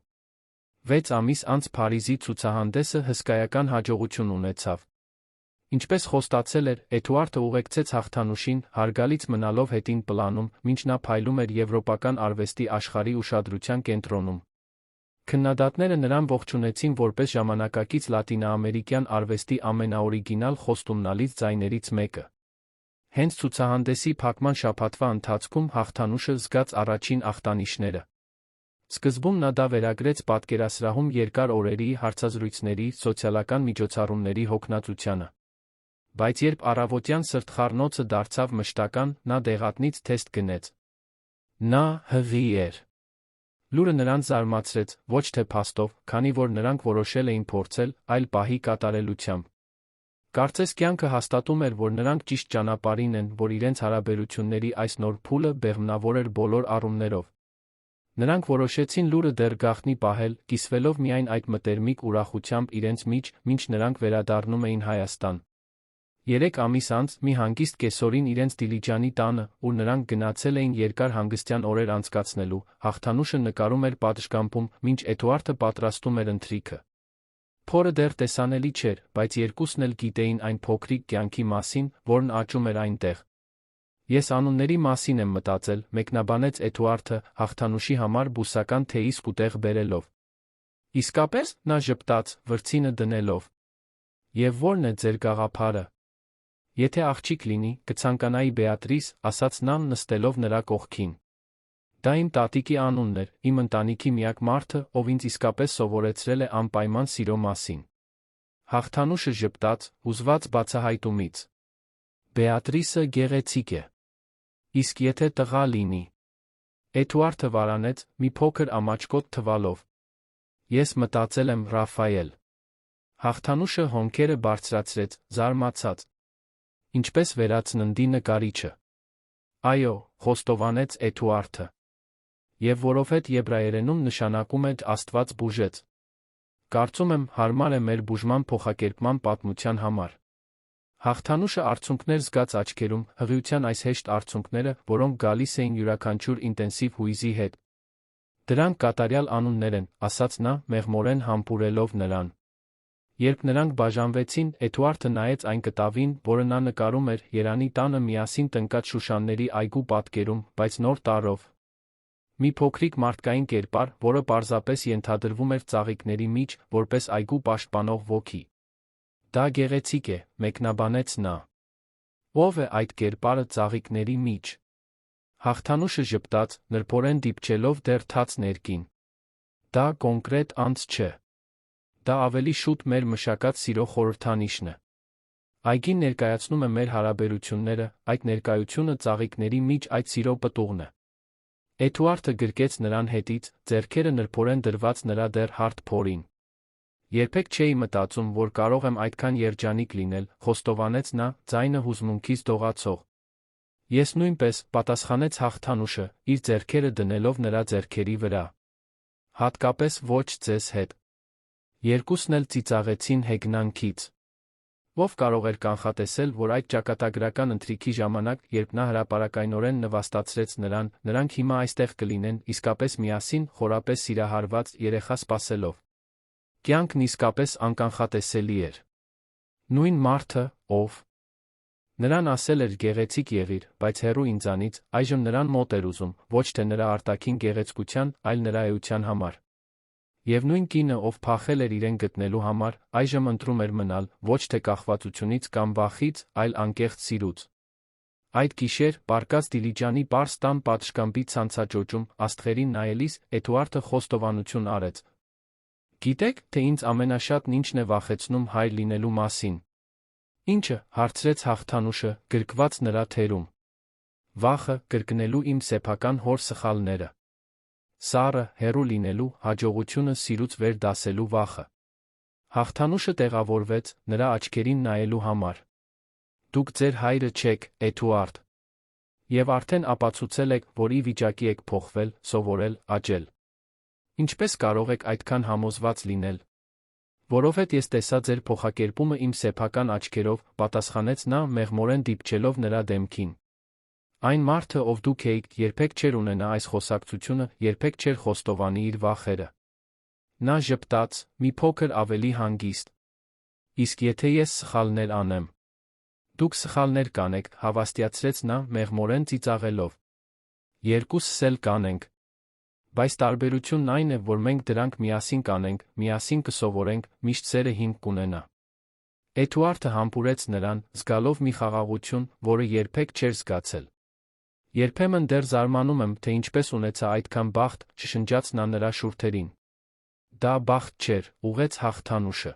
6 ամիս անց Փարիզի ցուցահանդեսը հսկայական հաջողություն ունեցավ։ Ինչպես խոստացել էր, Էդուարդը ուղեկցեց Հաղթանուշին, հարգալից մնալով հետին պլանում, մինչ նա փայլում էր եվրոպական արվեստի աշխարհի ուշադրության կենտրոնում։ Քննադատները նրան ողջունեցին որպես ժամանակակից լատինաամերիկյան արվեստի ամենաօրիգինալ խոստումնալից ձայներից մեկը։ Հենց ցուցահանդեսի փակման շաբաթվա ընթացքում Հաղթանուշը զգաց առաջին ախտանիշները։ Սկզբում նա դա վերագրեց պատկերասրահում երկար օրերի, հարցազրույցների, սոցիալական միջոցառումների հոգնածությանը։ Բայց երբ առավոտյան սրտխառնոցը դարձավ մշտական, նա դեղատնից թեստ գնեց։ Նա հղի էր։ Լուրը նրանց զարմացրեց, ոչ թե փաստով, քանի որ նրանք որոշել էին փորձել, այլ պահի կատարելությամբ։ Կարծես կյանքը հաստատում էր, որ նրանք ճիշտ ճանապարհին են, որ իրենց հարաբերությունների այս նոր փուլը բեղմնավոր էր բոլոր առումներով։ Նրանք որոշեցին լուրը դեռ գաղտնի պահել, կիսվելով միայն այդ մտերմիկ ուրախությամբ իրենց միջ, մինչ նրանք վերադառնում էին Հայաստան։ 3 ամիս անց, մի հանգիստ կեսօրին իրենց Դիլիջանի տանը, ուր նրանք գնացել էին երկար հանգստյան օրեր անցկացնելու, Հաղթանուշը նկարում էր պատշգամբում, մինչ Էդուարդը պատրաստում էր ընթրիքը։ Փորը դեռ տեսանելի չէր, բայց երկուսն էլ գիտեին այն փոքրիկ կյանքի մասին, որն աճում էր այնտեղ։ Ես անունների մասին եմ մտածել, մեկնաբանեց Էդուարդը, Հաղթանուշի համար բուսական թեյի սկուտեղ բերելով։ Իսկապես, նա ժպտաց, վրձինը դնելով։ Եվ ո՞րն է ձեր գաղափարը։ Եթե աղջիկ լինի, կցանկանայի Բեատրիս, ասաց նա նստելով նրա կողքին։ Դա իմ տատիկի անունն էր, իմ ընտանիքի միակ մարդը, ով ինձ իսկապես սովորեցրել է անպայման սիրո մասին։ Հաղթանուշը ժպտաց, հուզված բացահայտումից. Բեատրիսը գեղեցիկ է։ Իսկ եթե տղա լինի։ Էդուարդը վարանեց, մի փոքր ամաչկոտ թվալով. Ես մտածել եմ Ռաֆայել։ Հաղթանուշը հոնքերը բարձրացրեց, զարմացած. Ինչպես վերացննդի նկարիչը։ Այո, խոստովանեց Էդուարդը։ Եվ որովհետ եբրայերենում նշանակում է Աստված բուժեց։ Կարծում եմ հարմար է մեր բուժման փոխակերպման պատմության համար։ Հաղթանուշը արցունքներ զգաց աչքերում, հղիության այս հեշտ արցունքները, որոնք գալիս էին յուրաքանչյուր ինտենսիվ հույզի հետ։ Դրանք կատարյալ անուններ են, ասաց նա, մեղմորեն համբուրելով նրան։ Երբ նրանք բաժանվեցին, Էդուարդը նայեց այն կտավին, որը նա նկարում էր Երանի տանը միասին տնկած Շուշանների այգու պատկերում, բայց նոր տարրով։ Մի փոքրիկ մարդկային կերպար, որը պարզապես ենթադրվում էր ծաղիկների միջ, որպես այգու պաշտպանող ոգի։ Դա գեղեցիկ է, մեկնաբանեց նա։ Ո՞վ է այդ կերպարը ծաղիկների միջ։ Հաղթանուշը ժպտաց, նրբորեն դիպչելով դեռ թաց ներքին։ Դա կոնկրետ անձ չէ։ Դա ավելի շուտ մեր մշակած սիրո խորհրդանիշն է։ Այգին ներկայացնում է մեր հարաբերությունները, այդ ներկայությունը ծաղիկների միջ այդ սիրո պտուղն է։ Էդուարդը գրկեց նրան հետից, ձեռքերը նրբորեն դրված նրա դեռ հարթ փորին։ Երբեք չէի մտածում, որ կարող եմ այդքան երջանիկ լինել, խոստովանեց նա, ձայնը հուզմունքից դողացող։ Ես նույնպես, պատասխանեց Հաղթանուշը, իր ձեռքերը դնելով նրա ձեռքերի վրա։ Հատկապես ոչ ձեզ հետ։ Երկուսն էլ ծիծաղեցին հեգնանքից։ Ով կարող էր կանխատեսել, որ այդ ճակատագրական ընթրիքի ժամանակ, երբ նա հրապարակայնորեն նվաստացրեց նրան, նրանք հիմա այստեղ կլինեն, իսկապես միասին, խորապես սիրահարված երեխա սպասելով։ Կյանքն իսկապես անկանխատեսելի էր։ Նույն մարդը, ով նրան ասել էր գեղեցիկ եղիր, բայց հեռու ինձանից, այժմ նրան մոտ էր ուզում, ոչ թե նրա արտաքին գեղեցկության, այլ նրա էության համար։ Եվ նույն կինը, ով փախել էր իրեն գտնելու համար, այժմ ընտրում էր մնալ, ոչ թե կախվածությունից կամ վախից, այլ անկեղծ սիրուց։ Այդ գիշեր, պառկած Դիլիջանի պարզ տան պատշգամբի ցանցաճոճում, աստղերին նայելիս, Էդուարդը խոստովանություն արեց։ Գիտեք, թե ինձ ամենաշատն ինչն է վախեցնում հայր լինելու մասին։ Ինչը, հարցրեց Հաղթանուշը, գրկված նրա թերում։ Վախը, կրկնելու իմ սեփական հոր սխալները։ Սառը, հեռու լինելու, հաջողությունը սիրուց վեր դասելու վախը։ Հաղթանուշը տեղավորվեց, նրա աչքերին նայելու համար։ Դուք ձեր հայրը չեք, Էդուարդ։ Եվ արդեն ապացուցել եք, որ ի վիճակի եք փոխվել, սովորել, աճել։ Ինչպես կարող եք այդքան համոզված լինել։ Որովհետև ես տեսա ձեր փոխակերպումը իմ սեփական աչքերով, պատասխանեց նա, մեղմորեն դիպչելով նրա դեմքին։ Այն մարդը, ով դուք էիք, երբեք չէր ունենա այս խոսակցությունը, երբեք չէր խոստովանի իր վախերը։ Նա ժպտաց, մի փոքր ավելի հանգիստ։ Իսկ եթե ես սխալներ անեմ։ Դուք սխալներ կանեք, հավաստիացրեց նա, մեղմորեն ծիծաղելով։ Երկուսս էլ կանենք։ Բայց տարբերությունն այն է, որ մենք դրանք միասին կանենք, միասին կսովորենք, միշտ սերը հիմք կունենա։ Էդուարդը համբուրեց նրան, զգալով մի խաղաղություն, որը երբեք չէր զգացել։ Երբեմն դեռ զարմանում եմ, թե ինչպես ունեցա այդքան բախտ, շշնջաց նա նրա շուրթերին։ Դա բախտ չէր, ուղեց Հաղթանուշը։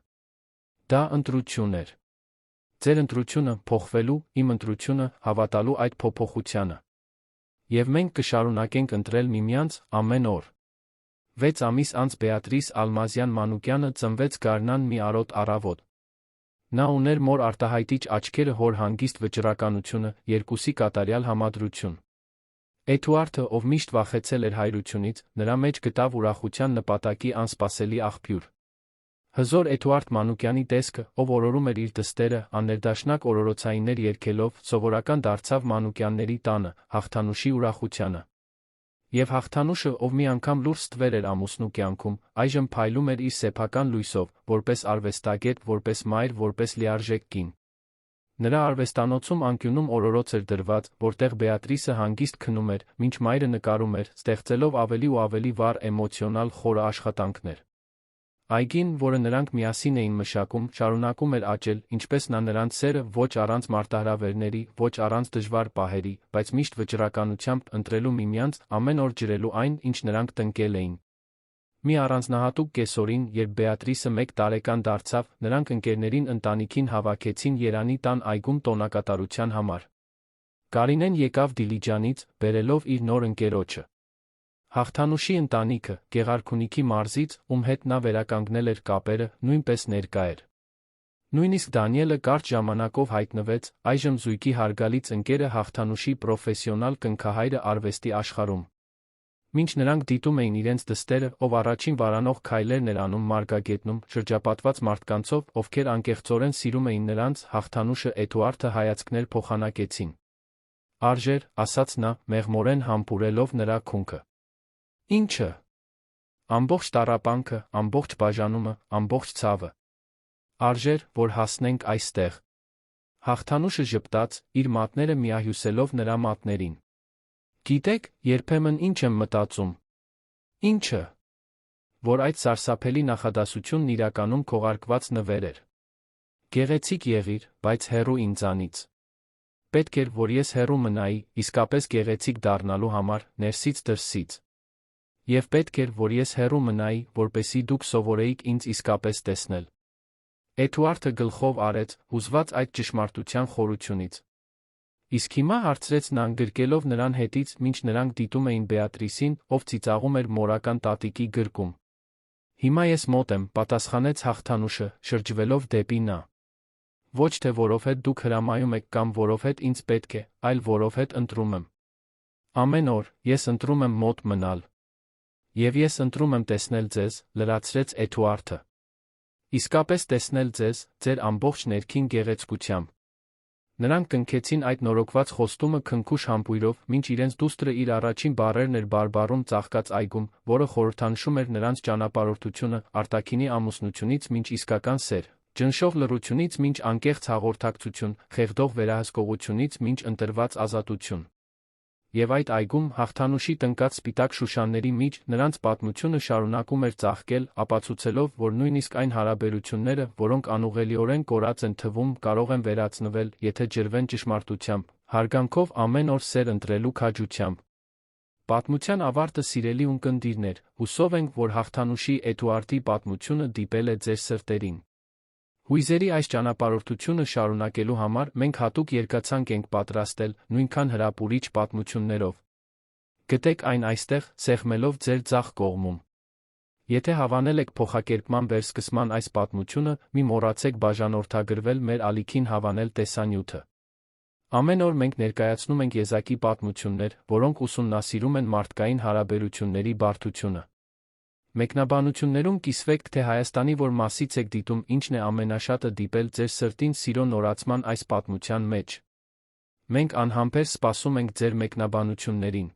Դա ընտրություն էր։ Ձեր ընտրությունը փոխվելու, իմ ընտրությունը հավատալու այդ փոփոխությանը։ Եվ մենք կշարունակենք ընտրել միմյանց ամեն օր։ 6 ամիս անց Բեատրիս Ալմազյան Մանուկյանը ծնվեց գարնան մի արոտ առավոտ։ Նա ուներ մոր արտահայտիչ աչքերը, հոր հանգիստ վճռականությունը, երկուսի կատարյալ համադրություն։ Էդուարդը, ով միշտ վախեցել էր հայրությունից, նրա մեջ գտավ ուրախության նպատակի անսպասելի աղբյուր։ Հզոր Էդուարդ Մանուկյանի տեսքը, ով օրորում էր իր դստերը, աներդաշնակ օրորոցայիններ երգելով, սովորական դարձավ Մանուկյանների տանը, Հաղթանուշի ուրախությանը։ Եվ Հաղթանուշը, ով մի անգամ լուրջ ստվեր էր ամուսնու կյանքում, այժմ փայլում էր իր սեփական լույսով, որպես արվեստագետ, որպես մայր, որպես լիարժեք կին։ Նրա արվեստանոցում անկյունում օրորոց էր դրված, որտեղ Բեատրիսը հանգիստ քնում էր, մինչ մայրը նկարում էր, ստեղծելով ավելի ու ավելի վառ էմոցիոնալ խորը աշխատանքներ։ Այգին, որը նրանք միասին էին մշակում, շարունակում էր աճել, ինչպես նա նրանց սերը, ոչ առանց մարտահրավերների, ոչ առանց դժվար պահերի, բայց միշտ վճռականությամբ ընտրելու միմյանց, ամեն օր ջրելու այն, ինչ նրանք տնկել էին։ Մի առանձնահատուկ կեսօրին, երբ Բեատրիսը 1 տարեկան դարձավ, նրանք ընկերներին ընտանիքին հավաքեցին Երանի տան այգում տոնակատարության համար։ Կարինեն եկավ Դիլիջանից, բերելով իր նոր ընկերոջը։ Հաղթանուշի ընտանիքը, Գեղարքունիքի մարզից, ում հետ նա վերականգնել էր կապերը, նույնպես ներկա էր։ Նույնիսկ Դանիելը կարճ ժամանակով հայտնվեց, այժմ զույգի հարգալից ընկերը Հաղթանուշի պրոֆեսիոնալ կնքահայրը արվեստի աշխարհում։ Մինչ նրանք դիտում էին իրենց դստերը, ով առաջին վարանող քայլերն էր անում մարգագետնում, շրջապատված մարդկանցով, ովքեր անկեղծորեն սիրում էին նրանց, Հաղթանուշը Էդուարդը հայացքներ փոխանակեցին։ Արժեր, ասաց նա, մեղմորեն համբուրելով նրա քունքը։ Ինչը։ Ամբողջ տառապանքը, ամբողջ բաժանումը, ամբողջ ցավը։ Արժեր, որ հասնենք այստեղ։ Հաղթանուշը ժպտաց, իր մատները միահյուսելով նրա մատներին։ Գիտեք, երբեմն ինչ եմ մտածում։ Ինչը։ Որ այդ սարսափելի նախադասությունն իրականում քողարկված նվեր էր։ Գեղեցիկ եղիր, բայց հեռու ինձանից։ Պետք էր, որ ես հեռու մնայի, իսկապես գեղեցիկ դառնալու համար, ներսից դրսից։ Եվ պետք էր, որ ես հեռու մնայի, որպեսզի դուք սովորեիք ինձ իսկապես տեսնել։ Էդուարդը գլխով արեց, հուզված այդ ճշմարտության խորությունից։ Իսկ հիմա հարցրեց նա գրկելով նրան հետից, մինչ նրանք դիտում էին Բեատրիսին, ով ծիծաղում էր մորական տատիկի գրկում։ Հիմա ես մոտ եմ, պատասխանեց Հաղթանուշը, շրջվելով դեպի նա։ Ոչ թե որովհետև դուք հրամայում եք կամ որովհետև ինձ պետք է, այլ որովհետև ընտրում եմ։ Ամեն օր, ես ընտրում եմ մոտ մնալ։ Եվ ես ընտրում եմ տեսնել ձեզ, լրացրեց Էդուարդը։ Իսկապես տեսնել ձեզ, ձեր ամբողջ ներքին գեղեցկությամբ։ Նրանք կնքեցին այդ նորոգված խոստումը քնքուշ համբույրով, մինչ իրենց դուստրը իր առաջին բառերն էր բարբառում ծաղկած այգում, որը խորհրդանշում էր նրանց ճանապարհորդությունը արտաքինի ամուսնությունից մինչ իսկական սեր, ճնշող լռությունից մինչ անկեղծ հաղորդակցություն, խեղդող վերահսկողությունից մինչ ընտրված ազատություն։ Եվ այդ այգում, Հաղթանուշի տնկած սպիտակ շուշանների միջ, նրանց պատմությունը շարունակում էր ծաղկել, ապացուցելով, որ նույնիսկ այն հարաբերությունները, որոնք անուղղելիորեն կորած են թվում, կարող են վերացնվել, եթե ջրվեն ճշմարտությամբ, հարգանքով ամեն օր սեր ընտրելու քաջությամբ։ Պատմության ավարտը, սիրելի ունկնդիրներ, հուսով ենք, որ Հաղթանուշի Էդուարդի պատմությունը դիպել է ձեր սրտերին։ Հույզերի այս ճանապարհորդությունը շարունակելու համար մենք հատուկ երկացանք ենք պատրաստել, նույնքան հրապուրիչ պատմություններով։ Գտեք այն այստեղ, սեղմելով ձեր ձախ կողմում։ Եթե հավանել եք փոխակերպման վերսկսման այս պատմությունը, մի մոռացեք բաժանորդագրվել մեր ալիքին հավանել տեսանյութը։ Ամեն օր մենք ներկայացնում ենք եզակի պատմություններ, որոնք ուսումնասիրում են մարդկային հարաբերությունների բարդությունը։ Մեկնաբանություններում կիսվեք, թե Հայաստանի որ մասից եք դիտում, ինչն է ամենաշատը դիպել ձեր սրտին սիրո նորացման այս պատմության մեջ։ Մենք անհամբեր սպասում ենք ձեր մեկնաբանություններին։